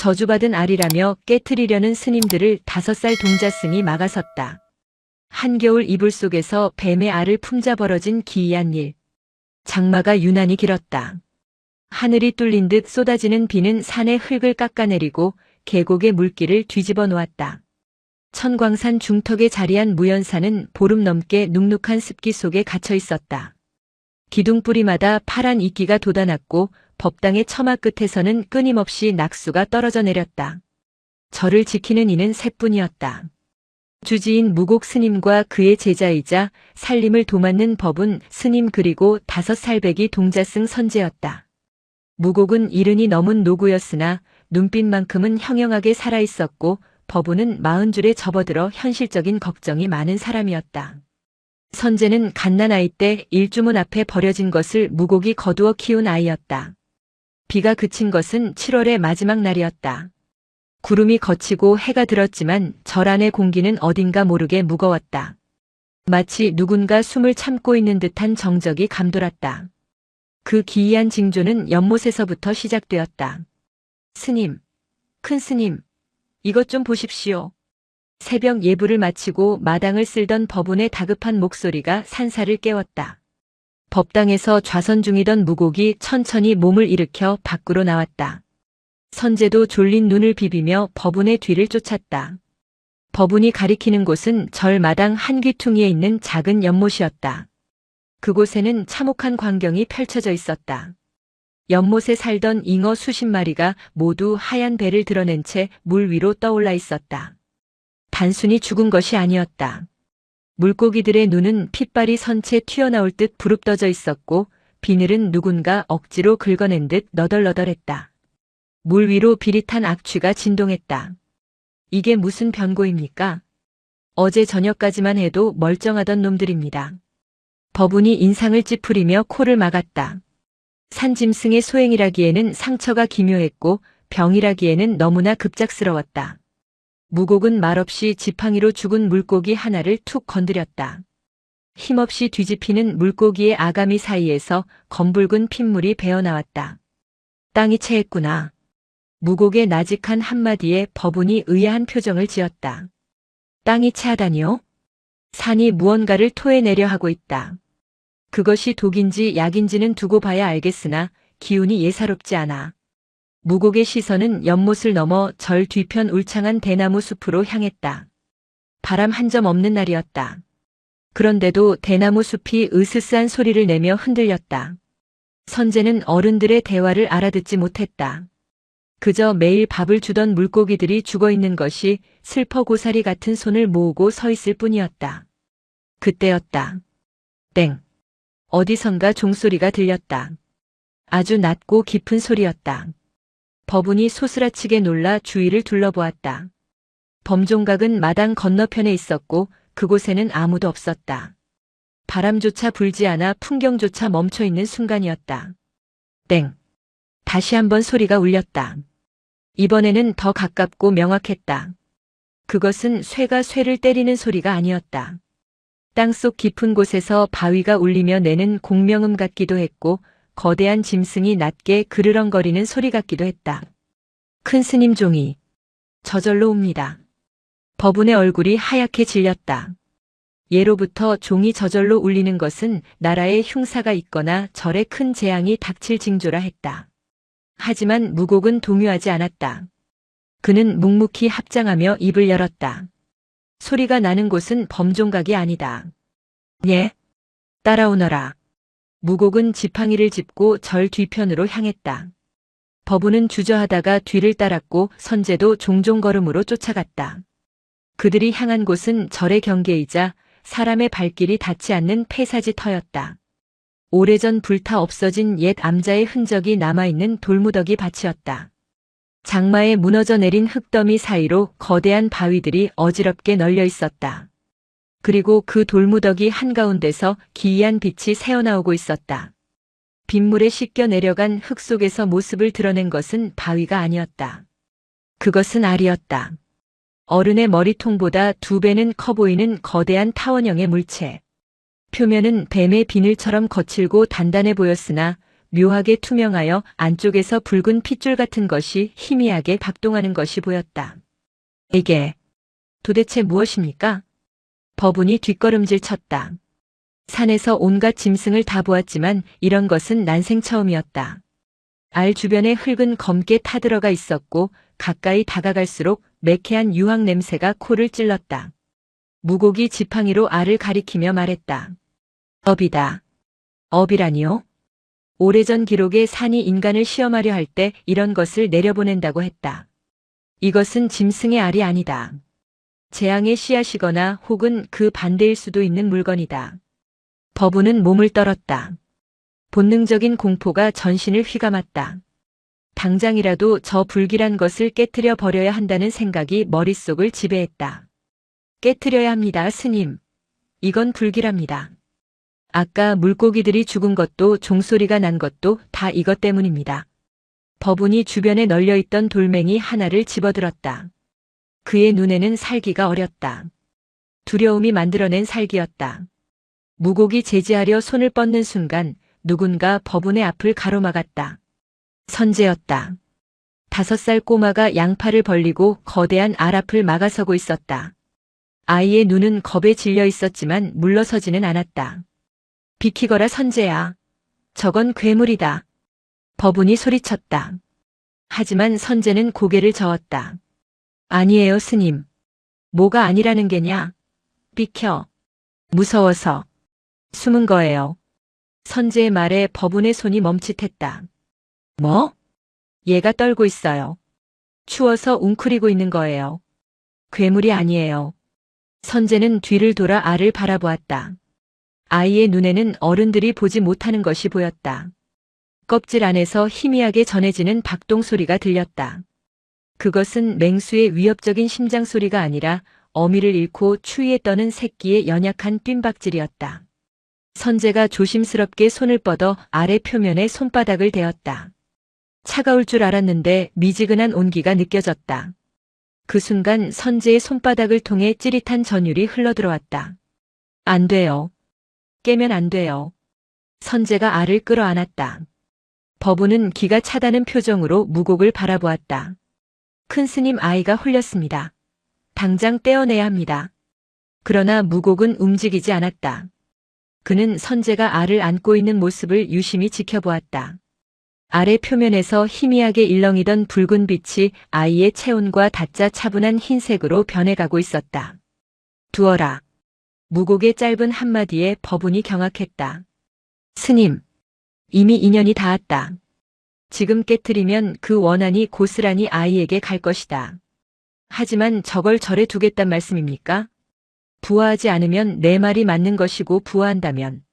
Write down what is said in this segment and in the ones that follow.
저주받은 알이라며 깨트리려는 스님들을 5살 동자승이 막아섰다. 한겨울 이불 속에서 뱀의 알을 품자 벌어진 기이한 일. 장마가 유난히 길었다. 하늘이 뚫린 듯 쏟아지는 비는 산의 흙을 깎아내리고 계곡의 물길을 뒤집어 놓았다. 천광산 중턱에 자리한 무연산은 보름 넘게 눅눅한 습기 속에 갇혀 있었다. 기둥뿌리마다 파란 이끼가 돋아났고 법당의 처마 끝에서는 끊임없이 낙수가 떨어져 내렸다. 절을 지키는 이는 셋뿐이었다. 주지인 무곡 스님과 그의 제자이자 살림을 도맡는 법운 스님 그리고 5살배기 동자승 선제였다. 무곡은 70이 넘은 노구였으나 눈빛만큼은 형형하게 살아있었고 법운은 40줄에 접어들어 현실적인 걱정이 많은 사람이었다. 선제는 갓난아이 때 일주문 앞에 버려진 것을 무곡이 거두어 키운 아이였다. 비가 그친 것은 7월의 마지막 날이었다. 구름이 걷히고 해가 들었지만 절 안의 공기는 어딘가 모르게 무거웠다. 마치 누군가 숨을 참고 있는 듯한 정적이 감돌았다. 그 기이한 징조는 연못에서부터 시작되었다. 스님, 큰 스님, 이것 좀 보십시오. 새벽 예불을 마치고 마당을 쓸던 법운의 다급한 목소리가 산사를 깨웠다. 법당에서 좌선 중이던 무곡이 천천히 몸을 일으켜 밖으로 나왔다. 선제도 졸린 눈을 비비며 법운의 뒤를 쫓았다. 법운이 가리키는 곳은 절 마당 한 귀퉁이에 있는 작은 연못이었다. 그곳에는 참혹한 광경이 펼쳐져 있었다. 연못에 살던 잉어 수십 마리가 모두 하얀 배를 드러낸 채 물 위로 떠올라 있었다. 단순히 죽은 것이 아니었다. 물고기들의 눈은 핏발이 선 채 튀어나올 듯 부릅떠져 있었고 비늘은 누군가 억지로 긁어낸 듯 너덜너덜했다. 물 위로 비릿한 악취가 진동했다. 이게 무슨 변고입니까? 어제 저녁까지만 해도 멀쩡하던 놈들입니다. 법운이 인상을 찌푸리며 코를 막았다. 산짐승의 소행이라기에는 상처가 기묘했고 병이라기에는 너무나 급작스러웠다. 무곡은 말없이 지팡이로 죽은 물고기 하나를 툭 건드렸다. 힘없이 뒤집히는 물고기의 아가미 사이에서 검붉은 핏물이 배어나왔다. 땅이 체했구나. 무곡의 나직한 한마디에 법운이 의아한 표정을 지었다. 땅이 체하다니요? 산이 무언가를 토해내려 하고 있다. 그것이 독인지 약인지는 두고 봐야 알겠으나 기운이 예사롭지 않아. 무곡의 시선은 연못을 넘어 절 뒤편 울창한 대나무 숲으로 향했다. 바람 한 점 없는 날이었다. 그런데도 대나무 숲이 으스스한 소리를 내며 흔들렸다. 선제는 어른들의 대화를 알아듣지 못했다. 그저 매일 밥을 주던 물고기들이 죽어있는 것이 슬퍼 고사리 같은 손을 모으고 서 있을 뿐이었다. 그때였다. 땡. 어디선가 종소리가 들렸다. 아주 낮고 깊은 소리였다. 법운이 소스라치게 놀라 주위를 둘러보았다. 범종각은 마당 건너편에 있었고 그곳에는 아무도 없었다. 바람조차 불지 않아 풍경조차 멈춰 있는 순간이었다. 땡. 다시 한번 소리가 울렸다. 이번에는 더 가깝고 명확했다. 그것은 쇠가 쇠를 때리는 소리가 아니었다. 땅속 깊은 곳에서 바위가 울리며 내는 공명음 같기도 했고 거대한 짐승이 낮게 그르렁거리는 소리 같기도 했다. 큰 스님 종이 저절로 옵니다. 법운의 얼굴이 하얗게 질렸다. 예로부터 종이 저절로 울리는 것은 나라에 흉사가 있거나 절에 큰 재앙이 닥칠 징조라 했다. 하지만 무곡은 동요하지 않았다. 그는 묵묵히 합장하며 입을 열었다. 소리가 나는 곳은 범종각이 아니다. 예? 따라오너라. 무곡은 지팡이를 짚고 절 뒤편으로 향했다. 법운은 주저하다가 뒤를 따랐고 선제도 종종 걸음으로 쫓아갔다. 그들이 향한 곳은 절의 경계이자 사람의 발길이 닿지 않는 폐사지 터였다. 오래전 불타 없어진 옛 암자의 흔적이 남아있는 돌무더기 밭이었다. 장마에 무너져 내린 흙더미 사이로 거대한 바위들이 어지럽게 널려 있었다. 그리고 그 돌무더기 한가운데서 기이한 빛이 새어나오고 있었다. 빗물에 씻겨 내려간 흙 속에서 모습을 드러낸 것은 바위가 아니었다. 그것은 알이었다. 어른의 머리통보다 2배는 커 보이는 거대한 타원형의 물체. 표면은 뱀의 비늘처럼 거칠고 단단해 보였으나 묘하게 투명하여 안쪽에서 붉은 핏줄 같은 것이 희미하게 박동하는 것이 보였다. 이게 도대체 무엇입니까? 법운이 뒷걸음질 쳤다. 산에서 온갖 짐승을 다 보았지만 이런 것은 난생 처음이었다. 알 주변에 흙은 검게 타들어가 있었고 가까이 다가갈수록 매캐한 유황 냄새가 코를 찔렀다. 무고기 지팡이로 알을 가리키며 말했다. 업이다. 업이라니요? 오래전 기록에 산이 인간을 시험하려 할 때 이런 것을 내려보낸다고 했다. 이것은 짐승의 알이 아니다. 재앙의 씨앗이거나 혹은 그 반대일 수도 있는 물건이다. 법운은 몸을 떨었다. 본능적인 공포가 전신을 휘감았다. 당장이라도 저 불길한 것을 깨트려 버려야 한다는 생각이 머릿속을 지배했다. 깨트려야 합니다, 스님. 이건 불길합니다. 아까 물고기들이 죽은 것도 종소리가 난 것도 다 이것 때문입니다. 법운이 주변에 널려있던 돌멩이 하나를 집어들었다. 그의 눈에는 살기가 어렸다. 두려움이 만들어낸 살기였다. 무고기 제지하려 손을 뻗는 순간 누군가 법운의 앞을 가로막았다. 선제였다. 5살 꼬마가 양팔을 벌리고 거대한 알 앞을 막아서고 있었다. 아이의 눈은 겁에 질려 있었지만 물러서지는 않았다. 비키거라 선제야. 저건 괴물이다. 법운이 소리쳤다. 하지만 선제는 고개를 저었다. 아니에요, 스님. 뭐가 아니라는 게냐? 비켜. 무서워서. 숨은 거예요. 선제의 말에 법운의 손이 멈칫했다. 뭐? 얘가 떨고 있어요. 추워서 웅크리고 있는 거예요. 괴물이 아니에요. 선제는 뒤를 돌아 알을 바라보았다. 아이의 눈에는 어른들이 보지 못하는 것이 보였다. 껍질 안에서 희미하게 전해지는 박동 소리가 들렸다. 그것은 맹수의 위협적인 심장 소리가 아니라 어미를 잃고 추위에 떠는 새끼의 연약한 뜀박질이었다. 선제가 조심스럽게 손을 뻗어 아래 표면에 손바닥을 대었다. 차가울 줄 알았는데 미지근한 온기가 느껴졌다. 그 순간 선제의 손바닥을 통해 찌릿한 전율이 흘러들어왔다. 안 돼요. 깨면 안 돼요. 선제가 알을 끌어안았다. 법운은 기가 차다는 표정으로 무곡을 바라보았다. 큰 스님, 아이가 홀렸습니다. 당장 떼어내야 합니다. 그러나 무곡은 움직이지 않았다. 그는 선제가 알을 안고 있는 모습을 유심히 지켜보았다. 알의 표면에서 희미하게 일렁이던 붉은 빛이 아이의 체온과 닿자 차분한 흰색으로 변해가고 있었다. 두어라. 무곡의 짧은 한마디에 법운이 경악했다. 스님, 이미 인연이 닿았다. 지금 깨트리면 그 원한이 고스란히 아이에게 갈 것이다. 하지만 저걸 절에 두겠단 말씀입니까? 부화하지 않으면 내 말이 맞는 것이고 부화한다면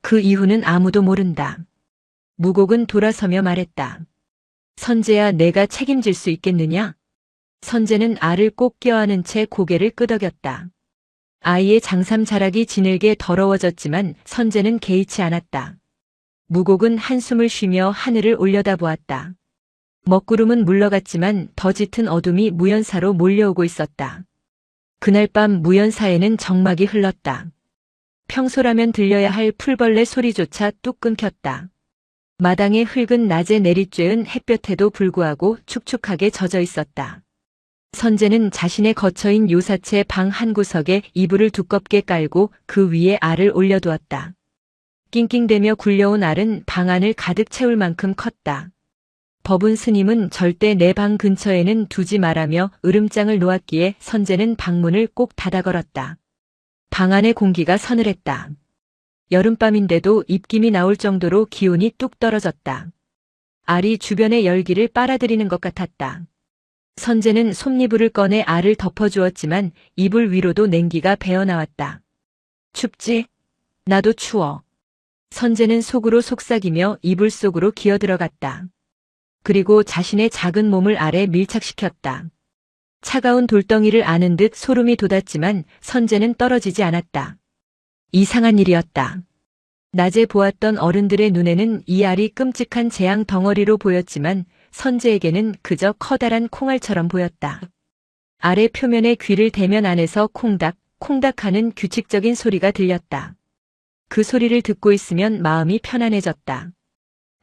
그 이후는 아무도 모른다. 무곡은 돌아서며 말했다. 선제야, 내가 책임질 수 있겠느냐? 선제는 알을 꼭 껴안은 채 고개를 끄덕였다. 아이의 장삼 자락이 지늘게 더러워졌지만 선제는 개의치 않았다. 무곡은 한숨을 쉬며 하늘을 올려다보았다. 먹구름은 물러갔지만 더 짙은 어둠이 무연사로 몰려오고 있었다. 그날 밤 무연사에는 정막이 흘렀다. 평소라면 들려야 할 풀벌레 소리조차 뚝 끊겼다. 마당의 흙은 낮에 내리쬐은 햇볕에도 불구하고 축축하게 젖어 있었다. 선제는 자신의 거처인 요사채 방 한 구석에 이불을 두껍게 깔고 그 위에 알을 올려두었다. 낑낑대며 굴려온 알은 방 안을 가득 채울 만큼 컸다. 법운 스님은 절대 내 방 근처에는 두지 말라며 으름장을 놓았기에 선제는 방문을 꼭 닫아 걸었다. 방 안의 공기가 서늘했다. 여름밤인데도 입김이 나올 정도로 기온이 뚝 떨어졌다. 알이 주변의 열기를 빨아들이는 것 같았다. 선제는 솜이불을 꺼내 알을 덮어주었지만 이불 위로도 냉기가 배어나왔다. 춥지? 나도 추워. 선제는 속으로 속삭이며 이불 속으로 기어들어갔다. 그리고 자신의 작은 몸을 알에 밀착시켰다. 차가운 돌덩이를 아는 듯 소름이 돋았지만 선제는 떨어지지 않았다. 이상한 일이었다. 낮에 보았던 어른들의 눈에는 이 알이 끔찍한 재앙 덩어리로 보였지만 선제에게는 그저 커다란 콩알처럼 보였다. 알의 표면에 귀를 대면 안에서 콩닥, 콩닥하는 규칙적인 소리가 들렸다. 그 소리를 듣고 있으면 마음이 편안해졌다.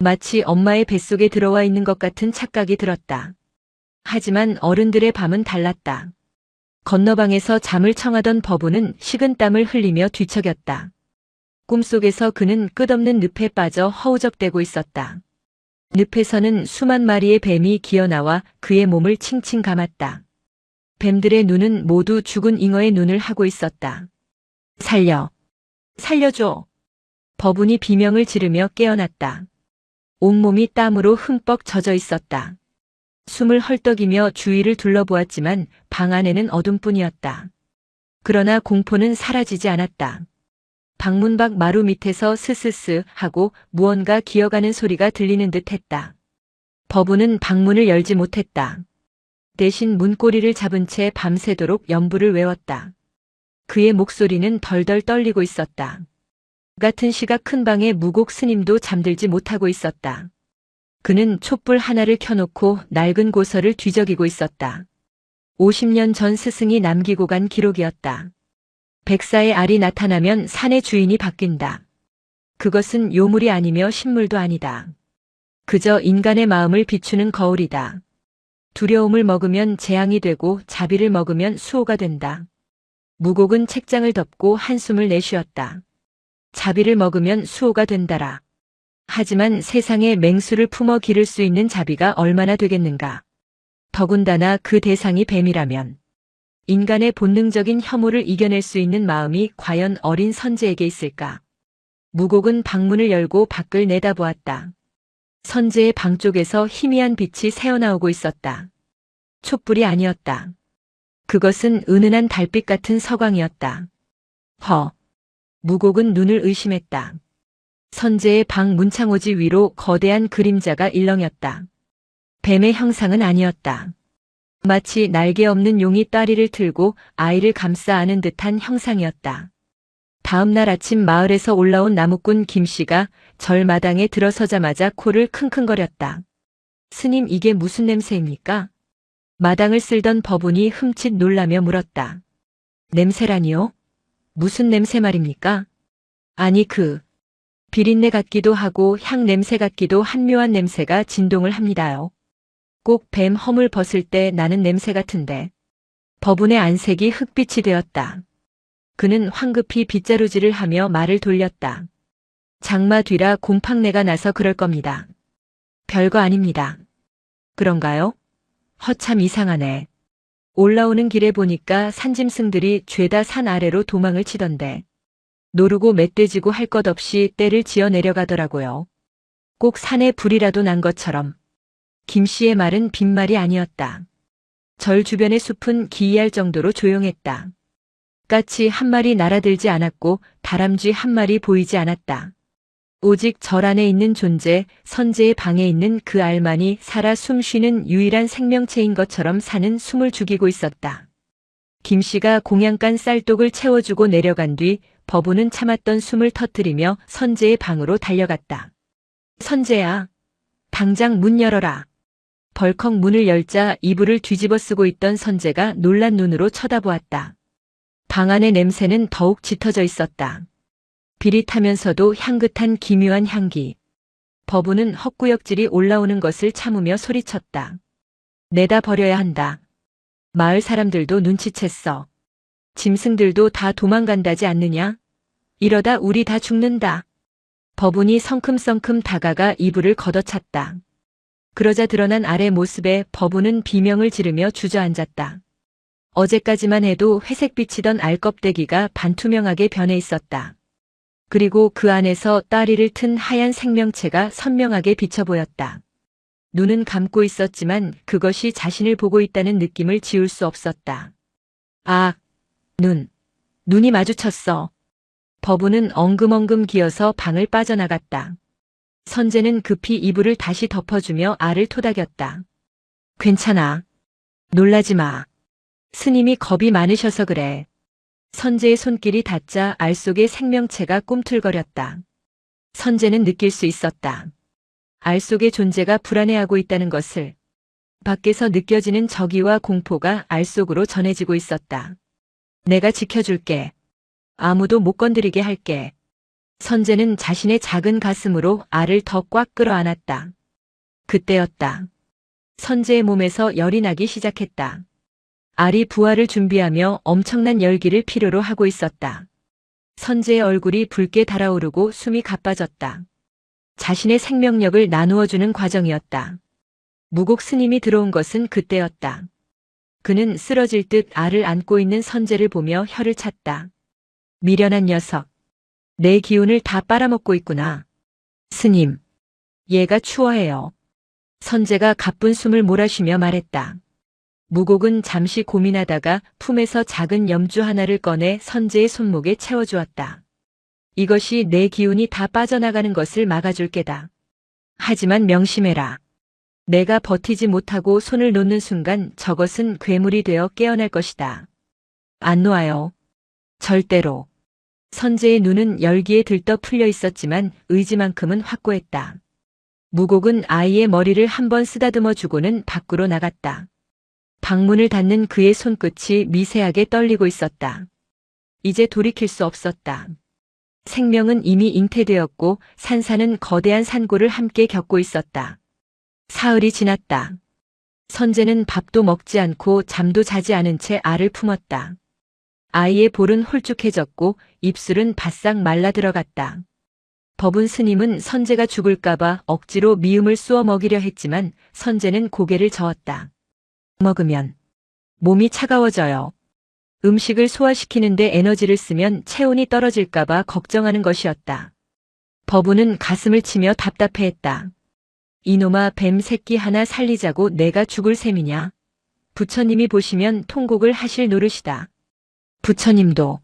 마치 엄마의 뱃속에 들어와 있는 것 같은 착각이 들었다. 하지만 어른들의 밤은 달랐다. 건너방에서 잠을 청하던 버부는 식은땀을 흘리며 뒤척였다. 꿈속에서 그는 끝없는 늪에 빠져 허우적대고 있었다. 늪에서는 수만 마리의 뱀이 기어나와 그의 몸을 칭칭 감았다. 뱀들의 눈은 모두 죽은 잉어의 눈을 하고 있었다. 살려! 살려줘! 버분이 비명을 지르며 깨어났다. 온몸이 땀으로 흠뻑 젖어 있었다. 숨을 헐떡이며 주위를 둘러보았지만 방 안에는 어둠뿐이었다. 그러나 공포는 사라지지 않았다. 방문 밖 마루 밑에서 스스스 하고 무언가 기어가는 소리가 들리는 듯 했다. 버부는 방문을 열지 못했다. 대신 문고리를 잡은 채 밤새도록 연부를 외웠다. 그의 목소리는 덜덜 떨리고 있었다. 같은 시각 큰 방의 무곡 스님도 잠들지 못하고 있었다. 그는 촛불 하나를 켜놓고 낡은 고서를 뒤적이고 있었다. 50년 전 스승이 남기고 간 기록이었다. 백사의 알이 나타나면 산의 주인이 바뀐다. 그것은 요물이 아니며 식물도 아니다. 그저 인간의 마음을 비추는 거울이다. 두려움을 먹으면 재앙이 되고 자비를 먹으면 수호가 된다. 무곡은 책장을 덮고 한숨을 내쉬었다. 자비를 먹으면 수호가 된다라. 하지만 세상에 맹수를 품어 기를 수 있는 자비가 얼마나 되겠는가. 더군다나 그 대상이 뱀이라면. 인간의 본능적인 혐오를 이겨낼 수 있는 마음이 과연 어린 선제에게 있을까? 무곡은 방문을 열고 밖을 내다보았다. 선제의 방 쪽에서 희미한 빛이 새어나오고 있었다. 촛불이 아니었다. 그것은 은은한 달빛 같은 서광이었다. 무곡은 눈을 의심했다. 선제의 방 문창호지 위로 거대한 그림자가 일렁였다. 뱀의 형상은 아니었다. 마치 날개 없는 용이 다리를 틀고 아이를 감싸 안은 듯한 형상이었다. 다음 날 아침 마을에서 올라온 나무꾼 김씨가 절마당에 들어서자마자 코를 킁킁거렸다. 스님, 이게 무슨 냄새입니까? 마당을 쓸던 버분이 흠칫 놀라며 물었다. 냄새라니요? 무슨 냄새 말입니까? 아니 비린내 같기도 하고 향 냄새 같기도 한 묘한 냄새가 진동을 합니다요. 꼭 뱀 허물 벗을 때 나는 냄새 같은데. 버분의 안색이 흑빛이 되었다. 그는 황급히 빗자루질을 하며 말을 돌렸다. 장마 뒤라 곰팡내가 나서 그럴 겁니다. 별거 아닙니다. 그런가요? 허참 이상하네. 올라오는 길에 보니까 산짐승들이 죄다 산 아래로 도망을 치던데. 노르고 멧돼지고 할 것 없이 떼를 지어 내려가더라고요. 꼭 산에 불이라도 난 것처럼. 김 씨의 말은 빈말이 아니었다. 절 주변의 숲은 기이할 정도로 조용했다. 까치 한 마리 날아들지 않았고 다람쥐 한 마리 보이지 않았다. 오직 절 안에 있는 존재, 선제의 방에 있는 그 알만이 살아 숨 쉬는 유일한 생명체인 것처럼 사는 숨을 죽이고 있었다. 김 씨가 공양간 쌀독을 채워주고 내려간 뒤 버부는 참았던 숨을 터뜨리며 선제의 방으로 달려갔다. 선제야, 당장 문 열어라. 벌컥 문을 열자 이불을 뒤집어 쓰고 있던 선제가 놀란 눈으로 쳐다보았다. 방 안의 냄새는 더욱 짙어져 있었다. 비릿하면서도 향긋한 기묘한 향기. 버부는 헛구역질이 올라오는 것을 참으며 소리쳤다. 내다 버려야 한다. 마을 사람들도 눈치챘어. 짐승들도 다 도망간다지 않느냐? 이러다 우리 다 죽는다. 버분이 성큼성큼 다가가 이불을 걷어찼다. 그러자 드러난 아래 모습에 버분은 비명을 지르며 주저앉았다. 어제까지만 해도 회색 비치던 알껍데기가 반투명하게 변해 있었다. 그리고 그 안에서 다리를 튼 하얀 생명체가 선명하게 비쳐 보였다. 눈은 감고 있었지만 그것이 자신을 보고 있다는 느낌을 지울 수 없었다. 아, 눈이 마주쳤어. 버분은 엉금엉금 기어서 방을 빠져나갔다. 선제는 급히 이불을 다시 덮어주며 알을 토닥였다. 괜찮아. 놀라지 마. 스님이 겁이 많으셔서 그래. 선제의 손길이 닿자 알 속의 생명체가 꿈틀거렸다. 선제는 느낄 수 있었다. 알 속의 존재가 불안해하고 있다는 것을. 밖에서 느껴지는 적의와 공포가 알 속으로 전해지고 있었다. 내가 지켜줄게. 아무도 못 건드리게 할게. 선재는 자신의 작은 가슴으로 알을 더 꽉 끌어안았다. 그때였다. 선재의 몸에서 열이 나기 시작했다. 알이 부활을 준비하며 엄청난 열기를 필요로 하고 있었다. 선재의 얼굴이 붉게 달아오르고 숨이 가빠졌다. 자신의 생명력을 나누어주는 과정이었다. 무곡 스님이 들어온 것은 그때였다. 그는 쓰러질 듯 알을 안고 있는 선재를 보며 혀를 찼다. 미련한 녀석. 내 기운을 다 빨아먹고 있구나. 스님. 얘가 추워해요. 선재가 가쁜 숨을 몰아쉬며 말했다. 무곡은 잠시 고민하다가 품에서 작은 염주 하나를 꺼내 선재의 손목에 채워주었다. 이것이 내 기운이 다 빠져나가는 것을 막아줄 게다. 하지만 명심해라. 내가 버티지 못하고 손을 놓는 순간 저것은 괴물이 되어 깨어날 것이다. 안 놓아요. 절대로. 선재의 눈은 열기에 들떠 풀려 있었지만 의지만큼은 확고했다. 무곡은 아이의 머리를 한번 쓰다듬어 주고는 밖으로 나갔다. 방문을 닫는 그의 손끝이 미세하게 떨리고 있었다. 이제 돌이킬 수 없었다. 생명은 이미 잉태되었고 산사는 거대한 산고를 함께 겪고 있었다. 사흘이 지났다. 선재는 밥도 먹지 않고 잠도 자지 않은 채 알을 품었다. 아이의 볼은 홀쭉해졌고 입술은 바싹 말라 들어갔다. 법운 스님은 선재가 죽을까봐 억지로 미음을 쑤어 먹이려 했지만 선재는 고개를 저었다. 먹으면 몸이 차가워져요. 음식을 소화시키는데 에너지를 쓰면 체온이 떨어질까봐 걱정하는 것이었다. 법운은 가슴을 치며 답답해했다. 이놈아 뱀 새끼 하나 살리자고 내가 죽을 셈이냐. 부처님이 보시면 통곡을 하실 노릇이다. 부처님도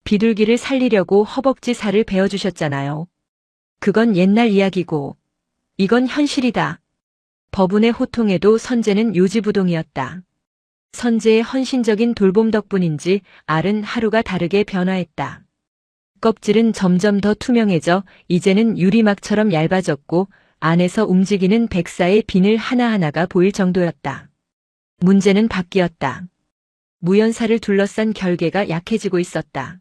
비둘기를 살리려고 허벅지 살을 베어주셨잖아요. 그건 옛날 이야기고 이건 현실이다. 법운의 호통에도 선재는 요지부동이었다. 선재의 헌신적인 돌봄 덕분인지 알은 하루가 다르게 변화했다. 껍질은 점점 더 투명해져 이제는 유리막처럼 얇아졌고 안에서 움직이는 백사의 비늘 하나하나가 보일 정도였다. 문제는 바뀌었다. 무연사를 둘러싼 결계가 약해지고 있었다.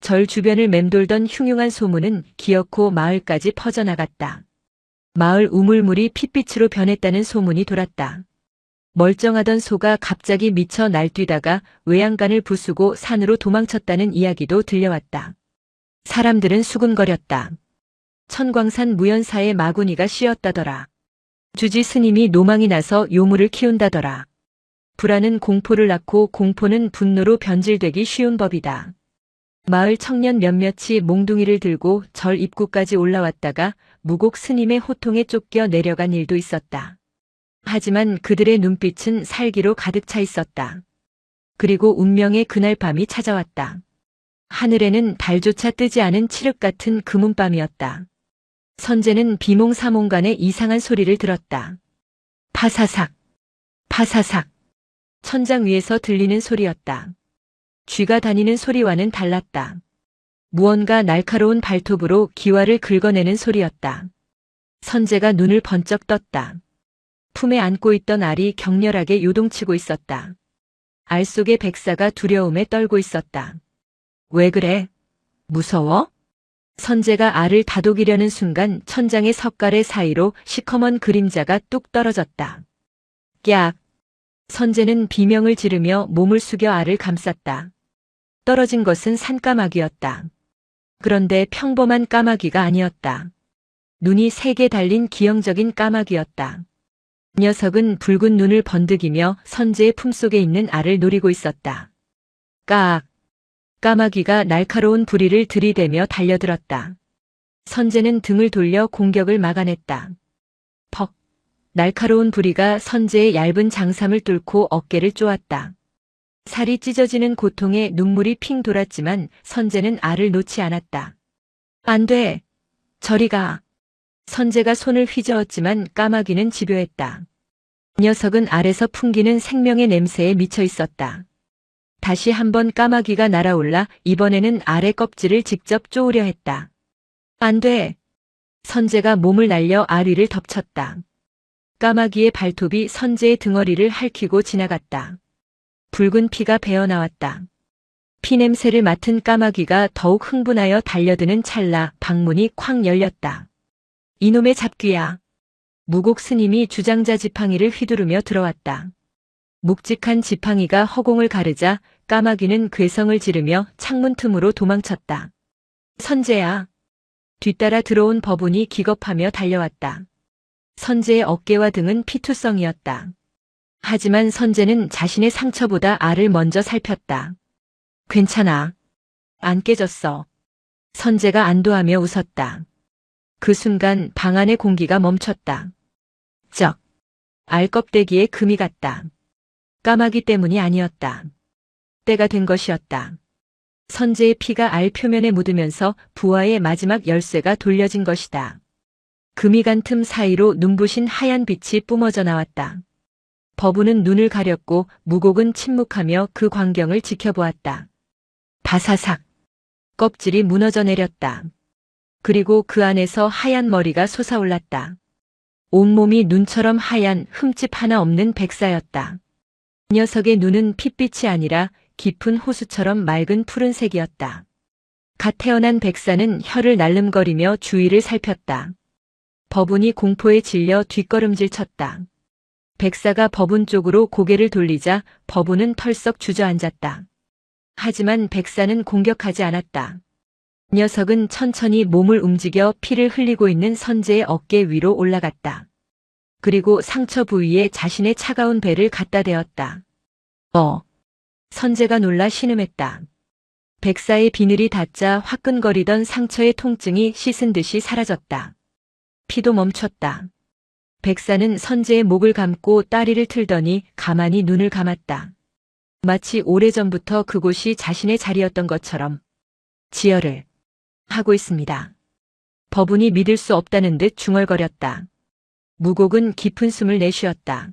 절 주변을 맴돌던 흉흉한 소문은 기어코 마을까지 퍼져나갔다. 마을 우물물이 핏빛으로 변했다는 소문이 돌았다. 멀쩡하던 소가 갑자기 미쳐 날뛰다가 외양간을 부수고 산으로 도망쳤다는 이야기도 들려왔다. 사람들은 수군거렸다. 천광산 무연사의 마구니가 씌었다더라. 주지 스님이 노망이 나서 요물을 키운다더라. 불안은 공포를 낳고 공포는 분노로 변질되기 쉬운 법이다. 마을 청년 몇몇이 몽둥이를 들고 절 입구까지 올라왔다가 무곡 스님의 호통에 쫓겨 내려간 일도 있었다. 하지만 그들의 눈빛은 살기로 가득 차 있었다. 그리고 운명의 그날 밤이 찾아왔다. 하늘에는 달조차 뜨지 않은 칠흑 같은 금운밤이었다. 선재는 비몽사몽간에 이상한 소리를 들었다. 파사삭, 파사삭. 천장 위에서 들리는 소리였다. 쥐가 다니는 소리와는 달랐다. 무언가 날카로운 발톱으로 기와를 긁어내는 소리였다. 선재가 눈을 번쩍 떴다. 품에 안고 있던 알이 격렬하게 요동치고 있었다. 알 속의 백사가 두려움에 떨고 있었다. 왜 그래? 무서워? 선재가 알을 다독이려는 순간 천장의 석가래 사이로 시커먼 그림자가 뚝 떨어졌다. 깍! 선재는 비명을 지르며 몸을 숙여 알을 감쌌다. 떨어진 것은 산까마귀였다. 그런데 평범한 까마귀가 아니었다. 눈이 3개 달린 기형적인 까마귀였다. 녀석은 붉은 눈을 번득이며 선재의 품속에 있는 알을 노리고 있었다. 깍! 까마귀가 날카로운 부리를 들이대며 달려들었다. 선재는 등을 돌려 공격을 막아냈다. 퍽! 날카로운 부리가 선재의 얇은 장삼을 뚫고 어깨를 쪼았다. 살이 찢어지는 고통에 눈물이 핑 돌았지만 선재는 알을 놓지 않았다. 안 돼! 저리 가! 선재가 손을 휘저었지만 까마귀는 집요했다. 녀석은 알에서 풍기는 생명의 냄새에 미쳐 있었다. 다시 한번 까마귀가 날아올라 이번에는 알의 껍질을 직접 쪼으려 했다. 안 돼! 선재가 몸을 날려 알 위를 덮쳤다. 까마귀의 발톱이 선재의 등허리를 핥히고 지나갔다. 붉은 피가 배어나왔다. 피냄새를 맡은 까마귀가 더욱 흥분하여 달려드는 찰나 방문이 쾅 열렸다. 이놈의 잡귀야. 무곡 스님이 주장자 지팡이를 휘두르며 들어왔다. 묵직한 지팡이가 허공을 가르자 까마귀는 괴성을 지르며 창문 틈으로 도망쳤다. 선재야. 뒤따라 들어온 법운이 기겁하며 달려왔다. 선재의 어깨와 등은 피투성이었다. 하지만 선재는 자신의 상처보다 알을 먼저 살폈다. 괜찮아. 안 깨졌어. 선재가 안도하며 웃었다. 그 순간 방 안의 공기가 멈췄다. 쩍. 알 껍데기에 금이 갔다. 까마귀 때문이 아니었다. 때가 된 것이었다. 선재의 피가 알 표면에 묻으면서 부하의 마지막 열쇠가 돌려진 것이다. 금이 간 틈 사이로 눈부신 하얀 빛이 뿜어져 나왔다. 법운은 눈을 가렸고 무곡은 침묵하며 그 광경을 지켜보았다. 바사삭. 껍질이 무너져 내렸다. 그리고 그 안에서 하얀 머리가 솟아올랐다. 온몸이 눈처럼 하얀 흠집 하나 없는 백사였다. 녀석의 눈은 핏빛이 아니라 깊은 호수처럼 맑은 푸른색이었다. 갓 태어난 백사는 혀를 날름거리며 주위를 살폈다. 법운이 공포에 질려 뒷걸음질 쳤다. 백사가 법운 쪽으로 고개를 돌리자 법운은 털썩 주저앉았다. 하지만 백사는 공격하지 않았다. 녀석은 천천히 몸을 움직여 피를 흘리고 있는 선재의 어깨 위로 올라갔다. 그리고 상처 부위에 자신의 차가운 배를 갖다 대었다. 선재가 놀라 신음했다. 백사의 비늘이 닿자 화끈거리던 상처의 통증이 씻은 듯이 사라졌다. 피도 멈췄다. 백사는 선재의 목을 감고 다리를 틀더니 가만히 눈을 감았다. 마치 오래전부터 그곳이 자신의 자리였던 것처럼. 지혈을 하고 있습니다. 법운이 믿을 수 없다는 듯 중얼거렸다. 무곡은 깊은 숨을 내쉬었다.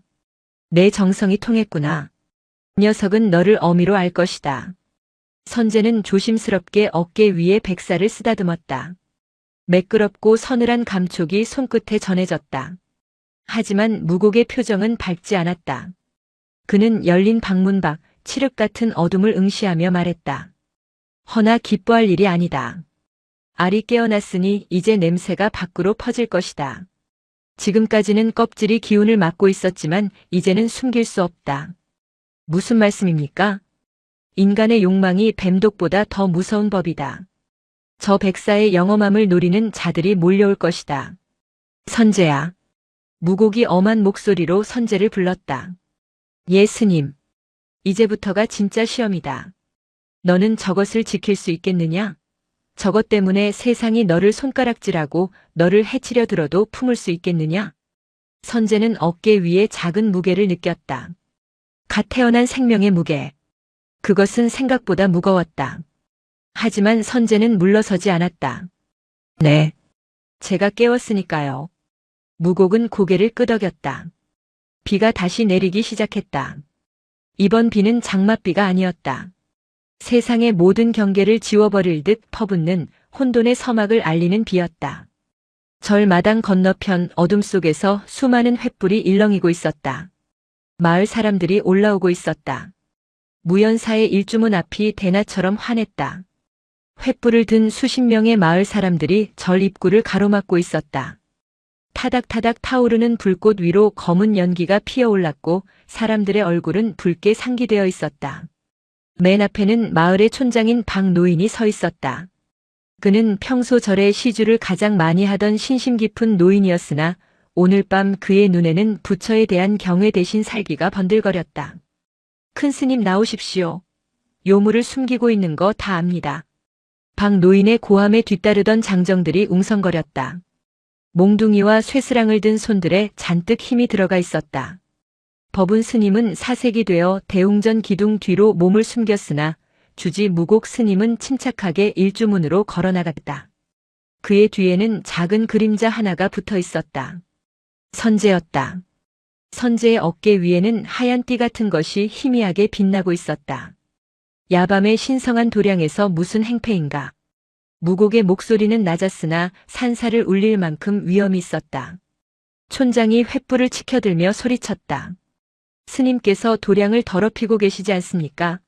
내 정성이 통했구나. 녀석은 너를 어미로 알 것이다. 선재는 조심스럽게 어깨 위에 백사를 쓰다듬었다. 매끄럽고 서늘한 감촉이 손끝에 전해졌다. 하지만 무곡의 표정은 밝지 않았다. 그는 열린 방문 밖 칠흑 같은 어둠을 응시하며 말했다. 허나 기뻐할 일이 아니다. 알이 깨어났으니 이제 냄새가 밖으로 퍼질 것이다. 지금까지는 껍질이 기운을 막고 있었지만 이제는 숨길 수 없다. 무슨 말씀입니까? 인간의 욕망이 뱀독보다 더 무서운 법이다. 저 백사의 영험함을 노리는 자들이 몰려올 것이다. 선재야. 무곡이 엄한 목소리로 선재를 불렀다. 예 스님. 이제부터가 진짜 시험이다. 너는 저것을 지킬 수 있겠느냐? 저것 때문에 세상이 너를 손가락질하고 너를 해치려 들어도 품을 수 있겠느냐? 선재는 어깨 위에 작은 무게를 느꼈다. 갓 태어난 생명의 무게. 그것은 생각보다 무거웠다. 하지만 선재는 물러서지 않았다. 네. 제가 깨웠으니까요. 무곡은 고개를 끄덕였다. 비가 다시 내리기 시작했다. 이번 비는 장맛비가 아니었다. 세상의 모든 경계를 지워버릴 듯 퍼붓는 혼돈의 서막을 알리는 비였다. 절마당 건너편 어둠 속에서 수많은 횃불이 일렁이고 있었다. 마을 사람들이 올라오고 있었다. 무연사의 일주문 앞이 대낮처럼 환했다. 횃불을 든 수십 명의 마을 사람들이 절 입구를 가로막고 있었다. 타닥타닥 타오르는 불꽃 위로 검은 연기가 피어올랐고 사람들의 얼굴은 붉게 상기되어 있었다. 맨 앞에는 마을의 촌장인 박 노인이 서 있었다. 그는 평소 절에 시주를 가장 많이 하던 신심 깊은 노인이었으나 오늘 밤 그의 눈에는 부처에 대한 경외 대신 살기가 번들거렸다. 큰 스님 나오십시오. 요물을 숨기고 있는 거 다 압니다. 박 노인의 고함에 뒤따르던 장정들이 웅성거렸다. 몽둥이와 쇠스랑을 든 손들에 잔뜩 힘이 들어가 있었다. 법운 스님은 사색이 되어 대웅전 기둥 뒤로 몸을 숨겼으나 주지 무곡 스님은 침착하게 일주문으로 걸어나갔다. 그의 뒤에는 작은 그림자 하나가 붙어 있었다. 선재였다. 선재의 어깨 위에는 하얀 띠 같은 것이 희미하게 빛나고 있었다. 야밤의 신성한 도량에서 무슨 행패인가. 무곡의 목소리는 낮았으나 산사를 울릴 만큼 위엄이 있었다. 촌장이 횃불을 치켜들며 소리쳤다. 스님께서 도량을 더럽히고 계시지 않습니까?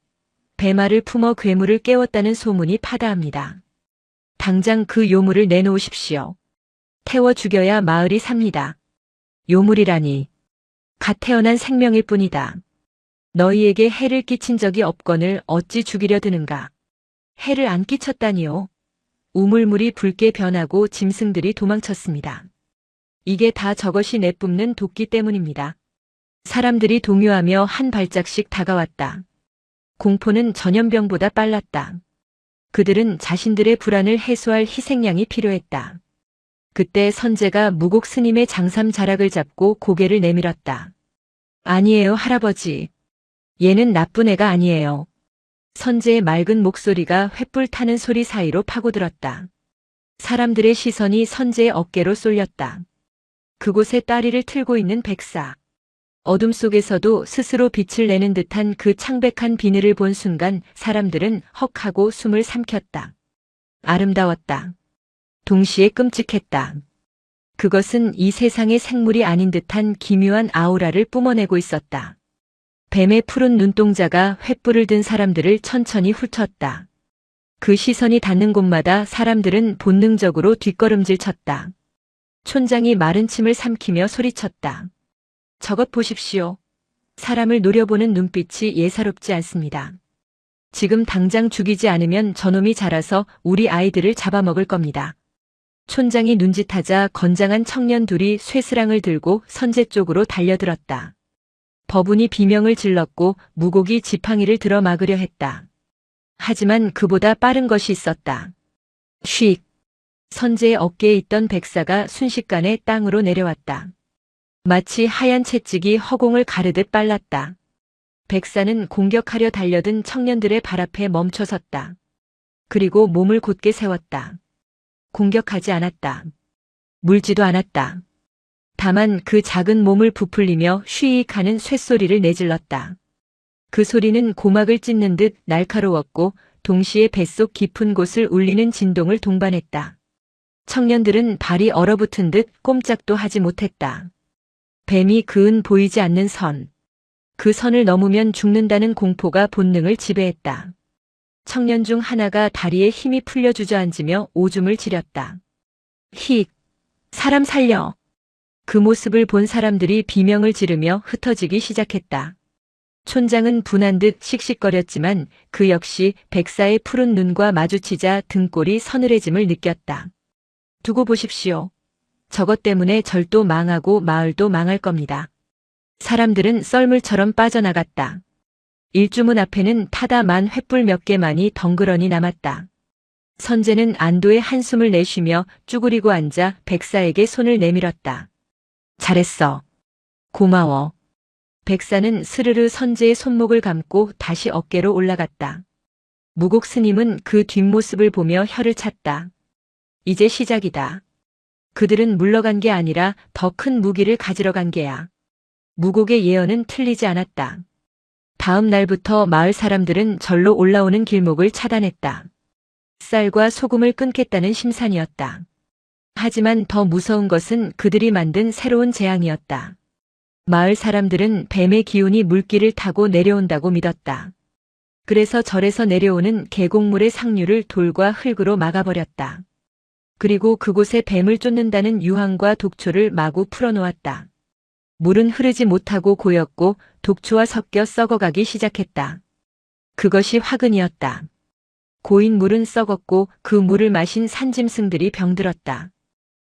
배말을 품어 괴물을 깨웠다는 소문이 파다합니다. 당장 그 요물을 내놓으십시오. 태워 죽여야 마을이 삽니다. 요물이라니. 갓 태어난 생명일 뿐이다. 너희에게 해를 끼친 적이 없거늘 어찌 죽이려 드는가. 해를 안 끼쳤다니요. 우물물이 붉게 변하고 짐승들이 도망쳤습니다. 이게 다 저것이 내뿜는 도끼 때문입니다. 사람들이 동요하며 한 발짝씩 다가왔다. 공포는 전염병보다 빨랐다. 그들은 자신들의 불안을 해소할 희생양이 필요했다. 그때 선제가 무곡 스님의 장삼 자락을 잡고 고개를 내밀었다. 아니에요, 할아버지. 얘는 나쁜 애가 아니에요. 선제의 맑은 목소리가 횃불 타는 소리 사이로 파고들었다. 사람들의 시선이 선제의 어깨로 쏠렸다. 그곳에 다리를 틀고 있는 백사. 어둠 속에서도 스스로 빛을 내는 듯한 그 창백한 비늘을 본 순간 사람들은 헉하고 숨을 삼켰다. 아름다웠다. 동시에 끔찍했다. 그것은 이 세상의 생물이 아닌 듯한 기묘한 아우라를 뿜어내고 있었다. 뱀의 푸른 눈동자가 횃불을 든 사람들을 천천히 훑었다. 그 시선이 닿는 곳마다 사람들은 본능적으로 뒷걸음질 쳤다. 촌장이 마른 침을 삼키며 소리쳤다. 저것 보십시오. 사람을 노려보는 눈빛이 예사롭지 않습니다. 지금 당장 죽이지 않으면 저놈이 자라서 우리 아이들을 잡아먹을 겁니다. 촌장이 눈짓하자 건장한 청년 둘이 쇠스랑을 들고 선제 쪽으로 달려들었다. 법운이 비명을 질렀고 무곡이 지팡이를 들어 막으려 했다. 하지만 그보다 빠른 것이 있었다. 휙! 선제의 어깨에 있던 백사가 순식간에 땅으로 내려왔다. 마치 하얀 채찍이 허공을 가르듯 빨랐다. 백사는 공격하려 달려든 청년들의 발 앞에 멈춰섰다. 그리고 몸을 곧게 세웠다. 공격하지 않았다. 물지도 않았다. 다만 그 작은 몸을 부풀리며 쉬익 하는 쇳소리를 내질렀다. 그 소리는 고막을 찢는 듯 날카로웠고 동시에 뱃속 깊은 곳을 울리는 진동을 동반했다. 청년들은 발이 얼어붙은 듯 꼼짝도 하지 못했다. 뱀이 그은 보이지 않는 선. 그 선을 넘으면 죽는다는 공포가 본능을 지배했다. 청년 중 하나가 다리에 힘이 풀려 주저앉으며 오줌을 지렸다. 힉! 사람 살려! 그 모습을 본 사람들이 비명을 지르며 흩어지기 시작했다. 촌장은 분한 듯 씩씩거렸지만 그 역시 백사의 푸른 눈과 마주치자 등골이 서늘해짐을 느꼈다. 두고 보십시오. 저것 때문에 절도 망하고 마을도 망할 겁니다. 사람들은 썰물처럼 빠져나갔다. 일주문 앞에는 타다만 횃불 몇 개만이 덩그러니 남았다. 선제는 안도의 한숨을 내쉬며 쭈그리고 앉아 백사에게 손을 내밀었다. 잘했어. 고마워. 백사는 스르르 선제의 손목을 감고 다시 어깨로 올라갔다. 무곡 스님은 그 뒷모습을 보며 혀를 찼다. 이제 시작이다. 그들은 물러간 게 아니라 더 큰 무기를 가지러 간 게야. 무곡의 예언은 틀리지 않았다. 다음 날부터 마을 사람들은 절로 올라오는 길목을 차단했다. 쌀과 소금을 끊겠다는 심산이었다. 하지만 더 무서운 것은 그들이 만든 새로운 재앙이었다. 마을 사람들은 뱀의 기운이 물길을 타고 내려온다고 믿었다. 그래서 절에서 내려오는 계곡물의 상류를 돌과 흙으로 막아버렸다. 그리고 그곳에 뱀을 쫓는다는 유황과 독초를 마구 풀어놓았다. 물은 흐르지 못하고 고였고 독초와 섞여 썩어가기 시작했다. 그것이 화근이었다. 고인 물은 썩었고 그 물을 마신 산짐승들이 병들었다.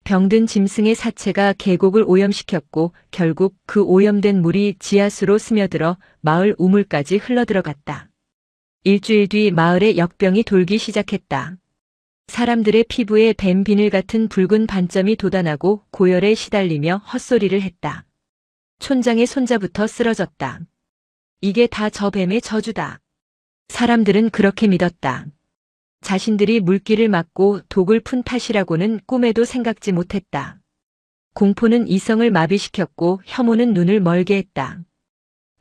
병든 짐승의 사체가 계곡을 오염시켰고 결국 그 오염된 물이 지하수로 스며들어 마을 우물까지 흘러들어갔다. 일주일 뒤 마을에 역병이 돌기 시작했다. 사람들의 피부에 뱀 비늘 같은 붉은 반점이 돋아나고 고열에 시달리며 헛소리를 했다. 촌장의 손자부터 쓰러졌다. 이게 다 저 뱀의 저주다. 사람들은 그렇게 믿었다. 자신들이 물길을 막고 독을 푼 탓이라고는 꿈에도 생각지 못했다. 공포는 이성을 마비시켰고 혐오는 눈을 멀게 했다.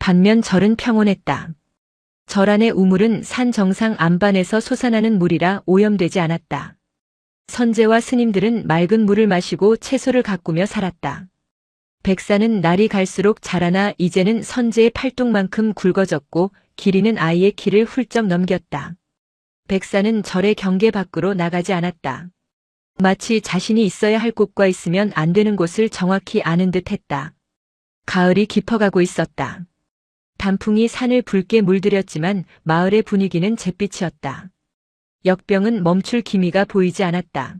반면 절은 평온했다. 절 안의 우물은 산 정상 안반에서 솟아나는 물이라 오염되지 않았다. 선제와 스님들은 맑은 물을 마시고 채소를 가꾸며 살았다. 백사는 날이 갈수록 자라나 이제는 선제의 팔뚝만큼 굵어졌고 길이는 아이의 키를 훌쩍 넘겼다. 백사는 절의 경계 밖으로 나가지 않았다. 마치 자신이 있어야 할 곳과 있으면 안 되는 곳을 정확히 아는 듯 했다. 가을이 깊어가고 있었다. 단풍이 산을 붉게 물들였지만 마을의 분위기는 잿빛이었다. 역병은 멈출 기미가 보이지 않았다.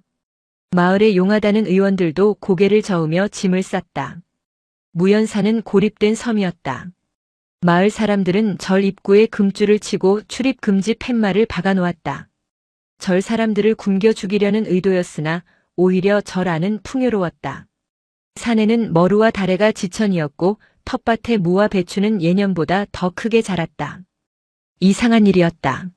마을에 용하다는 의원들도 고개를 저으며 짐을 쌌다. 무연사는 고립된 섬이었다. 마을 사람들은 절 입구에 금줄을 치고 출입 금지 팻말을 박아놓았다. 절 사람들을 굶겨 죽이려는 의도였으나 오히려 절 안은 풍요로웠다. 산에는 머루와 다래가 지천이었고 텃밭의 무와 배추는 예년보다 더 크게 자랐다. 이상한 일이었다.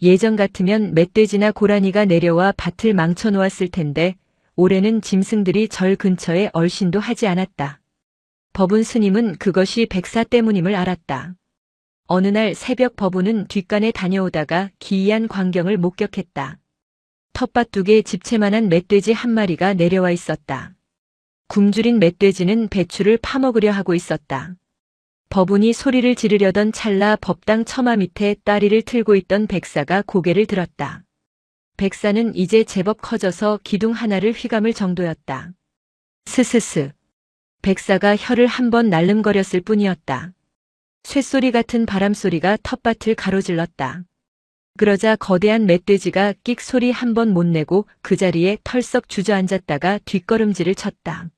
예전 같으면 멧돼지나 고라니가 내려와 밭을 망쳐놓았을 텐데 올해는 짐승들이 절 근처에 얼씬도 하지 않았다. 법운 스님은 그것이 백사 때문임을 알았다. 어느 날 새벽 법운은 뒷간에 다녀오다가 기이한 광경을 목격했다. 텃밭 두개 집채만한 멧돼지 한 마리가 내려와 있었다. 굶주린 멧돼지는 배추를 파먹으려 하고 있었다. 법운이 소리를 지르려던 찰나 법당 처마 밑에 다리를 틀고 있던 백사가 고개를 들었다. 백사는 이제 제법 커져서 기둥 하나를 휘감을 정도였다. 스스스. 백사가 혀를 한번 날름거렸을 뿐이었다. 쇳소리 같은 바람소리가 텃밭을 가로질렀다. 그러자 거대한 멧돼지가 끽 소리 한 번 못 내고 그 자리에 털썩 주저앉았다가 뒷걸음질을 쳤다.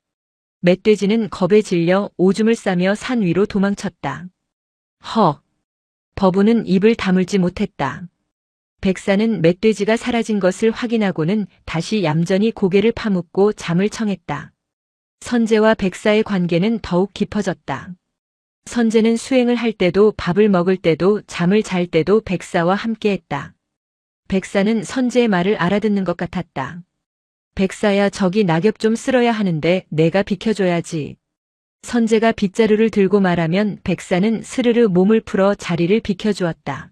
멧돼지는 겁에 질려 오줌을 싸며 산 위로 도망쳤다. 헉! 법운은 입을 다물지 못했다. 백사는 멧돼지가 사라진 것을 확인하고는 다시 얌전히 고개를 파묻고 잠을 청했다. 선제와 백사의 관계는 더욱 깊어졌다. 선제는 수행을 할 때도 밥을 먹을 때도 잠을 잘 때도 백사와 함께했다. 백사는 선제의 말을 알아듣는 것 같았다. 백사야, 저기 낙엽 좀 쓸어야 하는데 내가 비켜줘야지. 선제가 빗자루를 들고 말하면 백사는 스르르 몸을 풀어 자리를 비켜주었다.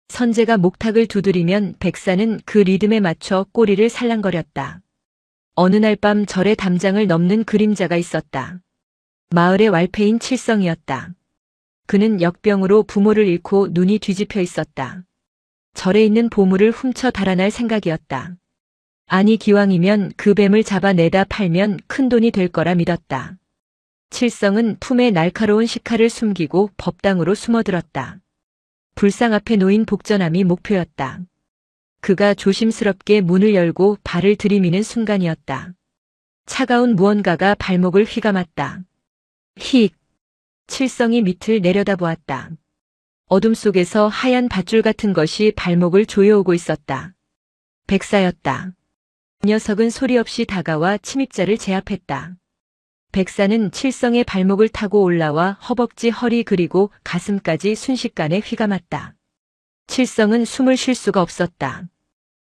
선제가 목탁을 두드리면 백사는 그 리듬에 맞춰 꼬리를 살랑거렸다. 어느 날 밤 절의 담장을 넘는 그림자가 있었다. 마을의 왈패인 칠성이었다. 그는 역병으로 부모를 잃고 눈이 뒤집혀 있었다. 절에 있는 보물을 훔쳐 달아날 생각이었다. 아니 기왕이면 그 뱀을 잡아내다 팔면 큰돈이 될 거라 믿었다. 칠성은 품에 날카로운 식칼을 숨기고 법당으로 숨어들었다. 불상 앞에 놓인 복전함이 목표였다. 그가 조심스럽게 문을 열고 발을 들이미는 순간이었다. 차가운 무언가가 발목을 휘감았다. 힉! 칠성이 밑을 내려다보았다. 어둠 속에서 하얀 밧줄 같은 것이 발목을 조여오고 있었다. 백사였다. 녀석은 소리 없이 다가와 침입자를 제압했다. 백사는 칠성의 발목을 타고 올라와 허벅지, 허리 그리고 가슴까지 순식간에 휘감았다. 칠성은 숨을 쉴 수가 없었다.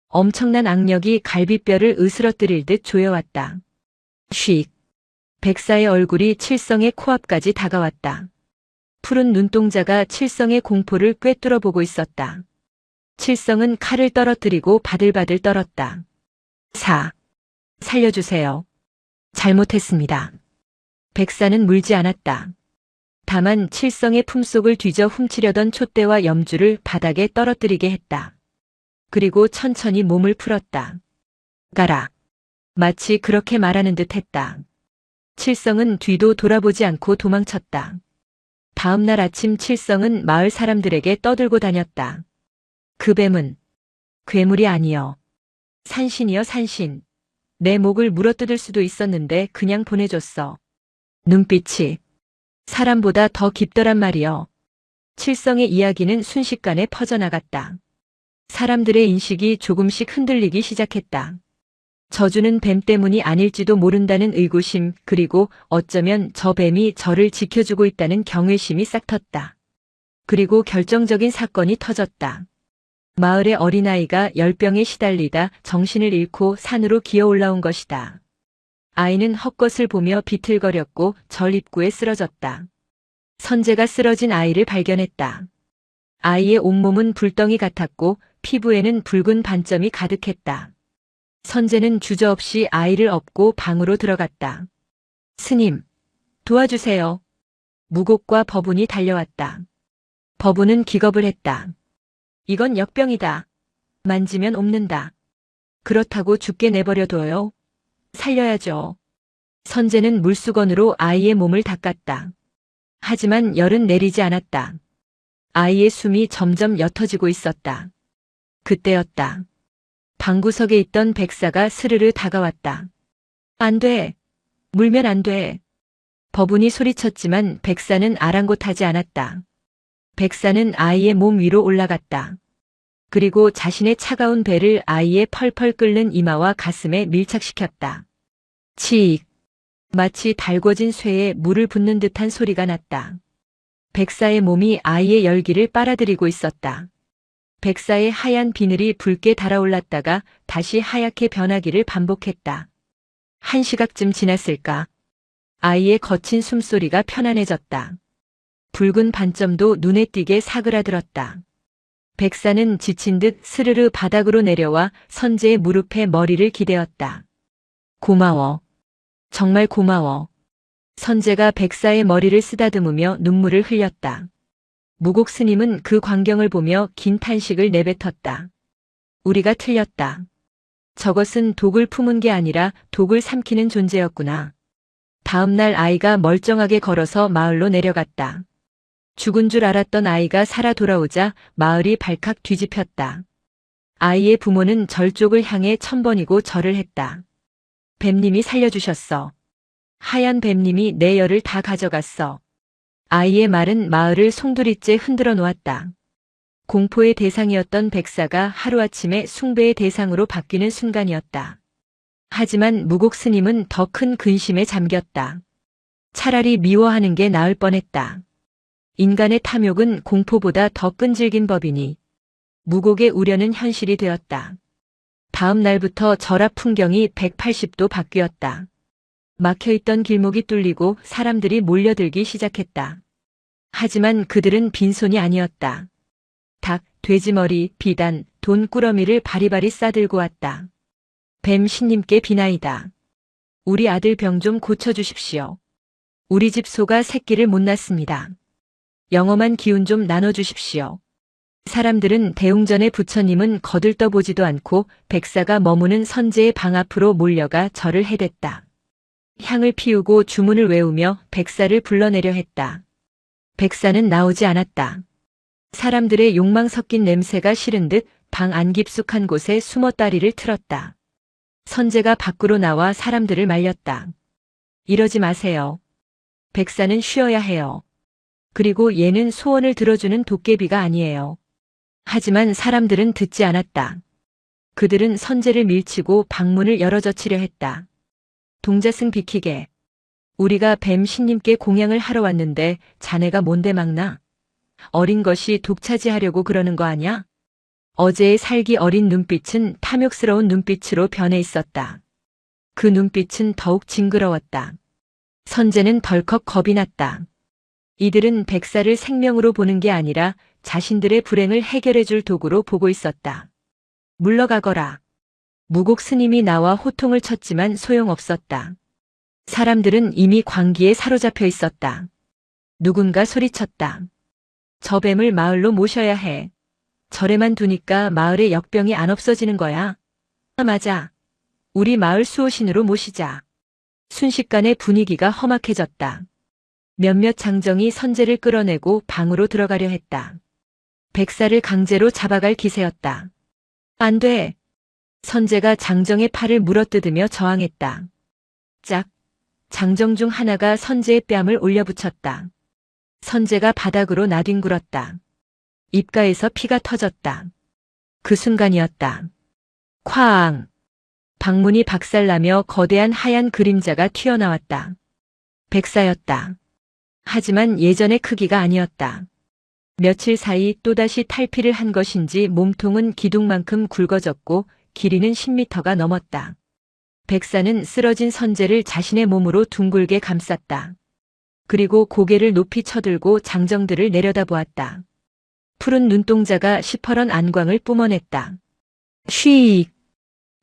엄청난 악력이 갈비뼈를 으스러뜨릴 듯 조여왔다. 쉭! 백사의 얼굴이 칠성의 코앞까지 다가왔다. 푸른 눈동자가 칠성의 공포를 꿰뚫어 보고 있었다. 칠성은 칼을 떨어뜨리고 바들바들 떨었다. 살려주세요. 잘못했습니다. 백사는 물지 않았다. 다만 칠성의 품속을 뒤져 훔치려던 촛대와 염주를 바닥에 떨어뜨리게 했다. 그리고 천천히 몸을 풀었다. 가라. 마치 그렇게 말하는 듯 했다. 칠성은 뒤도 돌아보지 않고 도망쳤다. 다음 날 아침 칠성은 마을 사람들에게 떠들고 다녔다. 그 뱀은 괴물이 아니여. 산신이여 산신. 내 목을 물어뜯을 수도 있었는데 그냥 보내줬어. 눈빛이 사람보다 더 깊더란 말이여. 칠성의 이야기는 순식간에 퍼져나갔다. 사람들의 인식이 조금씩 흔들리기 시작했다. 저주는 뱀 때문이 아닐지도 모른다는 의구심, 그리고 어쩌면 저 뱀이 저를 지켜주고 있다는 경외심이 싹 텄다. 그리고 결정적인 사건이 터졌다. 마을의 어린아이가 열병에 시달리다 정신을 잃고 산으로 기어 올라온 것이다. 아이는 헛것을 보며 비틀거렸고 절 입구에 쓰러졌다. 선제가 쓰러진 아이를 발견했다. 아이의 온몸은 불덩이 같았고 피부에는 붉은 반점이 가득했다. 선제는 주저없이 아이를 업고 방으로 들어갔다. 스님, 도와주세요. 무곡과 버분이 달려왔다. 버분은 기겁을 했다. 이건 역병이다. 만지면 옮는다. 그렇다고 죽게 내버려둬요. 살려야죠. 선재는 물수건으로 아이의 몸을 닦았다. 하지만 열은 내리지 않았다. 아이의 숨이 점점 옅어지고 있었다. 그때였다. 방구석에 있던 백사가 스르르 다가왔다. 안 돼. 물면 안 돼. 버분이 소리쳤지만 백사는 아랑곳하지 않았다. 백사는 아이의 몸 위로 올라갔다. 그리고 자신의 차가운 배를 아이의 펄펄 끓는 이마와 가슴에 밀착시켰다. 치익. 마치 달궈진 쇠에 물을 붓는 듯한 소리가 났다. 백사의 몸이 아이의 열기를 빨아들이고 있었다. 백사의 하얀 비늘이 붉게 달아올랐다가 다시 하얗게 변하기를 반복했다. 1시각쯤 지났을까? 아이의 거친 숨소리가 편안해졌다. 붉은 반점도 눈에 띄게 사그라들었다. 백사는 지친 듯 스르르 바닥으로 내려와 선재의 무릎에 머리를 기대었다. 고마워. 정말 고마워. 선재가 백사의 머리를 쓰다듬으며 눈물을 흘렸다. 무곡 스님은 그 광경을 보며 긴 탄식을 내뱉었다. 우리가 틀렸다. 저것은 독을 품은 게 아니라 독을 삼키는 존재였구나. 다음 날 아이가 멀쩡하게 걸어서 마을로 내려갔다. 죽은 줄 알았던 아이가 살아 돌아오자 마을이 발칵 뒤집혔다. 아이의 부모는 절 쪽을 향해 1000번이고 절을 했다. 뱀님이 살려주셨어. 하얀 뱀님이 내 열을 다 가져갔어. 아이의 말은 마을을 송두리째 흔들어 놓았다. 공포의 대상이었던 백사가 하루아침에 숭배의 대상으로 바뀌는 순간이었다. 하지만 무곡 스님은 더 큰 근심에 잠겼다. 차라리 미워하는 게 나을 뻔했다. 인간의 탐욕은 공포보다 더 끈질긴 법이니 무곡의 우려는 현실이 되었다. 다음 날부터 절 앞 풍경이 180도 바뀌었다. 막혀있던 길목이 뚫리고 사람들이 몰려들기 시작했다. 하지만 그들은 빈손이 아니었다. 닭, 돼지머리, 비단, 돈꾸러미를 바리바리 싸들고 왔다. 뱀 신님께 비나이다. 우리 아들 병 좀 고쳐주십시오. 우리 집 소가 새끼를 못 낳습니다. 영험한 기운 좀 나눠주십시오. 사람들은 대웅전의 부처님은 거들떠보지도 않고 백사가 머무는 선재의 방 앞으로 몰려가 절을 해댔다. 향을 피우고 주문을 외우며 백사를 불러내려 했다. 백사는 나오지 않았다. 사람들의 욕망 섞인 냄새가 싫은 듯 방 안 깊숙한 곳에 숨어 다리를 틀었다. 선재가 밖으로 나와 사람들을 말렸다. 이러지 마세요. 백사는 쉬어야 해요. 그리고 얘는 소원을 들어주는 도깨비가 아니에요. 하지만 사람들은 듣지 않았다. 그들은 선재를 밀치고 방문을 열어젖히려 했다. 동자승 비키게. 우리가 뱀 신님께 공양을 하러 왔는데 자네가 뭔데 막나? 어린 것이 독차지하려고 그러는 거 아냐? 어제의 살기 어린 눈빛은 탐욕스러운 눈빛으로 변해 있었다. 그 눈빛은 더욱 징그러웠다. 선재는 덜컥 겁이 났다. 이들은 백사를 생명으로 보는 게 아니라 자신들의 불행을 해결해 줄 도구로 보고 있었다. 물러가거라. 무곡 스님이 나와 호통을 쳤지만 소용없었다. 사람들은 이미 광기에 사로잡혀 있었다. 누군가 소리쳤다. 저 뱀을 마을로 모셔야 해. 절에만 두니까 마을의 역병이 안 없어지는 거야. 맞아. 우리 마을 수호신으로 모시자. 순식간에 분위기가 험악해졌다. 몇몇 장정이 선재를 끌어내고 방으로 들어가려 했다. 백사를 강제로 잡아갈 기세였다. 안 돼. 선재가 장정의 팔을 물어뜯으며 저항했다. 짝. 장정 중 하나가 선재의 뺨을 올려붙였다. 선재가 바닥으로 나뒹굴었다. 입가에서 피가 터졌다. 그 순간이었다. 쾅! 방문이 박살나며 거대한 하얀 그림자가 튀어나왔다. 백사였다. 하지만 예전의 크기가 아니었다. 며칠 사이 또다시 탈피를 한 것인지 몸통은 기둥만큼 굵어졌고 길이는 10m가 넘었다. 백사는 쓰러진 선재를 자신의 몸으로 둥글게 감쌌다. 그리고 고개를 높이 쳐들고 장정들을 내려다보았다. 푸른 눈동자가 시퍼런 안광을 뿜어냈다. 쉬익!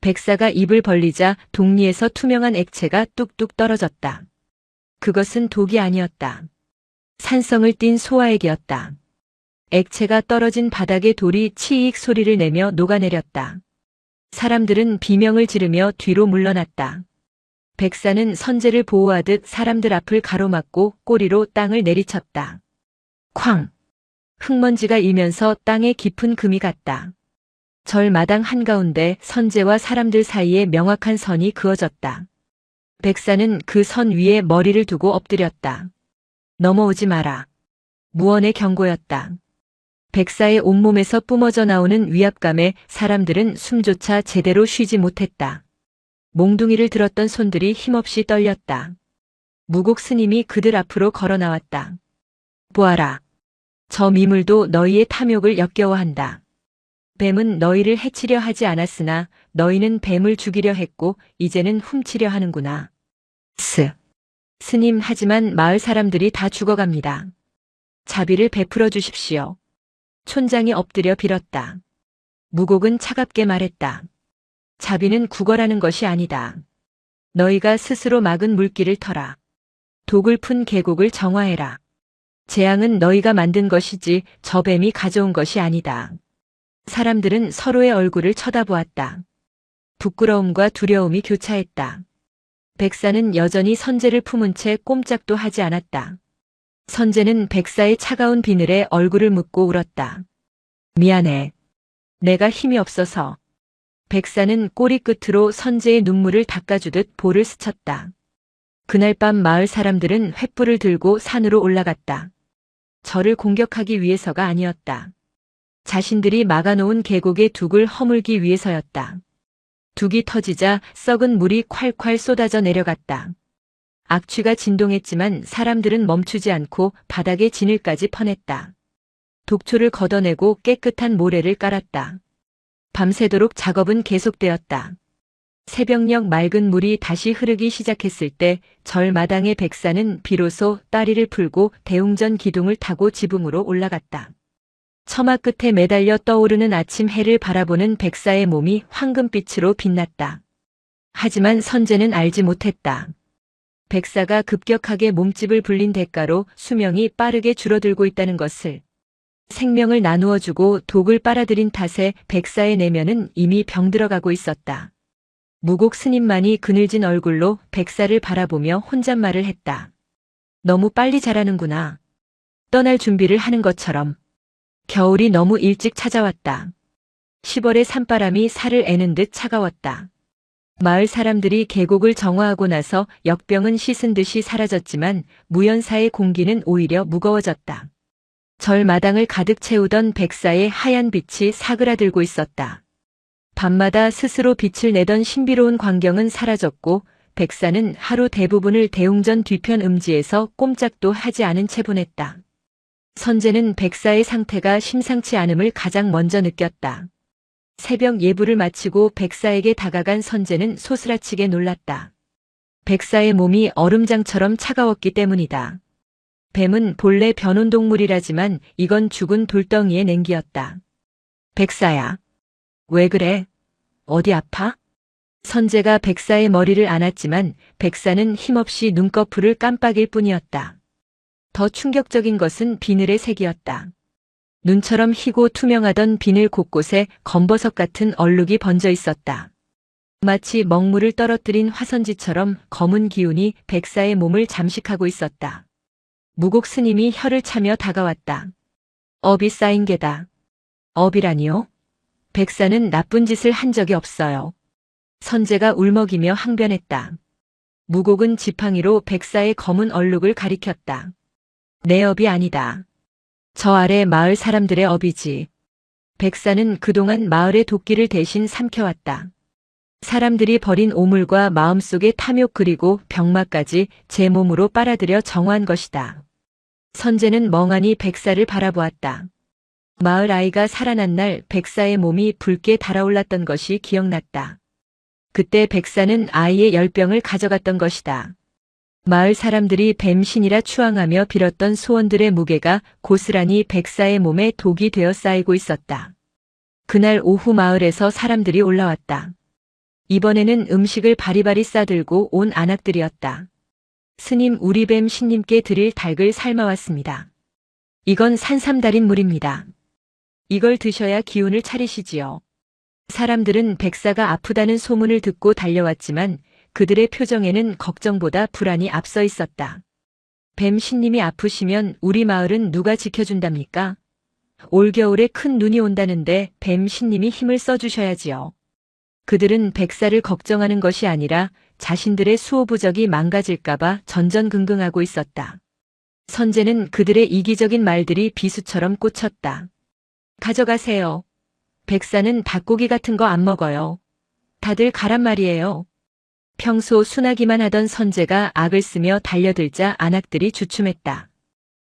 백사가 입을 벌리자 동리에서 투명한 액체가 뚝뚝 떨어졌다. 그것은 독이 아니었다. 산성을 띤 소화액이었다. 액체가 떨어진 바닥에 돌이 치익 소리를 내며 녹아내렸다. 사람들은 비명을 지르며 뒤로 물러났다. 백사는 선제를 보호하듯 사람들 앞을 가로막고 꼬리로 땅을 내리쳤다. 쾅! 흙먼지가 일면서 땅에 깊은 금이 갔다. 절 마당 한가운데 선제와 사람들 사이에 명확한 선이 그어졌다. 백사는 그 선 위에 머리를 두고 엎드렸다. 넘어오지 마라. 무언의 경고였다. 백사의 온몸에서 뿜어져 나오는 위압감에 사람들은 숨조차 제대로 쉬지 못했다. 몽둥이를 들었던 손들이 힘없이 떨렸다. 무곡 스님이 그들 앞으로 걸어 나왔다. 보아라. 저 미물도 너희의 탐욕을 역겨워한다. 뱀은 너희를 해치려 하지 않았으나 너희는 뱀을 죽이려 했고 이제는 훔치려 하는구나. 스님, 하지만 마을 사람들이 다 죽어갑니다. 자비를 베풀어 주십시오. 촌장이 엎드려 빌었다. 무곡은 차갑게 말했다. 자비는 구걸하는 것이 아니다. 너희가 스스로 막은 물길을 터라. 독을 푼 계곡을 정화해라. 재앙은 너희가 만든 것이지 저 뱀이 가져온 것이 아니다. 사람들은 서로의 얼굴을 쳐다보았다. 부끄러움과 두려움이 교차했다. 백사는 여전히 선제를 품은 채 꼼짝도 하지 않았다. 선제는 백사의 차가운 비늘에 얼굴을 묻고 울었다. 미안해. 내가 힘이 없어서. 백사는 꼬리 끝으로 선제의 눈물을 닦아주듯 볼을 스쳤다. 그날 밤 마을 사람들은 횃불을 들고 산으로 올라갔다. 저를 공격하기 위해서가 아니었다. 자신들이 막아놓은 계곡의 둑을 허물기 위해서였다. 둑이 터지자 썩은 물이 콸콸 쏟아져 내려갔다. 악취가 진동했지만 사람들은 멈추지 않고 바닥에 진을까지 퍼냈다. 독초를 걷어내고 깨끗한 모래를 깔았다. 밤새도록 작업은 계속되었다. 새벽녘 맑은 물이 다시 흐르기 시작했을 때 절마당의 백사는 비로소 다리를 풀고 대웅전 기둥을 타고 지붕으로 올라갔다. 처마 끝에 매달려 떠오르는 아침 해를 바라보는 백사의 몸이 황금빛으로 빛났다. 하지만 선제는 알지 못했다. 백사가 급격하게 몸집을 불린 대가로 수명이 빠르게 줄어들고 있다는 것을. 생명을 나누어주고 독을 빨아들인 탓에 백사의 내면은 이미 병들어가고 있었다. 무곡 스님만이 그늘진 얼굴로 백사를 바라보며 혼잣말을 했다. 너무 빨리 자라는구나. 떠날 준비를 하는 것처럼. 겨울이 너무 일찍 찾아왔다. 10월의 산바람이 살을 애는 듯 차가웠다. 마을 사람들이 계곡을 정화하고 나서 역병은 씻은 듯이 사라졌지만 무연사의 공기는 오히려 무거워졌다. 절마당을 가득 채우던 백사의 하얀 빛이 사그라들고 있었다. 밤마다 스스로 빛을 내던 신비로운 광경은 사라졌고 백사는 하루 대부분을 대웅전 뒤편 음지에서 꼼짝도 하지 않은 채 보냈다. 선제는 백사의 상태가 심상치 않음을 가장 먼저 느꼈다. 새벽 예불을 마치고 백사에게 다가간 선제는 소스라치게 놀랐다. 백사의 몸이 얼음장처럼 차가웠기 때문이다. 뱀은 본래 변온동물이라지만 이건 죽은 돌덩이의 냉기였다. 백사야. 왜 그래? 어디 아파? 선제가 백사의 머리를 안았지만 백사는 힘없이 눈꺼풀을 깜빡일 뿐이었다. 더 충격적인 것은 비늘의 색이었다. 눈처럼 희고 투명하던 비늘 곳곳에 검버섯 같은 얼룩이 번져 있었다. 마치 먹물을 떨어뜨린 화선지처럼 검은 기운이 백사의 몸을 잠식하고 있었다. 무곡 스님이 혀를 차며 다가왔다. 업이 쌓인 게다. 업이라니요? 백사는 나쁜 짓을 한 적이 없어요. 선제가 울먹이며 항변했다. 무곡은 지팡이로 백사의 검은 얼룩을 가리켰다. 내 업이 아니다. 저 아래 마을 사람들의 업이지. 백사는 그동안 마을의 도끼를 대신 삼켜왔다. 사람들이 버린 오물과 마음속의 탐욕 그리고 병마까지 제 몸으로 빨아들여 정화한 것이다. 선제는 멍하니 백사를 바라보았다. 마을 아이가 살아난 날 백사의 몸이 붉게 달아올랐던 것이 기억났다. 그때 백사는 아이의 열병을 가져갔던 것이다. 마을 사람들이 뱀신이라 추앙하며 빌었던 소원들의 무게가 고스란히 백사의 몸에 독이 되어 쌓이고 있었다. 그날 오후 마을에서 사람들이 올라왔다. 이번에는 음식을 바리바리 싸들고 온 안악들이었다. 스님, 우리 뱀 신님께 드릴 닭을 삶아왔습니다. 이건 산삼달인물입니다. 이걸 드셔야 기운을 차리시지요. 사람들은 백사가 아프다는 소문을 듣고 달려왔지만 그들의 표정에는 걱정보다 불안이 앞서 있었다. 뱀 신님이 아프시면 우리 마을은 누가 지켜준답니까? 올겨울에 큰 눈이 온다는데 뱀 신님이 힘을 써주셔야지요. 그들은 백사를 걱정하는 것이 아니라 자신들의 수호부적이 망가질까봐 전전긍긍하고 있었다. 선제는 그들의 이기적인 말들이 비수처럼 꽂혔다. 가져가세요. 백사는 닭고기 같은 거 안 먹어요. 다들 가란 말이에요. 평소 순하기만 하던 선제가 악을 쓰며 달려들자 안악들이 주춤했다.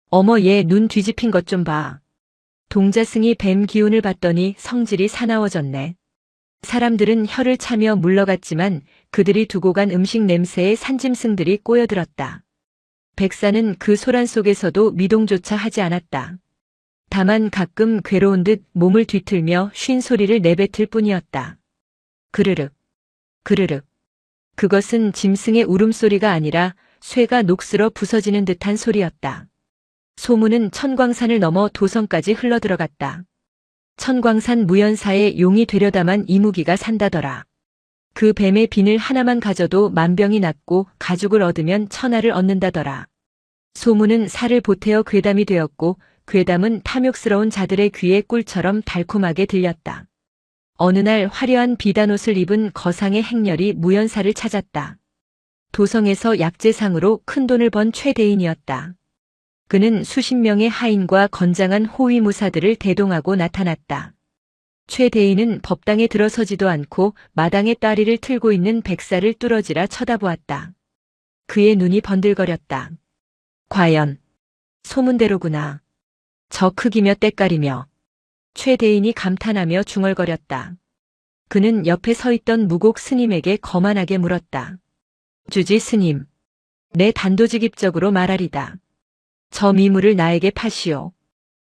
어머, 얘 눈 뒤집힌 것 좀 봐. 동자승이 뱀 기운을 받더니 성질이 사나워졌네. 사람들은 혀를 차며 물러갔지만 그들이 두고 간 음식 냄새에 산짐승들이 꼬여들었다. 백사는 그 소란 속에서도 미동조차 하지 않았다. 다만 가끔 괴로운 듯 몸을 뒤틀며 쉰 소리를 내뱉을 뿐이었다. 그르륵, 그르륵. 그것은 짐승의 울음소리가 아니라 쇠가 녹슬어 부서지는 듯한 소리였다. 소문은 천광산을 넘어 도성까지 흘러들어갔다. 천광산 무연사에 용이 되려다만 이무기가 산다더라. 그 뱀의 비늘 하나만 가져도 만병이 낫고 가죽을 얻으면 천하를 얻는다더라. 소문은 살을 보태어 괴담이 되었고 괴담은 탐욕스러운 자들의 귀에 꿀처럼 달콤하게 들렸다. 어느 날 화려한 비단옷을 입은 거상의 행렬이 무연사를 찾았다. 도성에서 약재상으로 큰돈을 번 최대인이었다. 그는 수십 명의 하인과 건장한 호위무사들을 대동하고 나타났다. 최대인은 법당에 들어서지도 않고 마당에 따리를 틀고 있는 백사를 뚫어지라 쳐다보았다. 그의 눈이 번들거렸다. 과연 소문대로구나. 저 크기며 때깔이며. 최대인이 감탄하며 중얼거렸다. 그는 옆에 서 있던 무곡 스님에게 거만하게 물었다. 주지 스님, 내 단도직입적으로 말하리다. 저 미물을 나에게 파시오.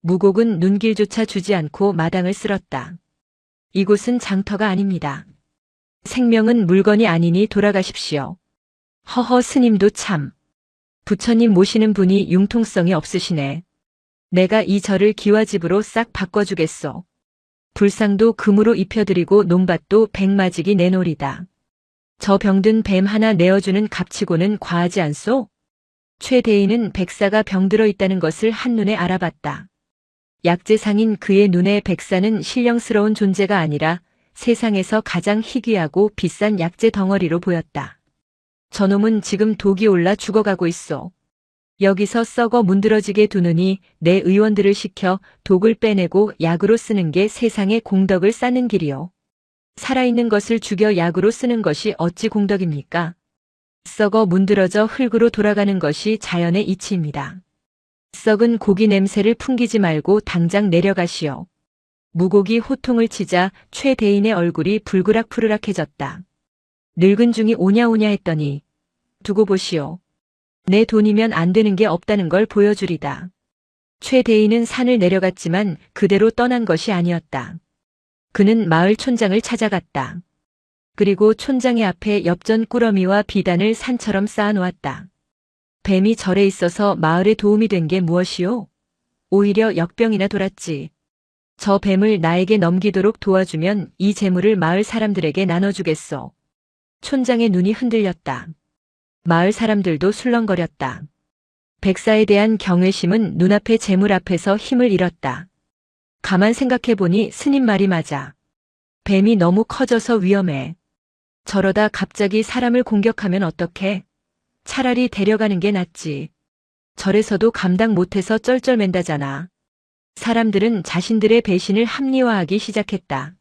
무곡은 눈길조차 주지 않고 마당을 쓸었다. 이곳은 장터가 아닙니다. 생명은 물건이 아니니 돌아가십시오. 허허, 스님도 참. 부처님 모시는 분이 융통성이 없으시네. 내가 이 절을 기와집으로 싹 바꿔주겠소. 불상도 금으로 입혀드리고 논밭도 백마지기 내놓으리다. 저 병든 뱀 하나 내어주는 값치고는 과하지 않소? 최대인은 백사가 병들어 있다는 것을 한눈에 알아봤다. 약재상인 그의 눈에 백사는 신령스러운 존재가 아니라 세상에서 가장 희귀하고 비싼 약재 덩어리로 보였다. 저놈은 지금 독이 올라 죽어가고 있어. 여기서 썩어 문드러지게 두느니 내 의원들을 시켜 독을 빼내고 약으로 쓰는 게 세상에 공덕을 쌓는 길이요. 살아있는 것을 죽여 약으로 쓰는 것이 어찌 공덕입니까? 썩어 문드러져 흙으로 돌아가는 것이 자연의 이치입니다. 썩은 고기 냄새를 풍기지 말고 당장 내려가시오. 무곡이 호통을 치자 최대인의 얼굴이 불그락푸르락해졌다. 늙은 중이 오냐오냐 했더니 두고 보시오. 내 돈이면 안 되는 게 없다는 걸 보여주리다. 최대인은 산을 내려갔지만 그대로 떠난 것이 아니었다. 그는 마을 촌장을 찾아갔다. 그리고 촌장의 앞에 엽전 꾸러미와 비단을 산처럼 쌓아놓았다. 뱀이 절에 있어서 마을에 도움이 된 게 무엇이오? 오히려 역병이나 돌았지. 저 뱀을 나에게 넘기도록 도와주면 이 재물을 마을 사람들에게 나눠주겠소. 촌장의 눈이 흔들렸다. 마을 사람들도 술렁거렸다. 백사에 대한 경외심은 눈앞의 재물 앞에서 힘을 잃었다. 가만 생각해보니 스님 말이 맞아. 뱀이 너무 커져서 위험해. 저러다 갑자기 사람을 공격하면 어떡해? 차라리 데려가는 게 낫지. 절에서도 감당 못해서 쩔쩔맨다잖아. 사람들은 자신들의 배신을 합리화하기 시작했다.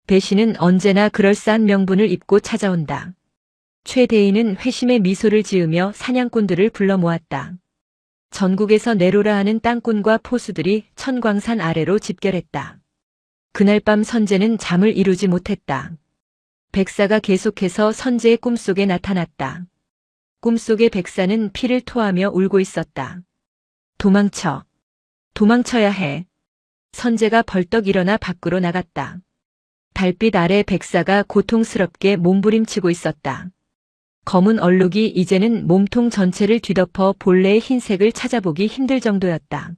배신은 언제나 그럴싸한 명분을 입고 찾아온다. 최대인은 회심의 미소를 지으며 사냥꾼들을 불러 모았다. 전국에서 내로라 하는 땅꾼과 포수들이 천광산 아래로 집결했다. 그날 밤 선제는 잠을 이루지 못했다. 백사가 계속해서 선제의 꿈속에 나타났다. 꿈속의 백사는 피를 토하며 울고 있었다. 도망쳐. 도망쳐야 해. 선제가 벌떡 일어나 밖으로 나갔다. 달빛 아래 백사가 고통스럽게 몸부림치고 있었다. 검은 얼룩이 이제는 몸통 전체를 뒤덮어 본래의 흰색을 찾아보기 힘들 정도였다.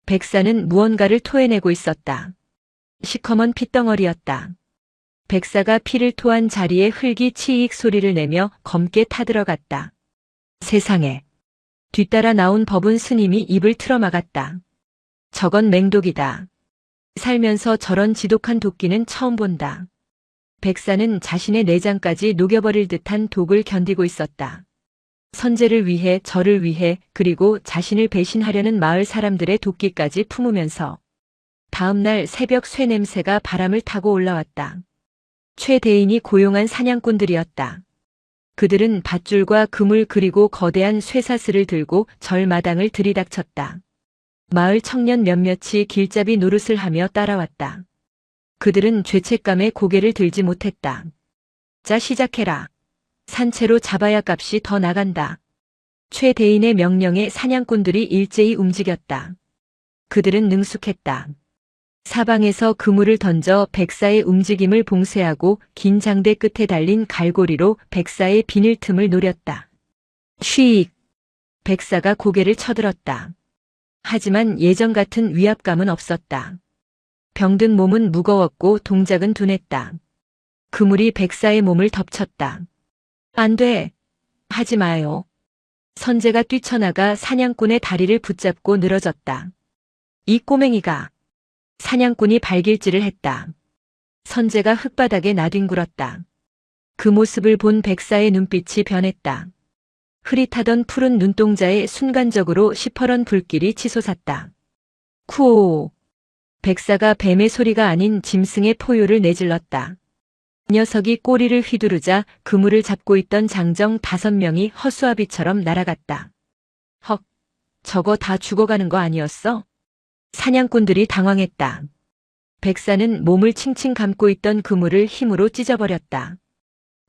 백사는 무언가를 토해내고 있었다. 시커먼 핏덩어리였다. 백사가 피를 토한 자리에 흙이 치익 소리를 내며 검게 타들어갔다. 세상에. 뒤따라 나온 법운 스님이 입을 틀어막았다. 저건 맹독이다. 살면서 저런 지독한 도끼는 처음 본다. 백사는 자신의 내장까지 녹여버릴 듯한 독을 견디고 있었다. 선제를 위해, 저를 위해, 그리고 자신을 배신하려는 마을 사람들의 도끼까지 품으면서 다음 날 새벽 쇠 냄새가 바람을 타고 올라왔다. 최대인이 고용한 사냥꾼들이었다. 그들은 밧줄과 그물 그리고 거대한 쇠사슬을 들고 절마당을 들이닥쳤다. 마을 청년 몇몇이 길잡이 노릇을 하며 따라왔다. 그들은 죄책감에 고개를 들지 못했다. 자, 시작해라. 산채로 잡아야 값이 더 나간다. 최대인의 명령에 사냥꾼들이 일제히 움직였다. 그들은 능숙했다. 사방에서 그물을 던져 백사의 움직임을 봉쇄하고 긴 장대 끝에 달린 갈고리로 백사의 비늘 틈을 노렸다. 쉬익! 백사가 고개를 쳐들었다. 하지만 예전 같은 위압감은 없었다. 병든 몸은 무거웠고 동작은 둔했다. 그물이 백사의 몸을 덮쳤다. 안 돼! 하지 마요. 선제가 뛰쳐나가 사냥꾼의 다리를 붙잡고 늘어졌다. 이 꼬맹이가! 사냥꾼이 발길질을 했다. 선제가 흙바닥에 나뒹굴었다. 그 모습을 본 백사의 눈빛이 변했다. 흐릿하던 푸른 눈동자에 순간적으로 시퍼런 불길이 치솟았다. 쿠오! 백사가 뱀의 소리가 아닌 짐승의 포효를 내질렀다. 녀석이 꼬리를 휘두르자 그물을 잡고 있던 장정 5명이 허수아비처럼 날아갔다. 헉! 저거 다 죽어가는 거 아니었어? 사냥꾼들이 당황했다. 백사는 몸을 칭칭 감고 있던 그물을 힘으로 찢어버렸다.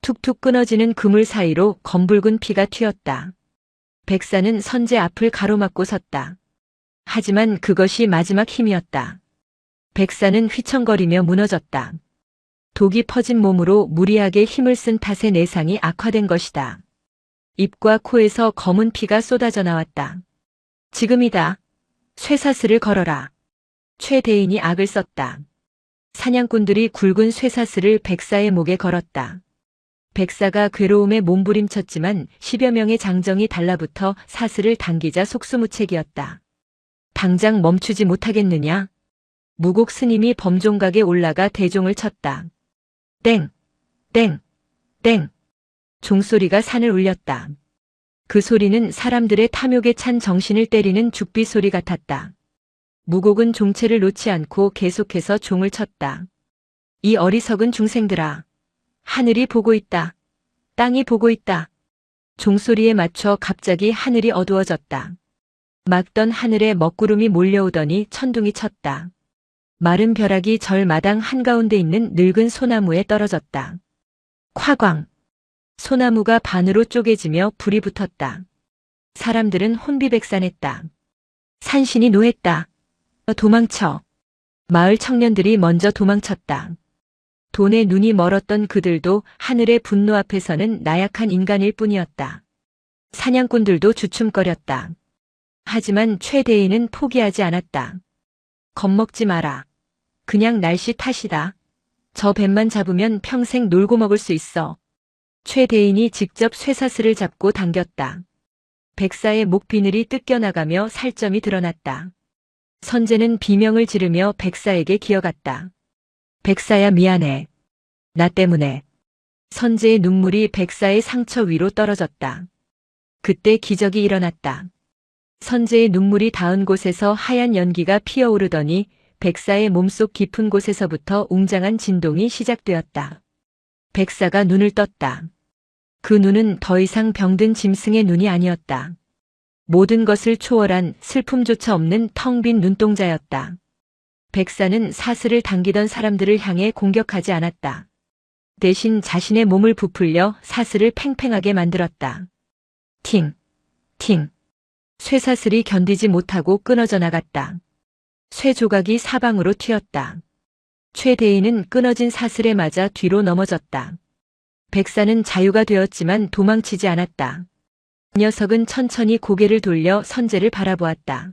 툭툭 끊어지는 그물 사이로 검붉은 피가 튀었다. 백사는 선제 앞을 가로막고 섰다. 하지만 그것이 마지막 힘이었다. 백사는 휘청거리며 무너졌다. 독이 퍼진 몸으로 무리하게 힘을 쓴 탓에 내상이 악화된 것이다. 입과 코에서 검은 피가 쏟아져 나왔다. 지금이다. 쇠사슬을 걸어라. 최대인이 악을 썼다. 사냥꾼들이 굵은 쇠사슬을 백사의 목에 걸었다. 백사가 괴로움에 몸부림쳤지만 10여 명의 장정이 달라붙어 사슬을 당기자 속수무책이었다. 당장 멈추지 못하겠느냐? 무곡 스님이 범종각에 올라가 대종을 쳤다. 땡! 땡! 땡! 종소리가 산을 울렸다. 그 소리는 사람들의 탐욕에 찬 정신을 때리는 죽비 소리 같았다. 무곡은 종체를 놓지 않고 계속해서 종을 쳤다. 이 어리석은 중생들아! 하늘이 보고 있다. 땅이 보고 있다. 종소리에 맞춰 갑자기 하늘이 어두워졌다. 맑던 하늘에 먹구름이 몰려오더니 천둥이 쳤다. 마른 벼락이 절마당 한가운데 있는 늙은 소나무에 떨어졌다. 콱광! 소나무가 반으로 쪼개지며 불이 붙었다. 사람들은 혼비백산했다. 산신이 노했다. 도망쳐. 마을 청년들이 먼저 도망쳤다. 돈에 눈이 멀었던 그들도 하늘의 분노 앞에서는 나약한 인간일 뿐이었다. 사냥꾼들도 주춤거렸다. 하지만 최대인은 포기하지 않았다. 겁먹지 마라. 그냥 날씨 탓이다. 저 뱀만 잡으면 평생 놀고 먹을 수 있어. 최대인이 직접 쇠사슬을 잡고 당겼다. 백사의 목 비늘이 뜯겨나가며 살점이 드러났다. 선제는 비명을 지르며 백사에게 기어갔다. 백사야, 미안해. 나 때문에. 선제의 눈물이 백사의 상처 위로 떨어졌다. 그때 기적이 일어났다. 선제의 눈물이 닿은 곳에서 하얀 연기가 피어오르더니 백사의 몸속 깊은 곳에서부터 웅장한 진동이 시작되었다. 백사가 눈을 떴다. 그 눈은 더 이상 병든 짐승의 눈이 아니었다. 모든 것을 초월한 슬픔조차 없는 텅 빈 눈동자였다. 백사는 사슬을 당기던 사람들을 향해 공격하지 않았다. 대신 자신의 몸을 부풀려 사슬을 팽팽하게 만들었다. 팅! 팅! 쇠사슬이 견디지 못하고 끊어져 나갔다. 쇠 조각이 사방으로 튀었다. 최대인은 끊어진 사슬에 맞아 뒤로 넘어졌다. 백사는 자유가 되었지만 도망치지 않았다. 녀석은 천천히 고개를 돌려 선재를 바라보았다.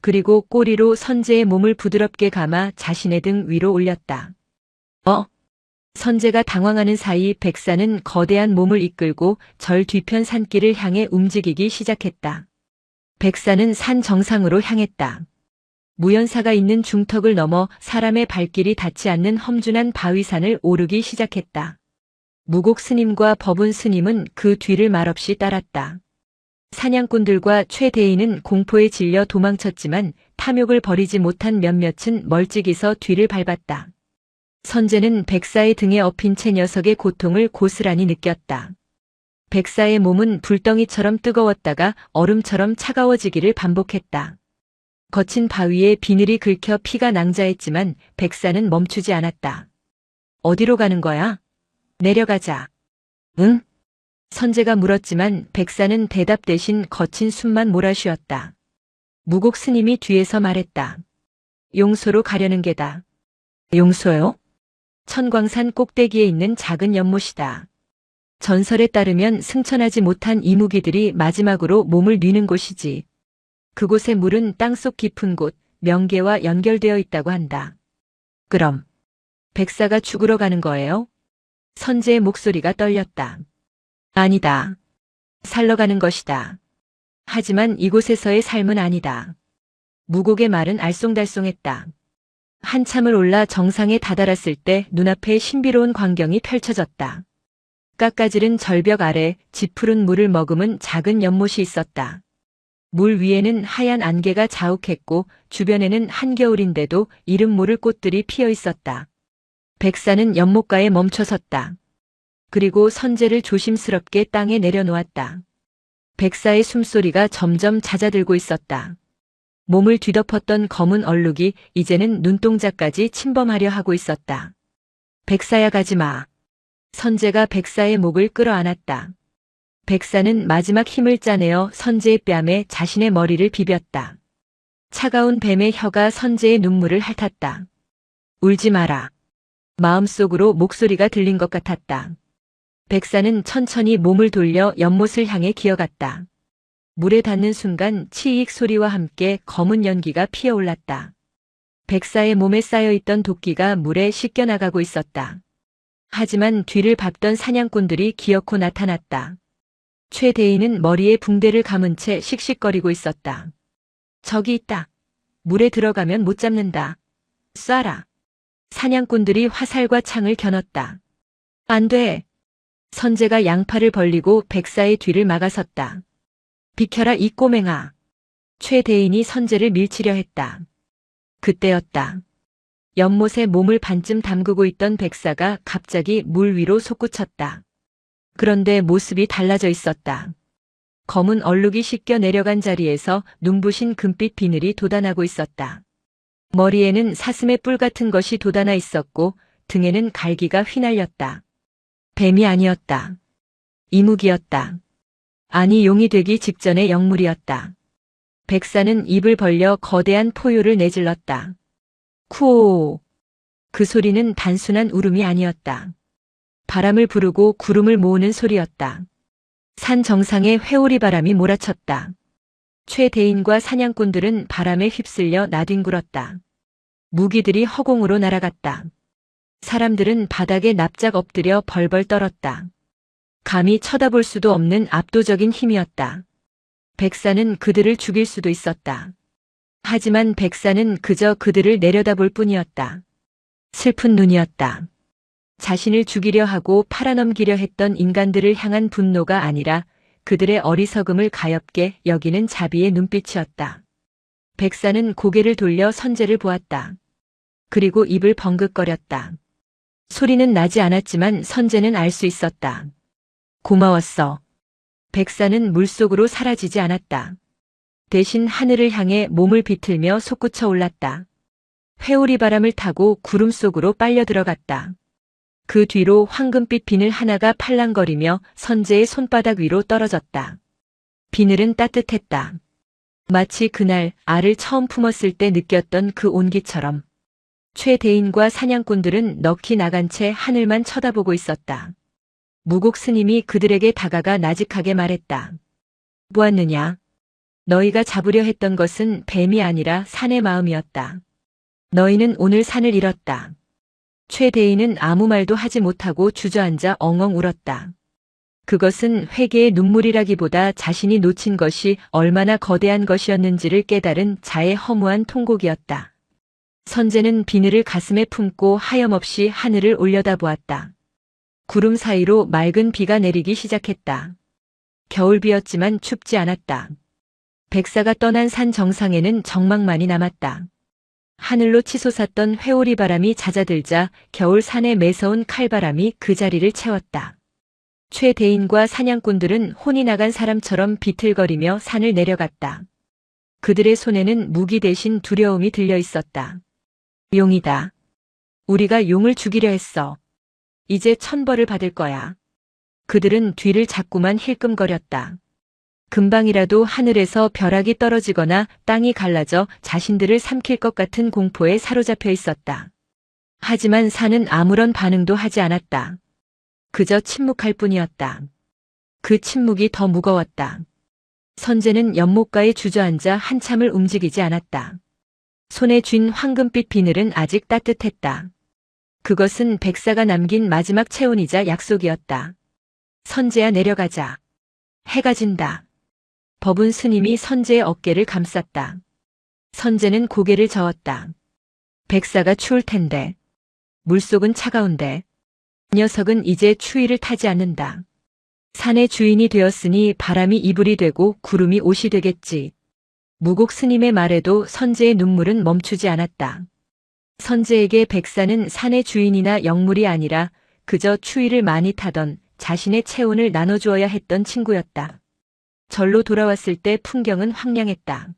그리고 꼬리로 선재의 몸을 부드럽게 감아 자신의 등 위로 올렸다. 선재가 당황하는 사이 백사는 거대한 몸을 이끌고 절 뒤편 산길을 향해 움직이기 시작했다. 백사는 산 정상으로 향했다. 무연사가 있는 중턱을 넘어 사람의 발길이 닿지 않는 험준한 바위산을 오르기 시작했다. 무곡 스님과 법운 스님은 그 뒤를 말없이 따랐다. 사냥꾼들과 최대인은 공포에 질려 도망쳤지만 탐욕을 버리지 못한 몇몇은 멀찍이서 뒤를 밟았다. 선재는 백사의 등에 엎인 채 녀석의 고통을 고스란히 느꼈다. 백사의 몸은 불덩이처럼 뜨거웠다가 얼음처럼 차가워지기를 반복했다. 거친 바위에 비늘이 긁혀 피가 낭자했지만 백사는 멈추지 않았다. 어디로 가는 거야? 내려가자. 응? 선재가 물었지만 백사는 대답 대신 거친 숨만 몰아쉬었다. 무곡 스님이 뒤에서 말했다. 용소로 가려는 게다. 용소요? 천광산 꼭대기에 있는 작은 연못이다. 전설에 따르면 승천하지 못한 이무기들이 마지막으로 몸을 뉘는 곳이지. 그곳의 물은 땅속 깊은 곳, 명계와 연결되어 있다고 한다. 그럼 백사가 죽으러 가는 거예요? 선재의 목소리가 떨렸다. 아니다. 살러 가는 것이다. 하지만 이곳에서의 삶은 아니다. 무곡의 말은 알쏭달쏭했다. 한참을 올라 정상에 다다랐을 때 눈앞에 신비로운 광경이 펼쳐졌다. 깎아지른 절벽 아래 짙푸른 물을 머금은 작은 연못이 있었다. 물 위에는 하얀 안개가 자욱했고 주변에는 한겨울인데도 이름 모를 꽃들이 피어 있었다. 백사는 연못가에 멈춰섰다. 그리고 선재를 조심스럽게 땅에 내려놓았다. 백사의 숨소리가 점점 잦아들고 있었다. 몸을 뒤덮었던 검은 얼룩이 이제는 눈동자까지 침범하려 하고 있었다. 백사야 가지 마. 선재가 백사의 목을 끌어안았다. 백사는 마지막 힘을 짜내어 선재의 뺨에 자신의 머리를 비볐다. 차가운 뱀의 혀가 선재의 눈물을 핥았다. 울지 마라. 마음속으로 목소리가 들린 것 같았다. 백사는 천천히 몸을 돌려 연못을 향해 기어갔다. 물에 닿는 순간 치익 소리와 함께 검은 연기가 피어올랐다. 백사의 몸에 쌓여있던 도끼가 물에 씻겨나가고 있었다. 하지만 뒤를 밟던 사냥꾼들이 기어코 나타났다. 최대인은 머리에 붕대를 감은 채 씩씩거리고 있었다. 저기 있다. 물에 들어가면 못 잡는다. 쏴라. 사냥꾼들이 화살과 창을 겨눴다. 안 돼. 선재가 양팔을 벌리고 백사의 뒤를 막아섰다. 비켜라 이 꼬맹아. 최대인이 선재를 밀치려 했다. 그때였다. 연못에 몸을 반쯤 담그고 있던 백사가 갑자기 물 위로 솟구쳤다. 그런데 모습이 달라져 있었다. 검은 얼룩이 씻겨 내려간 자리에서 눈부신 금빛 비늘이 돋아나고 있었다. 머리에는 사슴의 뿔 같은 것이 돋아나 있었고 등에는 갈기가 휘날렸다. 뱀이 아니었다. 이무기였다. 아니 용이 되기 직전의 영물이었다. 백사는 입을 벌려 거대한 포효를 내질렀다. 쿠오. 그 소리는 단순한 울음이 아니었다. 바람을 부르고 구름을 모으는 소리였다. 산 정상에 회오리 바람이 몰아쳤다. 최대인과 사냥꾼들은 바람에 휩쓸려 나뒹굴었다. 무기들이 허공으로 날아갔다. 사람들은 바닥에 납작 엎드려 벌벌 떨었다. 감히 쳐다볼 수도 없는 압도적인 힘이었다. 백사는 그들을 죽일 수도 있었다. 하지만 백사는 그저 그들을 내려다볼 뿐이었다. 슬픈 눈이었다. 자신을 죽이려 하고 팔아넘기려 했던 인간들을 향한 분노가 아니라 그들의 어리석음을 가엾게 여기는 자비의 눈빛이었다. 백사는 고개를 돌려 선재를 보았다. 그리고 입을 벙긋거렸다. 소리는 나지 않았지만 선재는 알 수 있었다. 고마웠어. 백사는 물속으로 사라지지 않았다. 대신 하늘을 향해 몸을 비틀며 솟구쳐 올랐다. 회오리 바람을 타고 구름 속으로 빨려 들어갔다. 그 뒤로 황금빛 비늘 하나가 팔랑거리며 선재의 손바닥 위로 떨어졌다. 비늘은 따뜻했다. 마치 그날 알을 처음 품었을 때 느꼈던 그 온기처럼. 최대인과 사냥꾼들은 넋이 나간 채 하늘만 쳐다보고 있었다. 무곡 스님이 그들에게 다가가 나직하게 말했다. 보았느냐? 너희가 잡으려 했던 것은 뱀이 아니라 산의 마음이었다. 너희는 오늘 산을 잃었다. 최대인은 아무 말도 하지 못하고 주저앉아 엉엉 울었다. 그것은 회개의 눈물이라기보다 자신이 놓친 것이 얼마나 거대한 것이었는지를 깨달은 자의 허무한 통곡이었다. 선제는 비늘을 가슴에 품고 하염없이 하늘을 올려다보았다. 구름 사이로 맑은 비가 내리기 시작했다. 겨울비였지만 춥지 않았다. 백사가 떠난 산 정상에는 정막만이 남았다. 하늘로 치솟았던 회오리 바람이 잦아들자 겨울 산의 매서운 칼바람이 그 자리를 채웠다. 최대인과 사냥꾼들은 혼이 나간 사람처럼 비틀거리며 산을 내려갔다. 그들의 손에는 무기 대신 두려움이 들려 있었다. 용이다. 우리가 용을 죽이려 했어. 이제 천벌을 받을 거야. 그들은 뒤를 자꾸만 힐끔거렸다. 금방이라도 하늘에서 벼락이 떨어지거나 땅이 갈라져 자신들을 삼킬 것 같은 공포에 사로잡혀 있었다. 하지만 산은 아무런 반응도 하지 않았다. 그저 침묵할 뿐이었다. 그 침묵이 더 무거웠다. 선제는 연못가에 주저앉아 한참을 움직이지 않았다. 손에 쥔 황금빛 비늘은 아직 따뜻했다. 그것은 백사가 남긴 마지막 체온이자 약속이었다. 선제야, 내려가자. 해가 진다. 법운 스님이 선제의 어깨를 감쌌다. 선제는 고개를 저었다. 백사가 추울 텐데. 물속은 차가운데. 녀석은 이제 추위를 타지 않는다. 산의 주인이 되었으니 바람이 이불이 되고 구름이 옷이 되겠지. 무곡 스님의 말에도 선제의 눈물은 멈추지 않았다. 선제에게 백사는 산의 주인이나 영물이 아니라 그저 추위를 많이 타던 자신의 체온을 나눠주어야 했던 친구였다. 절로 돌아왔을 때 풍경은 황량했다.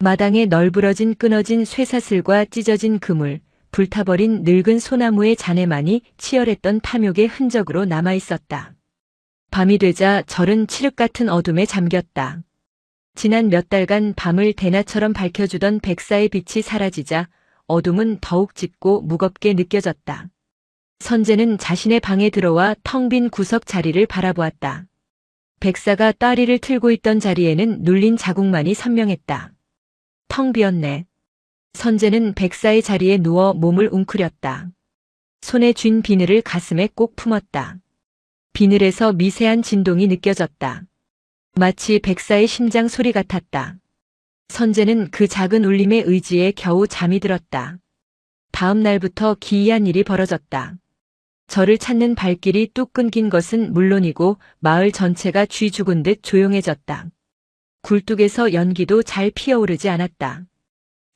마당에 널브러진 끊어진 쇠사슬과 찢어진 그물, 불타버린 늙은 소나무의 잔해만이 치열했던 탐욕의 흔적으로 남아있었다. 밤이 되자 절은 칠흑 같은 어둠에 잠겼다. 지난 몇 달간 밤을 대낮처럼 밝혀주던 백사의 빛이 사라지자 어둠은 더욱 짙고 무겁게 느껴졌다. 선제는 자신의 방에 들어와 텅 빈 구석 자리를 바라보았다. 백사가 따리를 틀고 있던 자리에는 눌린 자국만이 선명했다. 텅 비었네. 선제는 백사의 자리에 누워 몸을 웅크렸다. 손에 쥔 비늘을 가슴에 꼭 품었다. 비늘에서 미세한 진동이 느껴졌다. 마치 백사의 심장 소리 같았다. 선제는 그 작은 울림의 의지에 겨우 잠이 들었다. 다음 날부터 기이한 일이 벌어졌다. 저를 찾는 발길이 뚝 끊긴 것은 물론이고 마을 전체가 쥐 죽은 듯 조용해졌다. 굴뚝에서 연기도 잘 피어오르지 않았다.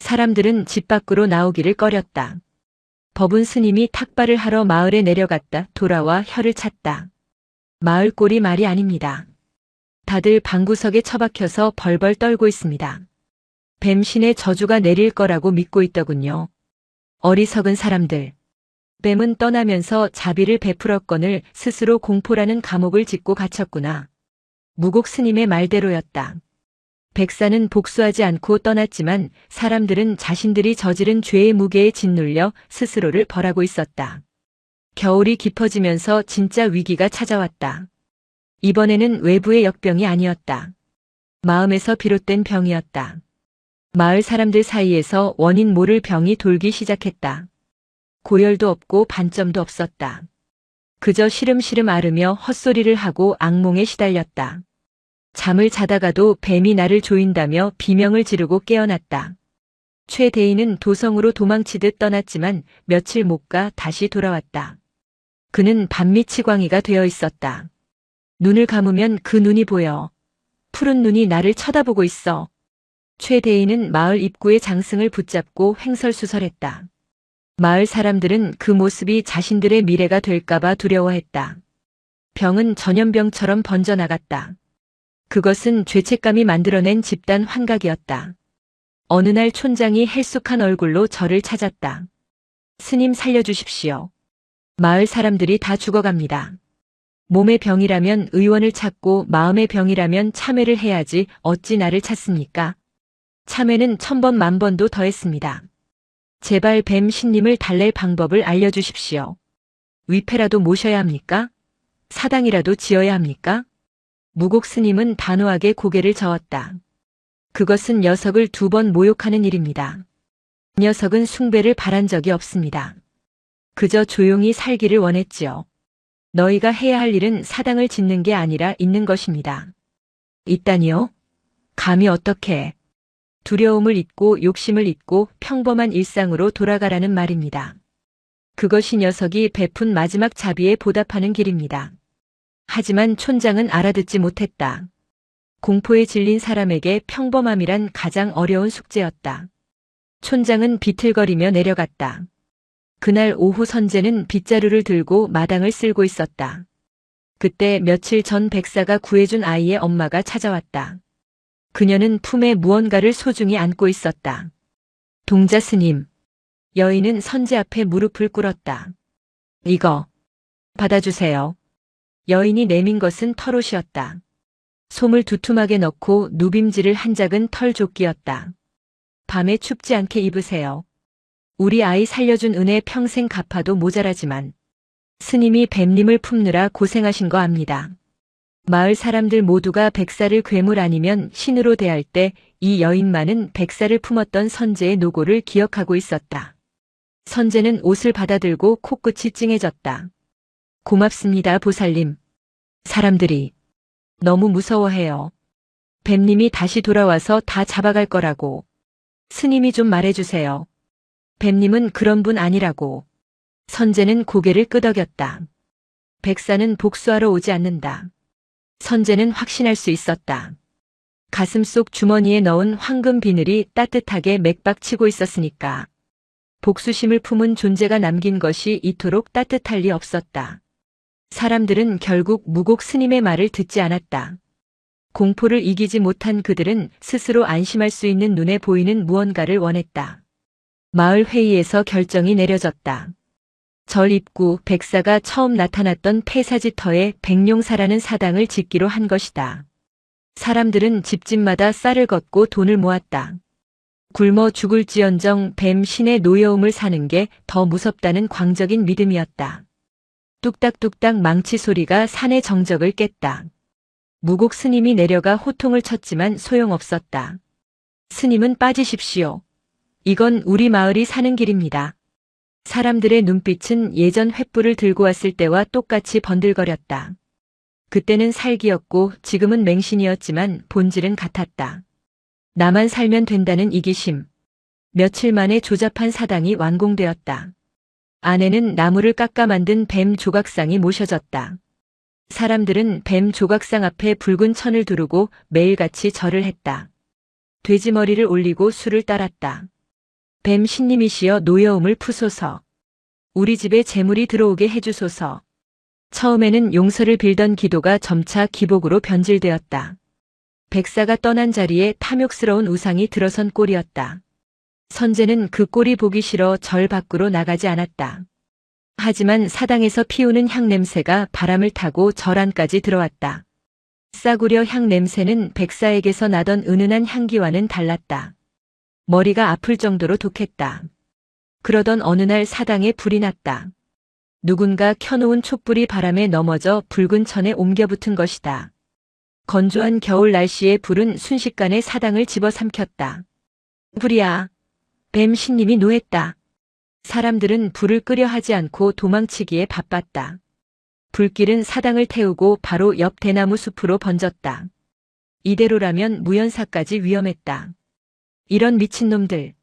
사람들은 집 밖으로 나오기를 꺼렸다. 법운 스님이 탁발을 하러 마을에 내려갔다 돌아와 혀를 찼다. 마을 꼴이 말이 아닙니다. 다들 방구석에 처박혀서 벌벌 떨고 있습니다. 뱀신의 저주가 내릴 거라고 믿고 있더군요. 어리석은 사람들. 뱀은 떠나면서 자비를 베풀었거늘 스스로 공포라는 감옥을 짓고 갇혔구나. 무곡 스님의 말대로였다. 백사는 복수하지 않고 떠났지만 사람들은 자신들이 저지른 죄의 무게에 짓눌려 스스로를 벌하고 있었다. 겨울이 깊어지면서 진짜 위기가 찾아왔다. 이번에는 외부의 역병이 아니었다. 마음에서 비롯된 병이었다. 마을 사람들 사이에서 원인 모를 병이 돌기 시작했다. 고열도 없고 반점도 없었다. 그저 시름시름 앓으며 헛소리를 하고 악몽에 시달렸다. 잠을 자다가도 뱀이 나를 조인다며 비명을 지르고 깨어났다. 최대인은 도성으로 도망치듯 떠났지만 며칠 못 가 다시 돌아왔다. 그는 밤빛이 광이가 되어 있었다. 눈을 감으면 그 눈이 보여. 푸른 눈이 나를 쳐다보고 있어. 최대인은 마을 입구의 장승을 붙잡고 횡설수설했다. 마을 사람들은 그 모습이 자신들의 미래가 될까봐 두려워했다. 병은 전염병처럼 번져나갔다. 그것은 죄책감이 만들어낸 집단 환각이었다. 어느 날 촌장이 헬쑥한 얼굴로 저를 찾았다. 스님 살려주십시오. 마을 사람들이 다 죽어갑니다. 몸의 병이라면 의원을 찾고 마음의 병이라면 참회를 해야지 어찌 나를 찾습니까? 참회는 1000번 만번도 더했습니다. 제발 뱀 신님을 달랠 방법을 알려주십시오. 위패라도 모셔야 합니까? 사당이라도 지어야 합니까? 무곡 스님은 단호하게 고개를 저었다. 그것은 녀석을 2번 모욕하는 일입니다. 녀석은 숭배를 바란 적이 없습니다. 그저 조용히 살기를 원했지요. 너희가 해야 할 일은 사당을 짓는 게 아니라 있는 것입니다. 있다니요? 감히 어떻게? 두려움을 잊고 욕심을 잊고 평범한 일상으로 돌아가라는 말입니다. 그것이 녀석이 베푼 마지막 자비에 보답하는 길입니다. 하지만 촌장은 알아듣지 못했다. 공포에 질린 사람에게 평범함이란 가장 어려운 숙제였다. 촌장은 비틀거리며 내려갔다. 그날 오후 선제는 빗자루를 들고 마당을 쓸고 있었다. 그때 며칠 전 백사가 구해준 아이의 엄마가 찾아왔다. 그녀는 품에 무언가를 소중히 안고 있었다. 동자 스님. 여인은 선제 앞에 무릎을 꿇었다. 이거 받아주세요. 여인이 내민 것은 털옷이었다. 솜을 두툼하게 넣고 누빔지를 한 작은 털조끼였다. 밤에 춥지 않게 입으세요. 우리 아이 살려준 은혜 평생 갚아도 모자라지만 스님이 뱀님을 품느라 고생하신 거 압니다. 마을 사람들 모두가 백사를 괴물 아니면 신으로 대할 때 이 여인만은 백사를 품었던 선제의 노고를 기억하고 있었다. 선제는 옷을 받아들고 코끝이 찡해졌다. 고맙습니다, 보살님. 사람들이 너무 무서워해요. 뱀님이 다시 돌아와서 다 잡아갈 거라고. 스님이 좀 말해주세요. 뱀님은 그런 분 아니라고. 선제는 고개를 끄덕였다. 백사는 복수하러 오지 않는다. 선제는 확신할 수 있었다. 가슴속 주머니에 넣은 황금 비늘이 따뜻하게 맥박치고 있었으니까. 복수심을 품은 존재가 남긴 것이 이토록 따뜻할 리 없었다. 사람들은 결국 무곡 스님의 말을 듣지 않았다. 공포를 이기지 못한 그들은 스스로 안심할 수 있는 눈에 보이는 무언가를 원했다. 마을 회의에서 결정이 내려졌다. 절 입구 백사가 처음 나타났던 폐사지터에 백룡사라는 사당을 짓기로 한 것이다. 사람들은 집집마다 쌀을 걷고 돈을 모았다. 굶어 죽을지언정 뱀 신의 노여움을 사는 게 더 무섭다는 광적인 믿음이었다. 뚝딱뚝딱 망치 소리가 산의 정적을 깼다. 무곡 스님이 내려가 호통을 쳤지만 소용없었다. 스님은 빠지십시오. 이건 우리 마을이 사는 길입니다. 사람들의 눈빛은 예전 횃불을 들고 왔을 때와 똑같이 번들거렸다. 그때는 살기였고 지금은 맹신이었지만 본질은 같았다. 나만 살면 된다는 이기심. 며칠 만에 조잡한 사당이 완공되었다. 안에는 나무를 깎아 만든 뱀 조각상이 모셔졌다. 사람들은 뱀 조각상 앞에 붉은 천을 두르고 매일같이 절을 했다. 돼지머리를 올리고 술을 따랐다. 뱀 신님이시여 노여움을 푸소서. 우리 집에 재물이 들어오게 해주소서. 처음에는 용서를 빌던 기도가 점차 기복으로 변질되었다. 백사가 떠난 자리에 탐욕스러운 우상이 들어선 꼴이었다. 선제는 그 꼴이 보기 싫어 절 밖으로 나가지 않았다. 하지만 사당에서 피우는 향 냄새가 바람을 타고 절 안까지 들어왔다. 싸구려 향 냄새는 백사에게서 나던 은은한 향기와는 달랐다. 머리가 아플 정도로 독했다. 그러던 어느 날 사당에 불이 났다. 누군가 켜놓은 촛불이 바람에 넘어져 붉은 천에 옮겨붙은 것이다. 건조한 겨울 날씨에 불은 순식간에 사당을 집어삼켰다. 불이야. 뱀 신님이 노했다. 사람들은 불을 끄려 하지 않고 도망치기에 바빴다. 불길은 사당을 태우고 바로 옆 대나무 숲으로 번졌다. 이대로라면 무연사까지 위험했다. 이런 미친놈들.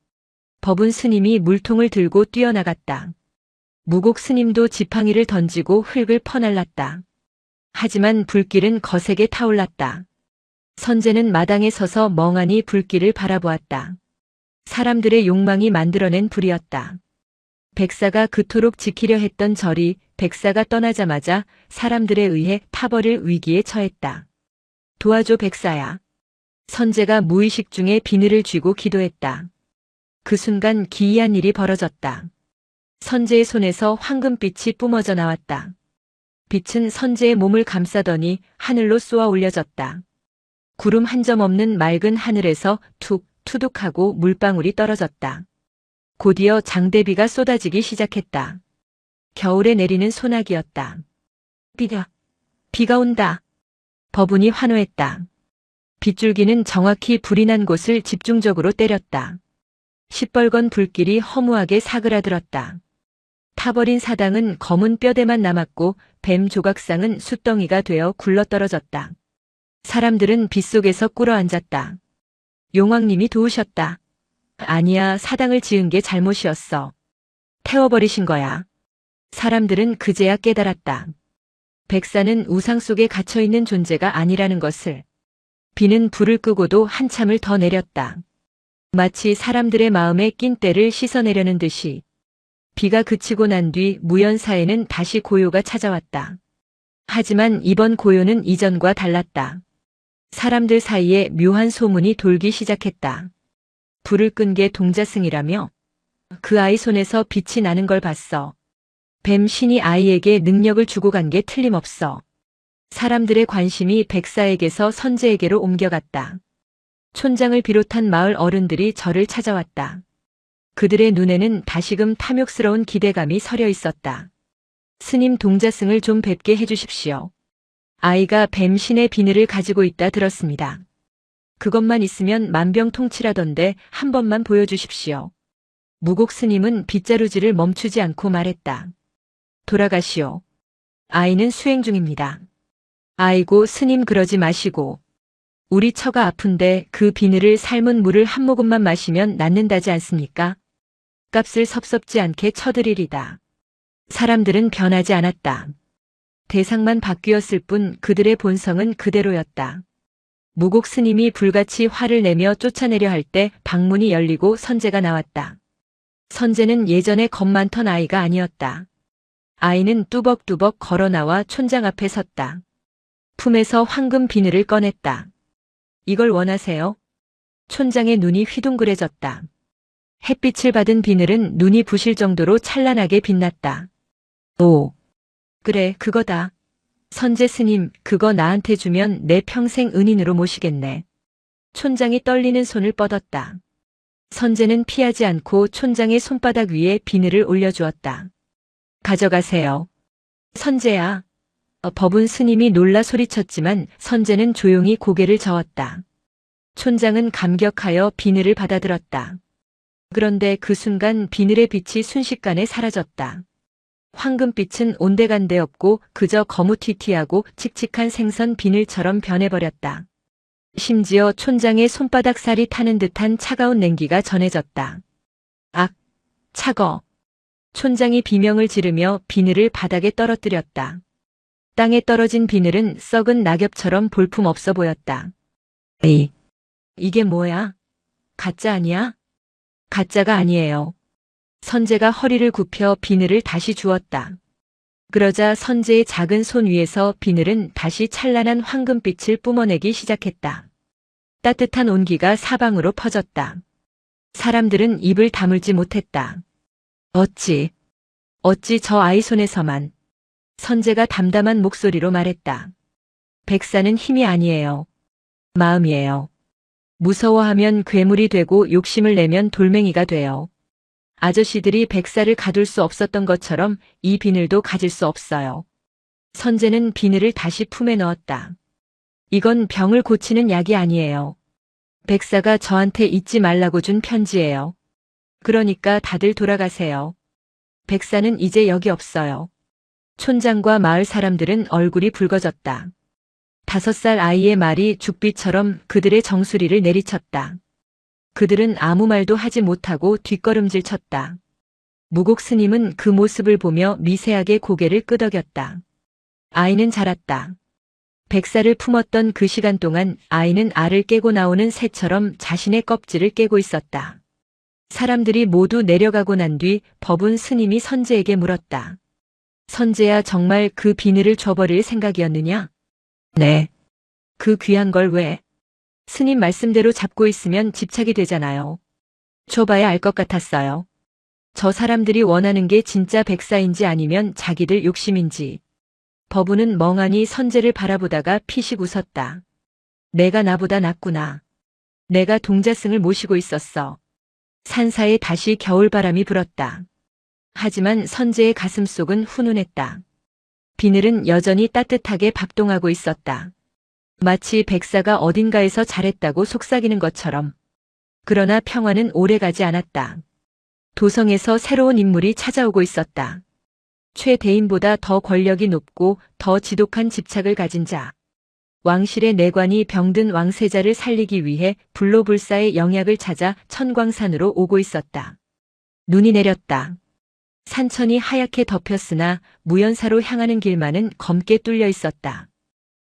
법운 스님이 물통을 들고 뛰어나갔다. 무곡 스님도 지팡이를 던지고 흙을 퍼날랐다. 하지만 불길은 거세게 타올랐다. 선제는 마당에 서서 멍하니 불길을 바라보았다. 사람들의 욕망이 만들어낸 불이었다. 백사가 그토록 지키려 했던 절이 백사가 떠나자마자 사람들에 의해 타버릴 위기에 처했다. 도와줘 백사야. 선제가 무의식 중에 비늘을 쥐고 기도했다. 그 순간 기이한 일이 벌어졌다. 선제의 손에서 황금빛이 뿜어져 나왔다. 빛은 선제의 몸을 감싸더니 하늘로 쏘아 올려졌다. 구름 한 점 없는 맑은 하늘에서 툭 투둑하고 물방울이 떨어졌다. 곧이어 장대비가 쏟아지기 시작했다. 겨울에 내리는 소나기였다. 비가 비가 온다. 법운이 환호했다. 빗줄기는 정확히 불이 난 곳을 집중적으로 때렸다. 시뻘건 불길이 허무하게 사그라들었다. 타버린 사당은 검은 뼈대만 남았고 뱀 조각상은 숯덩이가 되어 굴러떨어졌다. 사람들은 빗속에서 꿇어앉았다. 용왕님이 도우셨다. 아니야, 사당을 지은 게 잘못이었어. 태워버리신 거야. 사람들은 그제야 깨달았다. 백사는 우상 속에 갇혀있는 존재가 아니라는 것을. 비는 불을 끄고도 한참을 더 내렸다. 마치 사람들의 마음에 낀 때를 씻어내려는 듯이. 비가 그치고 난 뒤 무연사에는 다시 고요가 찾아왔다. 하지만 이번 고요는 이전과 달랐다. 사람들 사이에 묘한 소문이 돌기 시작했다. 불을 끈 게 동자승이라며? 그 아이 손에서 빛이 나는 걸 봤어. 뱀 신이 아이에게 능력을 주고 간 게 틀림없어. 사람들의 관심이 백사에게서 선제에게로 옮겨갔다. 촌장을 비롯한 마을 어른들이 저를 찾아왔다. 그들의 눈에는 다시금 탐욕스러운 기대감이 서려 있었다. 스님 동자승을 좀 뵙게 해주십시오. 아이가 뱀신의 비늘을 가지고 있다 들었습니다. 그것만 있으면 만병통치라던데 한 번만 보여주십시오. 무곡 스님은 빗자루질을 멈추지 않고 말했다. 돌아가시오. 아이는 수행 중입니다. 아이고 스님 그러지 마시고. 우리 처가 아픈데 그 비늘을 삶은 물을 한 모금만 마시면 낫는다지 않습니까? 값을 섭섭지 않게 쳐드리리다. 사람들은 변하지 않았다. 대상만 바뀌었을 뿐 그들의 본성은 그대로였다. 무곡 스님이 불같이 화를 내며 쫓아내려 할 때 방문이 열리고 선제가 나왔다. 선제는 예전에 겁 많던 아이가 아니었다. 아이는 뚜벅뚜벅 걸어 나와 촌장 앞에 섰다. 품에서 황금 비늘을 꺼냈다. 이걸 원하세요? 촌장의 눈이 휘둥그레졌다. 햇빛을 받은 비늘은 눈이 부실 정도로 찬란하게 빛났다. 오, 그래, 그거다. 선제 스님, 그거 나한테 주면 내 평생 은인으로 모시겠네. 촌장이 떨리는 손을 뻗었다. 선제는 피하지 않고 촌장의 손바닥 위에 비늘을 올려주었다. 가져가세요. 선제야. 법운 스님이 놀라 소리쳤지만 선제는 조용히 고개를 저었다. 촌장은 감격하여 비늘을 받아들었다. 그런데 그 순간 비늘의 빛이 순식간에 사라졌다. 황금빛은 온데간데 없고 그저 거무튀튀하고 칙칙한 생선 비늘처럼 변해버렸다. 심지어 촌장의 손바닥 살이 타는 듯한 차가운 냉기가 전해졌다. 악! 차거! 촌장이 비명을 지르며 비늘을 바닥에 떨어뜨렸다. 땅에 떨어진 비늘은 썩은 낙엽처럼 볼품없어 보였다. 에이! 이게 뭐야? 가짜 아니야? 가짜가 아니에요. 선제가 허리를 굽혀 비늘을 다시 주었다. 그러자 선제의 작은 손 위에서 비늘은 다시 찬란한 황금빛을 뿜어내기 시작했다. 따뜻한 온기가 사방으로 퍼졌다. 사람들은 입을 다물지 못했다. 어찌 저 아이 손에서만. 선제가 담담한 목소리로 말했다. 백사는 힘이 아니에요. 마음이에요. 무서워하면 괴물이 되고 욕심을 내면 돌멩이가 돼요. 아저씨들이 백사를 가둘 수 없었던 것처럼 이 비늘도 가질 수 없어요. 선제는 비늘을 다시 품에 넣었다. 이건 병을 고치는 약이 아니에요. 백사가 저한테 잊지 말라고 준 편지예요. 그러니까 다들 돌아가세요. 백사는 이제 여기 없어요. 촌장과 마을 사람들은 얼굴이 붉어졌다. 5살 아이의 말이 죽비처럼 그들의 정수리를 내리쳤다. 그들은 아무 말도 하지 못하고 뒷걸음질 쳤다. 무곡 스님은 그 모습을 보며 미세하게 고개를 끄덕였다. 아이는 자랐다. 백사를 품었던 그 시간 동안 아이는 알을 깨고 나오는 새처럼 자신의 껍질을 깨고 있었다. 사람들이 모두 내려가고 난 뒤 법운 스님이 선제에게 물었다. 선제야, 정말 그 비늘을 줘버릴 생각이었느냐? 네. 그 귀한 걸 왜? 스님 말씀대로 잡고 있으면 집착이 되잖아요. 줘봐야 알 것 같았어요. 저 사람들이 원하는 게 진짜 백사인지 아니면 자기들 욕심인지. 법운은 멍하니 선제를 바라보다가 피식 웃었다. 내가 나보다 낫구나. 내가 동자승을 모시고 있었어. 산사에 다시 겨울바람이 불었다. 하지만 선제의 가슴속은 훈훈했다. 비늘은 여전히 따뜻하게 밥동하고 있었다. 마치 백사가 어딘가에서 잘했다고 속삭이는 것처럼. 그러나 평화는 오래가지 않았다. 도성에서 새로운 인물이 찾아오고 있었다. 최대인보다 더 권력이 높고 더 지독한 집착을 가진 자. 왕실의 내관이 병든 왕세자를 살리기 위해 불로불사의 영약을 찾아 천광산으로 오고 있었다. 눈이 내렸다. 산천이 하얗게 덮였으나 무연사로 향하는 길만은 검게 뚫려 있었다.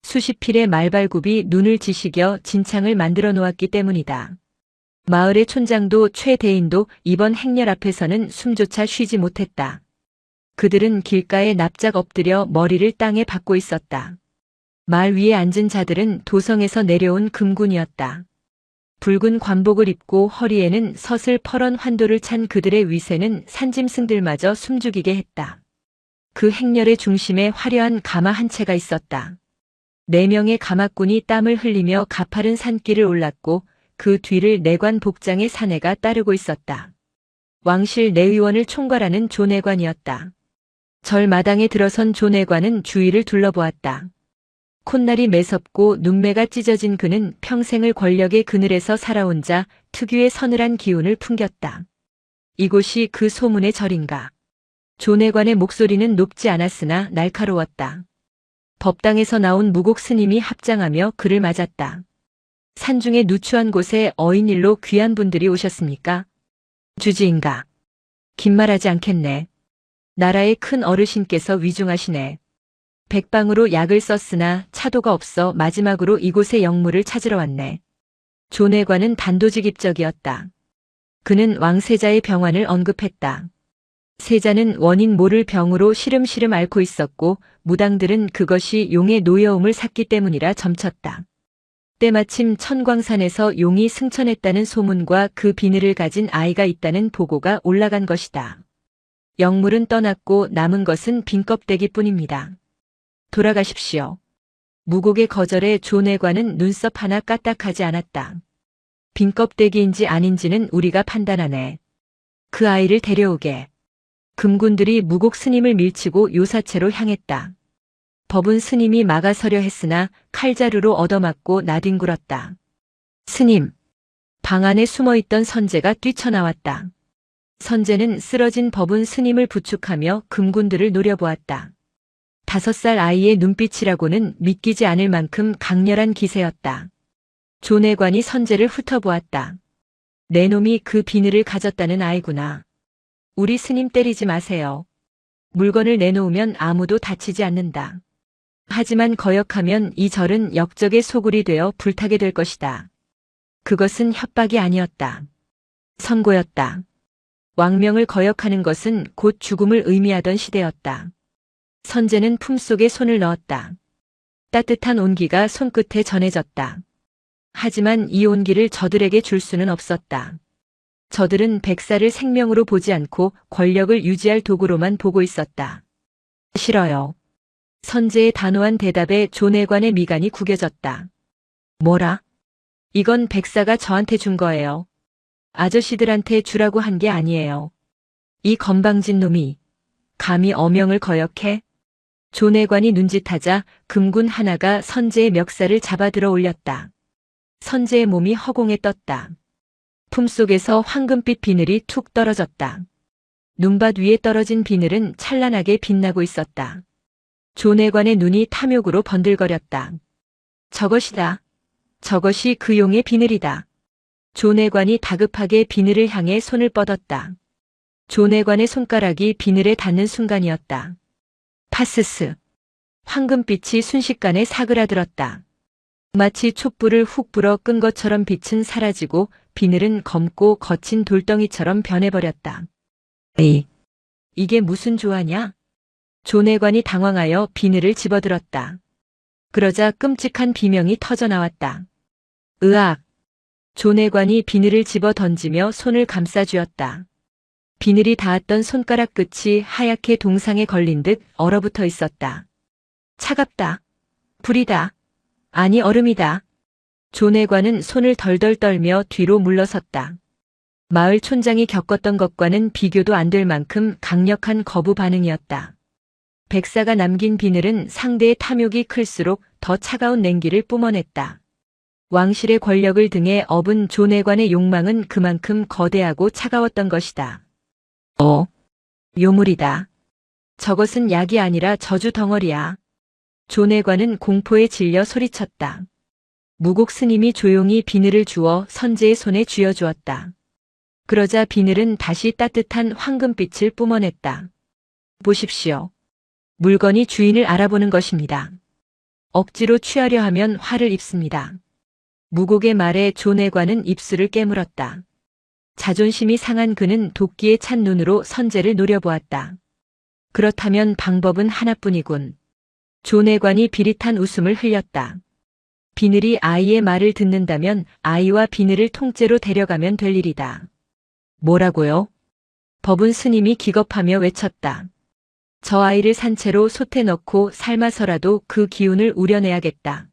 수십 필의 말발굽이 눈을 지시겨 진창을 만들어 놓았기 때문이다. 마을의 촌장도 최대인도 이번 행렬 앞에서는 숨조차 쉬지 못했다. 그들은 길가에 납작 엎드려 머리를 땅에 박고 있었다. 말 위에 앉은 자들은 도성에서 내려온 금군이었다. 붉은 관복을 입고 허리에는 서슬 퍼런 환도를 찬 그들의 위세는 산짐승들마저 숨죽이게 했다. 그 행렬의 중심에 화려한 가마 한 채가 있었다. 4명의 가마꾼이 땀을 흘리며 가파른 산길을 올랐고 그 뒤를 내관 복장의 사내가 따르고 있었다. 왕실 내의원을 총괄하는 조내관이었다. 절 마당에 들어선 조내관은 주위를 둘러보았다. 콧날이 매섭고 눈매가 찢어진 그는 평생을 권력의 그늘에서 살아온 자 특유의 서늘한 기운을 풍겼다. 이곳이 그 소문의 절인가. 조내관의 목소리는 높지 않았으나 날카로웠다. 법당에서 나온 무곡 스님이 합장하며 그를 맞았다. 산중의 누추한 곳에 어인일로 귀한 분들이 오셨습니까? 주지인가? 긴 말하지 않겠네. 나라의 큰 어르신께서 위중하시네. 백방으로 약을 썼으나 차도가 없어 마지막으로 이곳의 영물을 찾으러 왔네. 조내관은 단도직입적이었다. 그는 왕세자의 병환을 언급했다. 세자는 원인 모를 병으로 시름시름 앓고 있었고 무당들은 그것이 용의 노여움을 샀기 때문이라 점쳤다. 때마침 천광산에서 용이 승천했다는 소문과 그 비늘을 가진 아이가 있다는 보고가 올라간 것이다. 영물은 떠났고 남은 것은 빈 껍데기뿐입니다. 돌아가십시오. 무곡의 거절에 조내관은 눈썹 하나 까딱하지 않았다. 빈 껍데기인지 아닌지는 우리가 판단하네. 그 아이를 데려오게. 금군들이 무곡 스님을 밀치고 요사체로 향했다. 법은 스님이 막아서려 했으나 칼자루로 얻어맞고 나뒹굴었다. 스님. 방 안에 숨어있던 선제가 뛰쳐나왔다. 선제는 쓰러진 법은 스님을 부축하며 금군들을 노려보았다. 5살 아이의 눈빛이라고는 믿기지 않을 만큼 강렬한 기세였다. 조내관이 선제를 훑어보았다. 내 놈이 그 비늘을 가졌다는 아이구나. 우리 스님 때리지 마세요. 물건을 내놓으면 아무도 다치지 않는다. 하지만 거역하면 이 절은 역적의 소굴이 되어 불타게 될 것이다. 그것은 협박이 아니었다. 선고였다. 왕명을 거역하는 것은 곧 죽음을 의미하던 시대였다. 선제는 품속에 손을 넣었다. 따뜻한 온기가 손끝에 전해졌다. 하지만 이 온기를 저들에게 줄 수는 없었다. 저들은 백사를 생명으로 보지 않고 권력을 유지할 도구로만 보고 있었다. 싫어요. 선제의 단호한 대답에 조내관의 미간이 구겨졌다. 뭐라? 이건 백사가 저한테 준 거예요. 아저씨들한테 주라고 한 게 아니에요. 이 건방진 놈이 감히 어명을 거역해? 조내관이 눈짓하자 금군 하나가 선제의 멱살을 잡아 들어 올렸다. 선제의 몸이 허공에 떴다. 품속에서 황금빛 비늘이 툭 떨어졌다. 눈밭 위에 떨어진 비늘은 찬란하게 빛나고 있었다. 조내관의 눈이 탐욕으로 번들거렸다. 저것이다. 저것이 그 용의 비늘이다. 조내관이 다급하게 비늘을 향해 손을 뻗었다. 조내관의 손가락이 비늘에 닿는 순간이었다. 파스스. 황금빛이 순식간에 사그라들었다. 마치 촛불을 훅 불어 끈 것처럼 빛은 사라지고 비늘은 검고 거친 돌덩이처럼 변해버렸다. 에이, 이게 무슨 조화냐? 조내관이 당황하여 비늘을 집어들었다. 그러자 끔찍한 비명이 터져나왔다. 으악! 조내관이 비늘을 집어 던지며 손을 감싸쥐었다. 비늘이 닿았던 손가락 끝이 하얗게 동상에 걸린 듯 얼어붙어 있었다. 차갑다. 불이다. 아니 얼음이다. 조내관은 손을 덜덜 떨며 뒤로 물러섰다. 마을 촌장이 겪었던 것과는 비교도 안 될 만큼 강력한 거부 반응이었다. 백사가 남긴 비늘은 상대의 탐욕이 클수록 더 차가운 냉기를 뿜어냈다. 왕실의 권력을 등에 업은 존해관의 욕망은 그만큼 거대하고 차가웠던 것이다. 요물이다. 저것은 약이 아니라 저주 덩어리야. 존해관은 공포에 질려 소리쳤다. 무곡 스님이 조용히 비늘을 주어 선제의 손에 쥐어주었다. 그러자 비늘은 다시 따뜻한 황금빛을 뿜어냈다. 보십시오. 물건이 주인을 알아보는 것입니다. 억지로 취하려 하면 화를 입습니다. 무곡의 말에 존해관은 입술을 깨물었다. 자존심이 상한 그는 도끼에 찬 눈으로 선제를 노려보았다. 그렇다면 방법은 하나뿐이군. 존해관이 비릿한 웃음을 흘렸다. 비늘이 아이의 말을 듣는다면 아이와 비늘을 통째로 데려가면 될 일이다. 뭐라고요? 법운 스님이 기겁하며 외쳤다. 저 아이를 산채로 솥에 넣고 삶아서라도 그 기운을 우려내야겠다.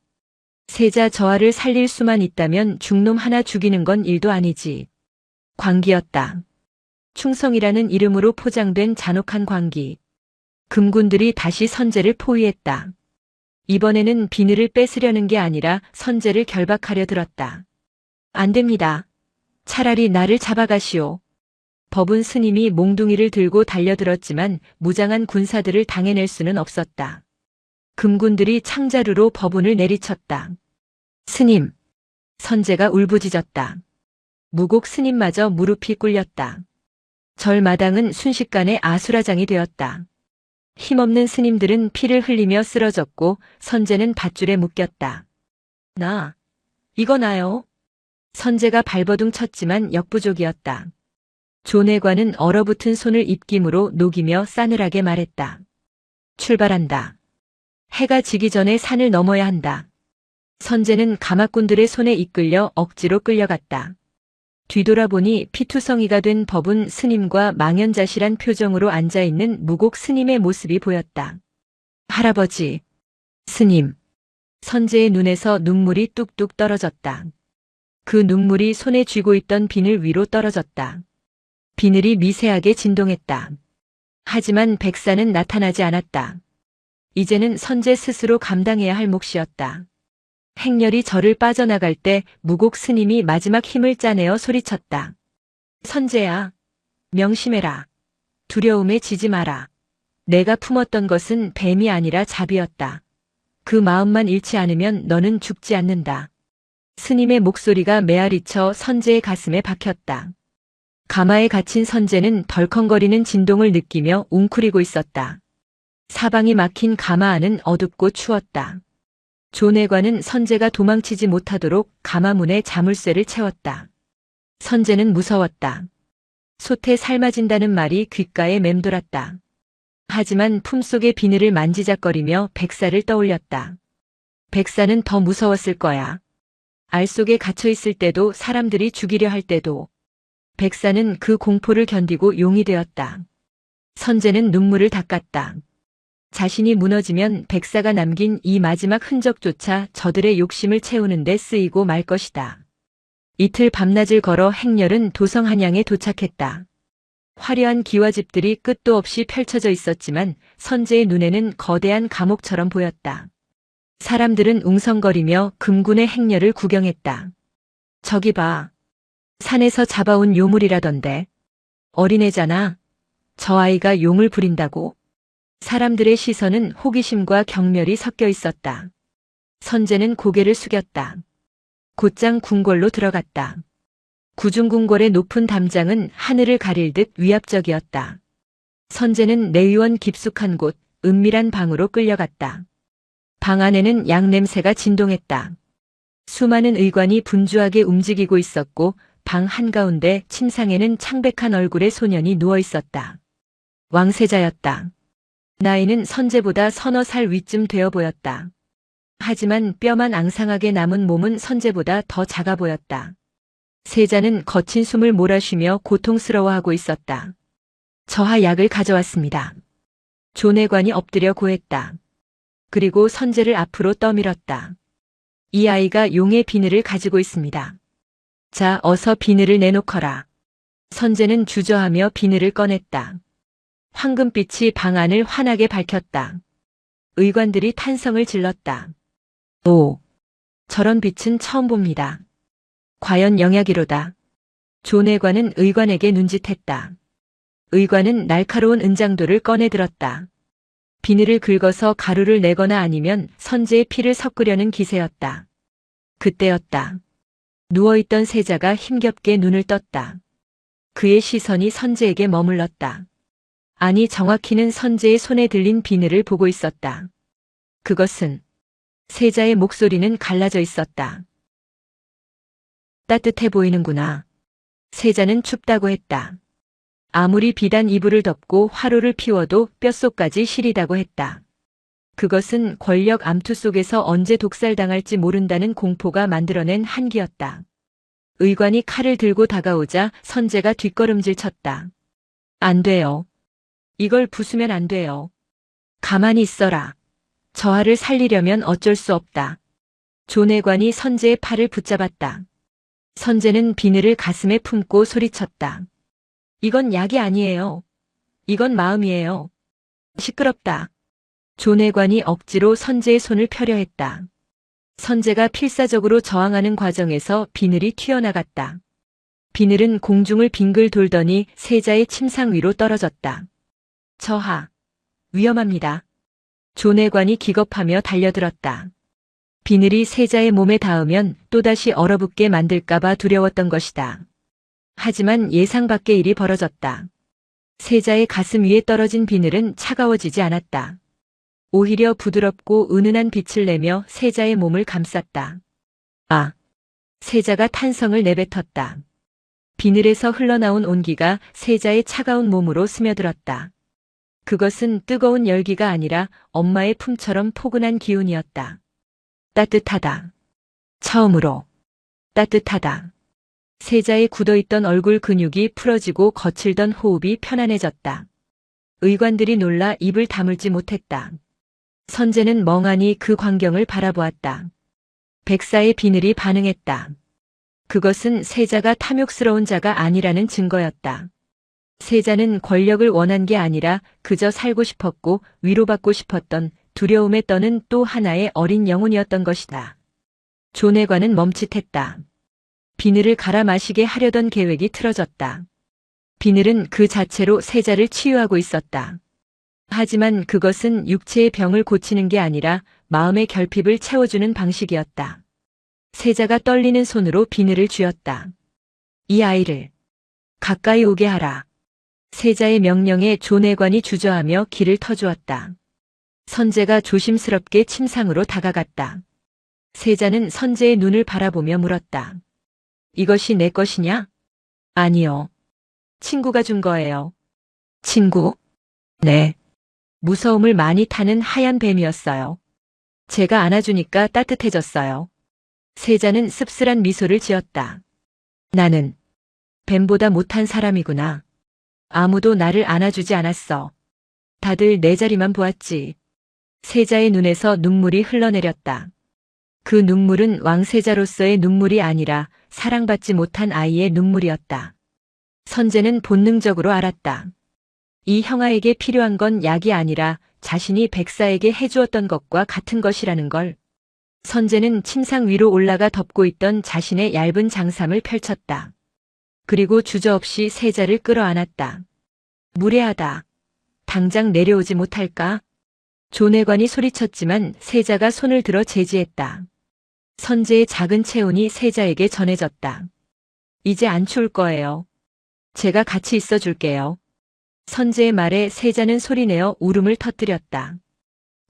세자 저하를 살릴 수만 있다면 중놈 하나 죽이는 건 일도 아니지. 광기였다. 충성이라는 이름으로 포장된 잔혹한 광기. 금군들이 다시 선제를 포위했다. 이번에는 비늘을 뺏으려는 게 아니라 선제를 결박하려 들었다. 안 됩니다. 차라리 나를 잡아가시오. 법운 스님이 몽둥이를 들고 달려들었지만 무장한 군사들을 당해낼 수는 없었다. 금군들이 창자루로 법운을 내리쳤다. 스님. 선제가 울부짖었다. 무곡 스님마저 무릎이 꿇렸다. 절마당은 순식간에 아수라장이 되었다. 힘없는 스님들은 피를 흘리며 쓰러졌고 선제는 밧줄에 묶였다. 이거 나요? 선제가 발버둥 쳤지만 역부족이었다. 존해관은 얼어붙은 손을 입김으로 녹이며 싸늘하게 말했다. 출발한다. 해가 지기 전에 산을 넘어야 한다. 선제는 가마꾼들의 손에 이끌려 억지로 끌려갔다. 뒤돌아보니 피투성이가 된 법운 스님과 망연자실한 표정으로 앉아있는 무곡 스님의 모습이 보였다. 할아버지, 스님. 선제의 눈에서 눈물이 뚝뚝 떨어졌다. 그 눈물이 손에 쥐고 있던 비늘 위로 떨어졌다. 비늘이 미세하게 진동했다. 하지만 백사는 나타나지 않았다. 이제는 선제 스스로 감당해야 할 몫이었다. 행렬이 절을 빠져나갈 때 무곡 스님이 마지막 힘을 짜내어 소리쳤다. 선제야, 명심해라. 두려움에 지지 마라. 내가 품었던 것은 뱀이 아니라 자비였다. 그 마음만 잃지 않으면 너는 죽지 않는다. 스님의 목소리가 메아리쳐 선제의 가슴에 박혔다. 가마에 갇힌 선제는 덜컹거리는 진동을 느끼며 웅크리고 있었다. 사방이 막힌 가마 안은 어둡고 추웠다. 존해관은 선제가 도망치지 못하도록 가마문에 자물쇠를 채웠다. 선제는 무서웠다. 솥에 삶아진다는 말이 귓가에 맴돌았다. 하지만 품속의 비늘을 만지작거리며 백사를 떠올렸다. 백사는 더 무서웠을 거야. 알 속에 갇혀 있을 때도 사람들이 죽이려 할 때도. 백사는 그 공포를 견디고 용이 되었다. 선제는 눈물을 닦았다. 자신이 무너지면 백사가 남긴 이 마지막 흔적조차 저들의 욕심을 채우는 데 쓰이고 말 것이다. 이틀 밤낮을 걸어 행렬은 도성 한양에 도착했다. 화려한 기와집들이 끝도 없이 펼쳐져 있었지만 선제의 눈에는 거대한 감옥처럼 보였다. 사람들은 웅성거리며 금군의 행렬을 구경했다. 저기 봐. 산에서 잡아온 요물이라던데. 어린애잖아. 저 아이가 용을 부린다고? 사람들의 시선은 호기심과 경멸이 섞여 있었다. 선제는 고개를 숙였다. 곧장 궁궐로 들어갔다. 구중궁궐의 높은 담장은 하늘을 가릴 듯 위압적이었다. 선제는 내의원 깊숙한 곳, 은밀한 방으로 끌려갔다. 방 안에는 약 냄새가 진동했다. 수많은 의관이 분주하게 움직이고 있었고 방 한가운데 침상에는 창백한 얼굴의 소년이 누워 있었다. 왕세자였다. 나이는 선제보다 서너 살 위쯤 되어 보였다. 하지만 뼈만 앙상하게 남은 몸은 선제보다 더 작아 보였다. 세자는 거친 숨을 몰아쉬며 고통스러워하고 있었다. 저하 약을 가져왔습니다. 존해관이 엎드려 고했다. 그리고 선제를 앞으로 떠밀었다. 이 아이가 용의 비늘을 가지고 있습니다. 자, 어서 비늘을 내놓거라. 선제는 주저하며 비늘을 꺼냈다. 황금빛이 방 안을 환하게 밝혔다. 의관들이 탄성을 질렀다. 오, 저런 빛은 처음 봅니다. 과연 영약이로다. 조내관은 의관에게 눈짓했다. 의관은 날카로운 은장도를 꺼내 들었다. 비늘을 긁어서 가루를 내거나 아니면 선제의 피를 섞으려는 기세였다. 그때였다. 누워있던 세자가 힘겹게 눈을 떴다. 그의 시선이 선제에게 머물렀다. 아니 정확히는 선제의 손에 들린 비늘을 보고 있었다. 그것은 세자의 목소리는 갈라져 있었다. 따뜻해 보이는구나. 세자는 춥다고 했다. 아무리 비단 이불을 덮고 화로를 피워도 뼛속까지 시리다고 했다. 그것은 권력 암투 속에서 언제 독살당할지 모른다는 공포가 만들어낸 한기였다. 의관이 칼을 들고 다가오자 선제가 뒷걸음질 쳤다. 안 돼요. 이걸 부수면 안 돼요. 가만히 있어라. 저하를 살리려면 어쩔 수 없다. 조내관이 선제의 팔을 붙잡았다. 선제는 비늘을 가슴에 품고 소리쳤다. 이건 약이 아니에요. 이건 마음이에요. 시끄럽다. 조내관이 억지로 선제의 손을 펴려 했다. 선제가 필사적으로 저항하는 과정에서 비늘이 튀어나갔다. 비늘은 공중을 빙글 돌더니 세자의 침상 위로 떨어졌다. 저하. 위험합니다. 조내관이 기겁하며 달려들었다. 비늘이 세자의 몸에 닿으면 또다시 얼어붙게 만들까봐 두려웠던 것이다. 하지만 예상 밖의 일이 벌어졌다. 세자의 가슴 위에 떨어진 비늘은 차가워지지 않았다. 오히려 부드럽고 은은한 빛을 내며 세자의 몸을 감쌌다. 아! 세자가 탄성을 내뱉었다. 비늘에서 흘러나온 온기가 세자의 차가운 몸으로 스며들었다. 그것은 뜨거운 열기가 아니라 엄마의 품처럼 포근한 기운이었다. 따뜻하다. 처음으로 따뜻하다. 세자의 굳어있던 얼굴 근육이 풀어지고 거칠던 호흡이 편안해졌다. 의관들이 놀라 입을 다물지 못했다. 선제는 멍하니 그 광경을 바라보았다. 백사의 비늘이 반응했다. 그것은 세자가 탐욕스러운 자가 아니라는 증거였다. 세자는 권력을 원한 게 아니라 그저 살고 싶었고 위로받고 싶었던 두려움에 떠는 또 하나의 어린 영혼이었던 것이다. 조내관은 멈칫했다. 비늘을 갈아 마시게 하려던 계획이 틀어졌다. 비늘은 그 자체로 세자를 치유하고 있었다. 하지만 그것은 육체의 병을 고치는 게 아니라 마음의 결핍을 채워주는 방식이었다. 세자가 떨리는 손으로 비늘을 쥐었다. 이 아이를 가까이 오게 하라. 세자의 명령에 조내관이 주저하며 길을 터주었다. 선제가 조심스럽게 침상으로 다가갔다. 세자는 선제의 눈을 바라보며 물었다. 이것이 내 것이냐? 아니요. 친구가 준 거예요. 친구? 네. 무서움을 많이 타는 하얀 뱀이었어요. 제가 안아주니까 따뜻해졌어요. 세자는 씁쓸한 미소를 지었다. 나는 뱀보다 못한 사람이구나. 아무도 나를 안아주지 않았어. 다들 내 자리만 보았지. 세자의 눈에서 눈물이 흘러내렸다. 그 눈물은 왕세자로서의 눈물이 아니라 사랑받지 못한 아이의 눈물이었다. 선제는 본능적으로 알았다. 이 형아에게 필요한 건 약이 아니라 자신이 백사에게 해주었던 것과 같은 것이라는 걸. 선제는 침상 위로 올라가 덮고 있던 자신의 얇은 장삼을 펼쳤다. 그리고 주저없이 세자를 끌어안았다. 무례하다. 당장 내려오지 못할까? 조내관이 소리쳤지만 세자가 손을 들어 제지했다. 선제의 작은 체온이 세자에게 전해졌다. 이제 안 추울 거예요. 제가 같이 있어 줄게요. 선제의 말에 세자는 소리내어 울음을 터뜨렸다.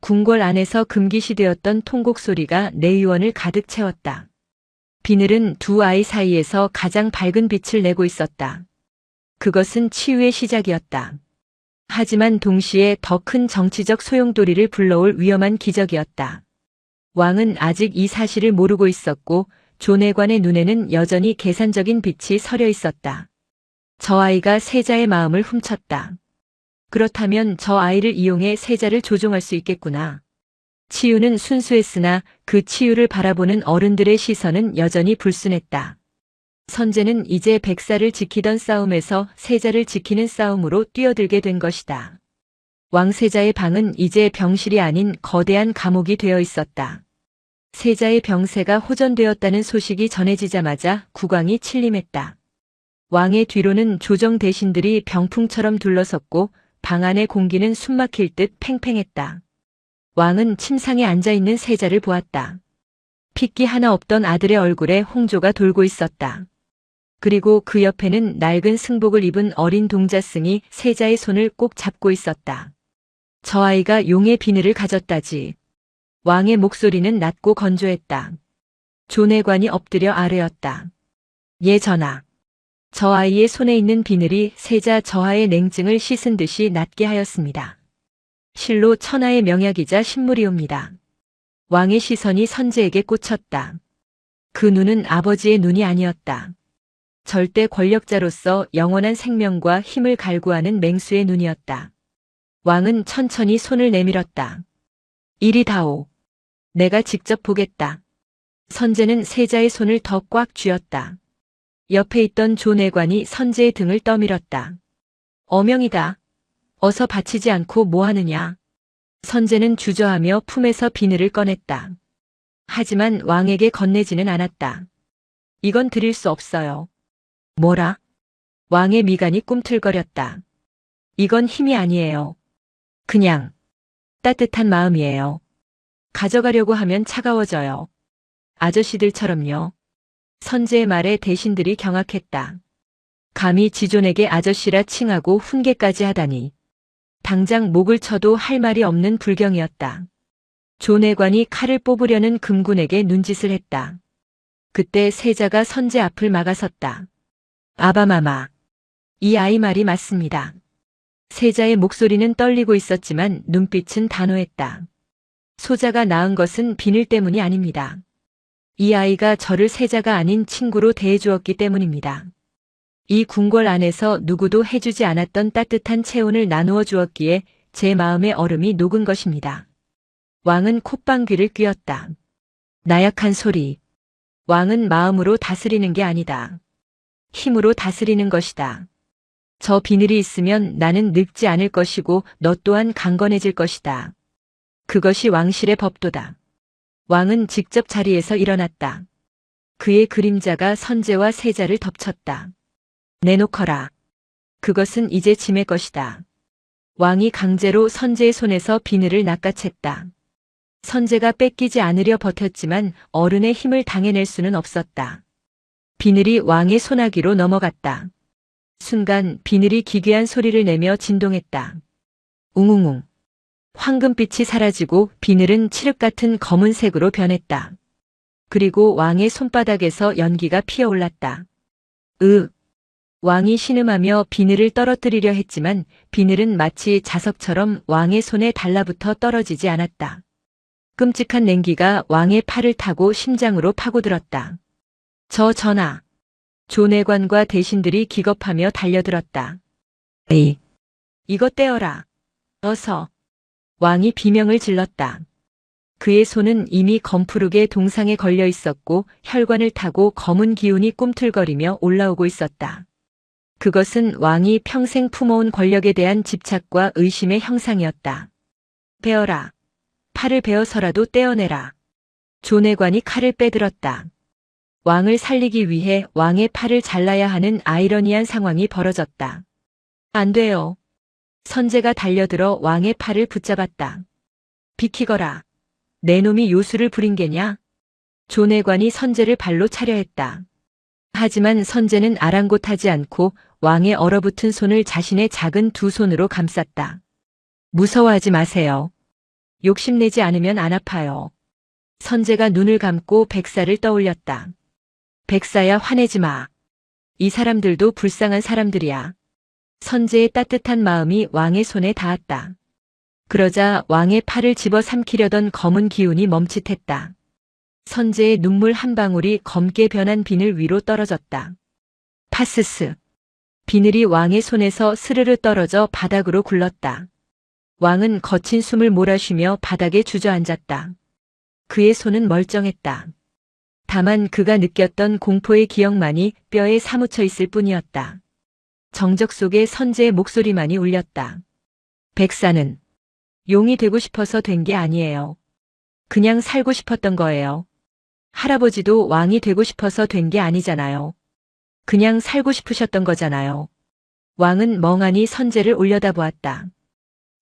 궁궐 안에서 금기시되었던 통곡 소리가 내의원을 가득 채웠다. 비늘은 두 아이 사이에서 가장 밝은 빛을 내고 있었다. 그것은 치유의 시작이었다. 하지만 동시에 더 큰 정치적 소용돌이를 불러올 위험한 기적이었다. 왕은 아직 이 사실을 모르고 있었고 조내관의 눈에는 여전히 계산적인 빛이 서려 있었다. 저 아이가 세자의 마음을 훔쳤다. 그렇다면 저 아이를 이용해 세자를 조종할 수 있겠구나. 치유는 순수했으나 그 치유를 바라보는 어른들의 시선은 여전히 불순했다. 선제는 이제 백사를 지키던 싸움에서 세자를 지키는 싸움으로 뛰어들게 된 것이다. 왕세자의 방은 이제 병실이 아닌 거대한 감옥이 되어 있었다. 세자의 병세가 호전되었다는 소식이 전해지자마자 국왕이 침림했다. 왕의 뒤로는 조정 대신들이 병풍처럼 둘러섰고 방 안의 공기는 숨막힐 듯 팽팽했다. 왕은 침상에 앉아있는 세자를 보았다. 핏기 하나 없던 아들의 얼굴에 홍조가 돌고 있었다. 그리고 그 옆에는 낡은 승복을 입은 어린 동자승이 세자의 손을 꼭 잡고 있었다. 저 아이가 용의 비늘을 가졌다지. 왕의 목소리는 낮고 건조했다. 조내관이 엎드려 아뢰었다. 예 전하. 저 아이의 손에 있는 비늘이 세자 저하의 냉증을 씻은 듯이 낫게 하였습니다. 실로 천하의 명약이자 신물이옵니다. 왕의 시선이 선제에게 꽂혔다. 그 눈은 아버지의 눈이 아니었다. 절대 권력자로서 영원한 생명과 힘을 갈구하는 맹수의 눈이었다. 왕은 천천히 손을 내밀었다. 이리 다오. 내가 직접 보겠다. 선제는 세자의 손을 더 꽉 쥐었다. 옆에 있던 조내관이 선제의 등을 떠밀었다. 어명이다. 어서 바치지 않고 뭐하느냐. 선제는 주저하며 품에서 비늘을 꺼냈다. 하지만 왕에게 건네지는 않았다. 이건 드릴 수 없어요. 뭐라? 왕의 미간이 꿈틀거렸다. 이건 힘이 아니에요. 그냥 따뜻한 마음이에요. 가져가려고 하면 차가워져요. 아저씨들처럼요. 선제의 말에 대신들이 경악했다. 감히 지존에게 아저씨라 칭하고 훈계까지 하다니. 당장 목을 쳐도 할 말이 없는 불경이었다. 조내관이 칼을 뽑으려는 금군에게 눈짓을 했다. 그때 세자가 선제 앞을 막아섰다. 아바마마. 이 아이 말이 맞습니다. 세자의 목소리는 떨리고 있었지만 눈빛은 단호했다. 소자가 낳은 것은 비늘 때문이 아닙니다. 이 아이가 저를 세자가 아닌 친구로 대해주었기 때문입니다. 이 궁궐 안에서 누구도 해주지 않았던 따뜻한 체온을 나누어 주었기에 제 마음의 얼음이 녹은 것입니다. 왕은 콧방귀를 뀌었다. 나약한 소리. 왕은 마음으로 다스리는 게 아니다. 힘으로 다스리는 것이다. 저 비늘이 있으면 나는 늙지 않을 것이고 너 또한 강건해질 것이다. 그것이 왕실의 법도다. 왕은 직접 자리에서 일어났다. 그의 그림자가 선제와 세자를 덮쳤다. 내놓거라. 그것은 이제 짐의 것이다. 왕이 강제로 선제의 손에서 비늘을 낚아챘다. 선제가 뺏기지 않으려 버텼지만 어른의 힘을 당해낼 수는 없었다. 비늘이 왕의 손아귀로 넘어갔다. 순간 비늘이 기괴한 소리를 내며 진동했다. 웅웅웅. 황금빛이 사라지고 비늘은 칠흑 같은 검은색으로 변했다. 그리고 왕의 손바닥에서 연기가 피어올랐다. 왕이 신음하며 비늘을 떨어뜨리려 했지만 비늘은 마치 자석처럼 왕의 손에 달라붙어 떨어지지 않았다. 끔찍한 냉기가 왕의 팔을 타고 심장으로 파고들었다. 저 전하. 조내관과 대신들이 기겁하며 달려들었다. 에이. 이것 떼어라. 어서. 왕이 비명을 질렀다. 그의 손은 이미 검푸르게 동상에 걸려 있었고 혈관을 타고 검은 기운이 꿈틀거리며 올라오고 있었다. 그것은 왕이 평생 품어온 권력에 대한 집착과 의심의 형상이었다. 베어라. 팔을 베어서라도 떼어내라. 조내관이 칼을 빼들었다. 왕을 살리기 위해 왕의 팔을 잘라야 하는 아이러니한 상황이 벌어졌다. 안 돼요. 선제가 달려들어 왕의 팔을 붙잡았다. 비키거라. 내 놈이 요술을 부린 게냐? 조내관이 선제를 발로 차려 했다. 하지만 선제는 아랑곳하지 않고 왕의 얼어붙은 손을 자신의 작은 두 손으로 감쌌다. 무서워하지 마세요. 욕심내지 않으면 안 아파요. 선제가 눈을 감고 백사를 떠올렸다. 백사야 화내지 마. 이 사람들도 불쌍한 사람들이야. 선제의 따뜻한 마음이 왕의 손에 닿았다. 그러자 왕의 팔을 집어 삼키려던 검은 기운이 멈칫했다. 선제의 눈물 한 방울이 검게 변한 비늘 위로 떨어졌다. 파스스. 비늘이 왕의 손에서 스르르 떨어져 바닥으로 굴렀다. 왕은 거친 숨을 몰아쉬며 바닥에 주저앉았다. 그의 손은 멀쩡했다. 다만 그가 느꼈던 공포의 기억만이 뼈에 사무쳐 있을 뿐이었다. 정적 속에 선제의 목소리만이 울렸다. 백사는 용이 되고 싶어서 된 게 아니에요. 그냥 살고 싶었던 거예요. 할아버지도 왕이 되고 싶어서 된 게 아니잖아요. 그냥 살고 싶으셨던 거잖아요. 왕은 멍하니 선제를 올려다보았다.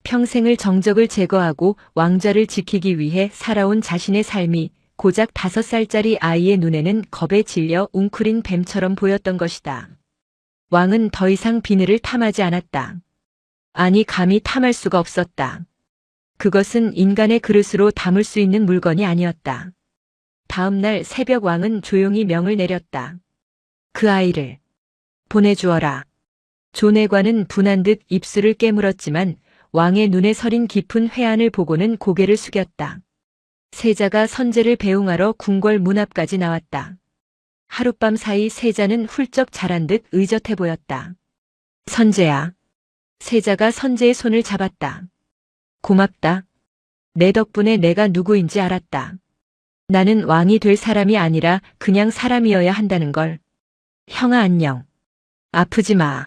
평생을 정적을 제거하고 왕좌를 지키기 위해 살아온 자신의 삶이 고작 5살짜리 아이의 눈에는 겁에 질려 웅크린 뱀처럼 보였던 것이다. 왕은 더 이상 비늘을 탐하지 않았다. 아니, 감히 탐할 수가 없었다. 그것은 인간의 그릇으로 담을 수 있는 물건이 아니었다. 다음 날 새벽 왕은 조용히 명을 내렸다. 그 아이를 보내주어라. 조내관은 분한 듯 입술을 깨물었지만 왕의 눈에 서린 깊은 회한을 보고는 고개를 숙였다. 세자가 선제를 배웅하러 궁궐 문 앞까지 나왔다. 하룻밤 사이 세자는 훌쩍 자란 듯 의젓해 보였다. 선제야. 세자가 선제의 손을 잡았다. 고맙다. 내 덕분에 내가 누구인지 알았다. 나는 왕이 될 사람이 아니라 그냥 사람이어야 한다는 걸. 형아, 안녕. 아프지 마.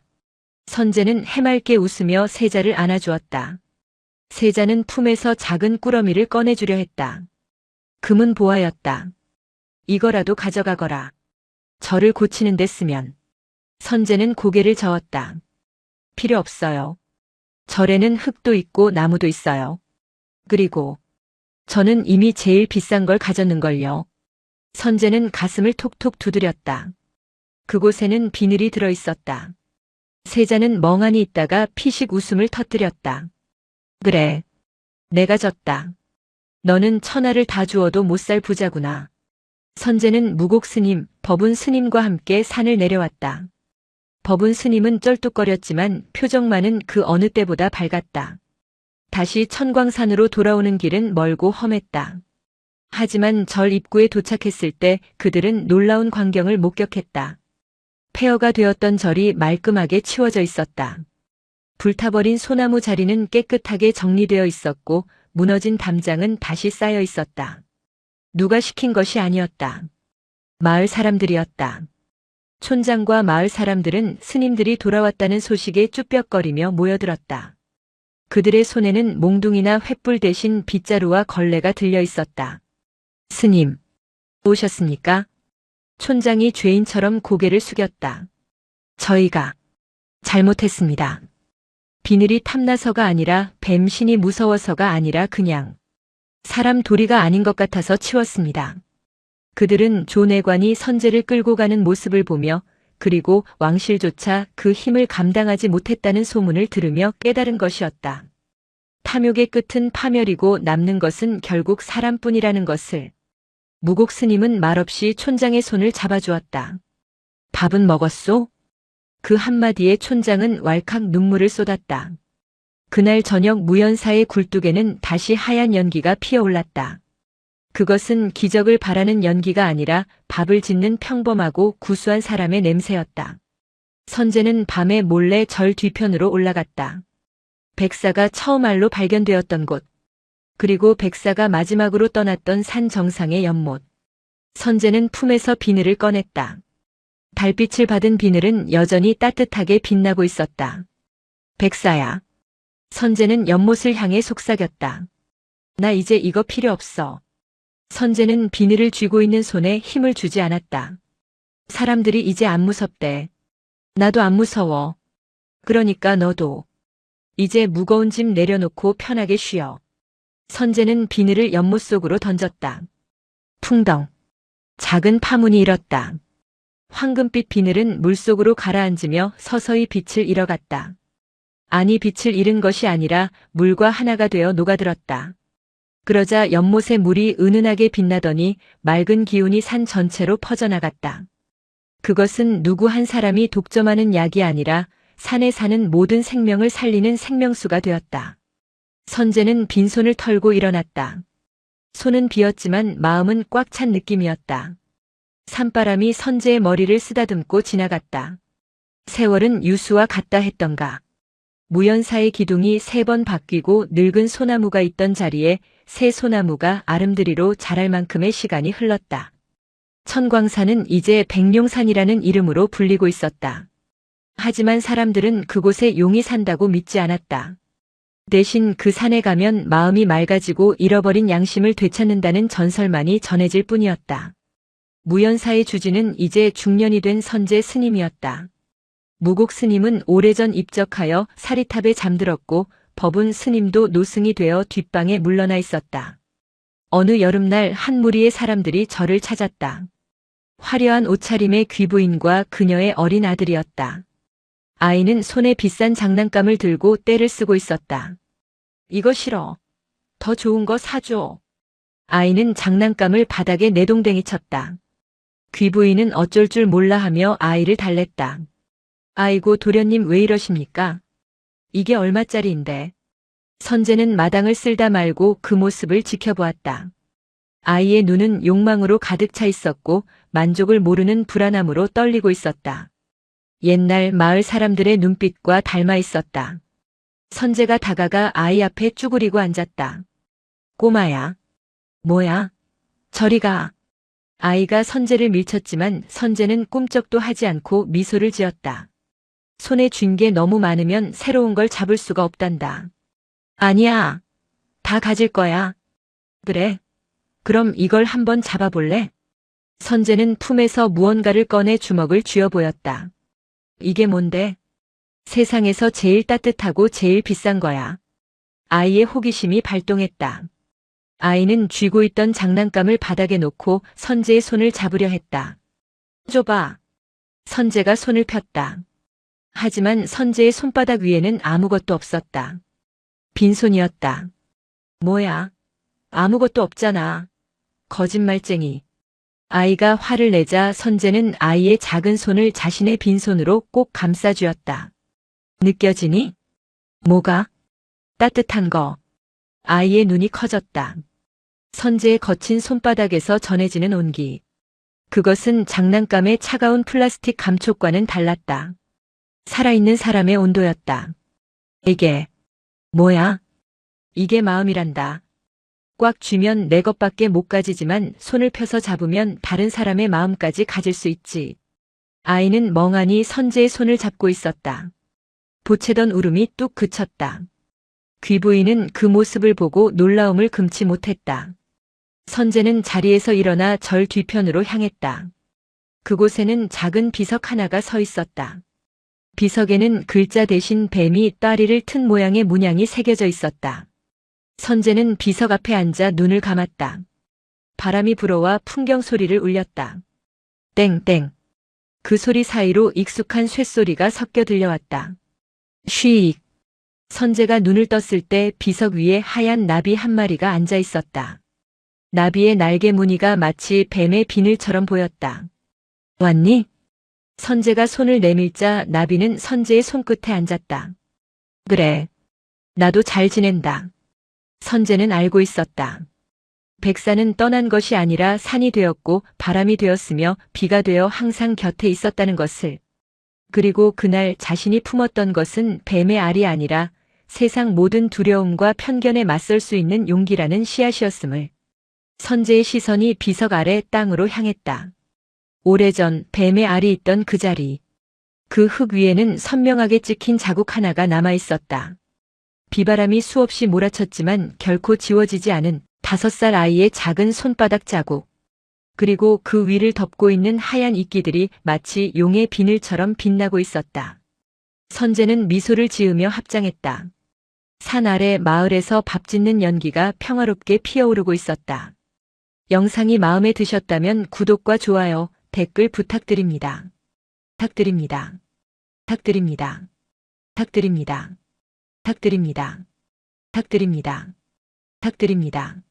선제는 해맑게 웃으며 세자를 안아주었다. 세자는 품에서 작은 꾸러미를 꺼내주려 했다. 금은 보화였다. 이거라도 가져가거라. 저를 고치는 데 쓰면. 선제는 고개를 저었다. 필요 없어요. 절에는 흙도 있고 나무도 있어요. 그리고 저는 이미 제일 비싼 걸 가졌는걸요. 선제는 가슴을 톡톡 두드렸다. 그곳에는 비늘이 들어있었다. 세자는 멍하니 있다가 피식 웃음을 터뜨렸다. 그래. 내가 졌다. 너는 천하를 다 주어도 못 살 부자구나. 선제는 무곡 스님, 법운 스님과 함께 산을 내려왔다. 법운 스님은 쩔뚝거렸지만 표정만은 그 어느 때보다 밝았다. 다시 천광산으로 돌아오는 길은 멀고 험했다. 하지만 절 입구에 도착했을 때 그들은 놀라운 광경을 목격했다. 폐허가 되었던 절이 말끔하게 치워져 있었다. 불타버린 소나무 자리는 깨끗하게 정리되어 있었고 무너진 담장은 다시 쌓여 있었다. 누가 시킨 것이 아니었다. 마을 사람들이었다. 촌장과 마을 사람들은 스님들이 돌아왔다는 소식에 쭈뼛거리며 모여들었다. 그들의 손에는 몽둥이나 횃불 대신 빗자루와 걸레가 들려 있었다. 스님, 오셨습니까? 촌장이 죄인처럼 고개를 숙였다. 저희가 잘못했습니다. 비늘이 탐나서가 아니라 뱀신이 무서워서가 아니라 그냥 사람 도리가 아닌 것 같아서 치웠습니다. 그들은 조내관이 선제를 끌고 가는 모습을 보며 그리고 왕실조차 그 힘을 감당하지 못했다는 소문을 들으며 깨달은 것이었다. 탐욕의 끝은 파멸이고 남는 것은 결국 사람뿐이라는 것을. 무곡 스님은 말없이 촌장의 손을 잡아주었다. 밥은 먹었소? 그 한마디에 촌장은 왈칵 눈물을 쏟았다. 그날 저녁 무연사의 굴뚝에는 다시 하얀 연기가 피어올랐다. 그것은 기적을 바라는 연기가 아니라 밥을 짓는 평범하고 구수한 사람의 냄새였다. 선제는 밤에 몰래 절 뒤편으로 올라갔다. 백사가 처음 알로 발견되었던 곳, 그리고 백사가 마지막으로 떠났던 산 정상의 연못. 선제는 품에서 비늘을 꺼냈다. 달빛을 받은 비늘은 여전히 따뜻하게 빛나고 있었다. 백사야. 선제는 연못을 향해 속삭였다. 나 이제 이거 필요 없어. 선제는 비늘을 쥐고 있는 손에 힘을 주지 않았다. 사람들이 이제 안 무섭대. 나도 안 무서워. 그러니까 너도. 이제 무거운 짐 내려놓고 편하게 쉬어. 선제는 비늘을 연못 속으로 던졌다. 풍덩. 작은 파문이 일었다. 황금빛 비늘은 물속으로 가라앉으며 서서히 빛을 잃어갔다. 아니, 빛을 잃은 것이 아니라 물과 하나가 되어 녹아들었다. 그러자 연못의 물이 은은하게 빛나더니 맑은 기운이 산 전체로 퍼져나갔다. 그것은 누구 한 사람이 독점하는 약이 아니라 산에 사는 모든 생명을 살리는 생명수가 되었다. 선제는 빈손을 털고 일어났다. 손은 비었지만 마음은 꽉 찬 느낌이었다. 산바람이 선제의 머리를 쓰다듬고 지나갔다. 세월은 유수와 같다 했던가. 무연사의 기둥이 3번 바뀌고 늙은 소나무가 있던 자리에 새 소나무가 아름드리로 자랄 만큼의 시간이 흘렀다. 천광산은 이제 백룡산이라는 이름으로 불리고 있었다. 하지만 사람들은 그곳에 용이 산다고 믿지 않았다. 대신 그 산에 가면 마음이 맑아지고 잃어버린 양심을 되찾는다는 전설만이 전해질 뿐이었다. 무연사의 주지는 이제 중년이 된 선제 스님이었다. 무곡 스님은 오래전 입적하여 사리탑에 잠들었고 법운 스님도 노승이 되어 뒷방에 물러나 있었다. 어느 여름날 한 무리의 사람들이 절을 찾았다. 화려한 옷차림의 귀부인과 그녀의 어린 아들이었다. 아이는 손에 비싼 장난감을 들고 떼를 쓰고 있었다. 이거 싫어. 더 좋은 거 사줘. 아이는 장난감을 바닥에 내동댕이 쳤다. 귀부인은 어쩔 줄 몰라 하며 아이를 달랬다. 아이고 도련님 왜 이러십니까? 이게 얼마짜리인데. 선제는 마당을 쓸다 말고 그 모습을 지켜보았다. 아이의 눈은 욕망으로 가득 차 있었고 만족을 모르는 불안함으로 떨리고 있었다. 옛날 마을 사람들의 눈빛과 닮아 있었다. 선제가 다가가 아이 앞에 쭈그리고 앉았다. 꼬마야. 뭐야? 저리 가. 아이가 선제를 밀쳤지만 선제는 꿈쩍도 하지 않고 미소를 지었다. 손에 쥔 게 너무 많으면 새로운 걸 잡을 수가 없단다. 아니야. 다 가질 거야. 그래. 그럼 이걸 한번 잡아볼래? 선제는 품에서 무언가를 꺼내 주먹을 쥐어 보였다. 이게 뭔데? 세상에서 제일 따뜻하고 제일 비싼 거야. 아이의 호기심이 발동했다. 아이는 쥐고 있던 장난감을 바닥에 놓고 선제의 손을 잡으려 했다. 줘봐. 선제가 손을 폈다. 하지만 선제의 손바닥 위에는 아무것도 없었다. 빈손이었다. 뭐야? 아무것도 없잖아. 거짓말쟁이. 아이가 화를 내자 선제는 아이의 작은 손을 자신의 빈손으로 꼭 감싸쥐었다. 느껴지니? 뭐가? 따뜻한 거. 아이의 눈이 커졌다. 선제의 거친 손바닥에서 전해지는 온기. 그것은 장난감의 차가운 플라스틱 감촉과는 달랐다. 살아있는 사람의 온도였다. 이게 뭐야? 이게 마음이란다. 꽉 쥐면 내 것밖에 못 가지지만 손을 펴서 잡으면 다른 사람의 마음까지 가질 수 있지. 아이는 멍하니 선제의 손을 잡고 있었다. 보채던 울음이 뚝 그쳤다. 귀부인은 그 모습을 보고 놀라움을 금치 못했다. 선제는 자리에서 일어나 절 뒤편으로 향했다. 그곳에는 작은 비석 하나가 서 있었다. 비석에는 글자 대신 뱀이 따리를 튼 모양의 문양이 새겨져 있었다. 선제는 비석 앞에 앉아 눈을 감았다. 바람이 불어와 풍경 소리를 울렸다. 땡땡. 그 소리 사이로 익숙한 쇳소리가 섞여 들려왔다. 쉬익. 선제가 눈을 떴을 때 비석 위에 하얀 나비 한 마리가 앉아 있었다. 나비의 날개 무늬가 마치 뱀의 비늘처럼 보였다. 왔니? 선제가 손을 내밀자 나비는 선제의 손끝에 앉았다. 그래. 나도 잘 지낸다. 선제는 알고 있었다. 백사는 떠난 것이 아니라 산이 되었고 바람이 되었으며 비가 되어 항상 곁에 있었다는 것을. 그리고 그날 자신이 품었던 것은 뱀의 알이 아니라 세상 모든 두려움과 편견에 맞설 수 있는 용기라는 씨앗이었음을. 선제의 시선이 비석 아래 땅으로 향했다. 오래전 뱀의 알이 있던 그 자리. 그 흙 위에는 선명하게 찍힌 자국 하나가 남아 있었다. 비바람이 수없이 몰아쳤지만 결코 지워지지 않은 5살 아이의 작은 손바닥 자국. 그리고 그 위를 덮고 있는 하얀 이끼들이 마치 용의 비늘처럼 빛나고 있었다. 선제는 미소를 지으며 합장했다. 산 아래 마을에서 밥 짓는 연기가 평화롭게 피어오르고 있었다. 영상이 마음에 드셨다면 구독과 좋아요, 댓글 부탁드립니다. 부탁드립니다. 부탁드립니다. 부탁드립니다. 부탁드립니다. 부탁드립니다. 부탁드립니다. 부탁드립니다.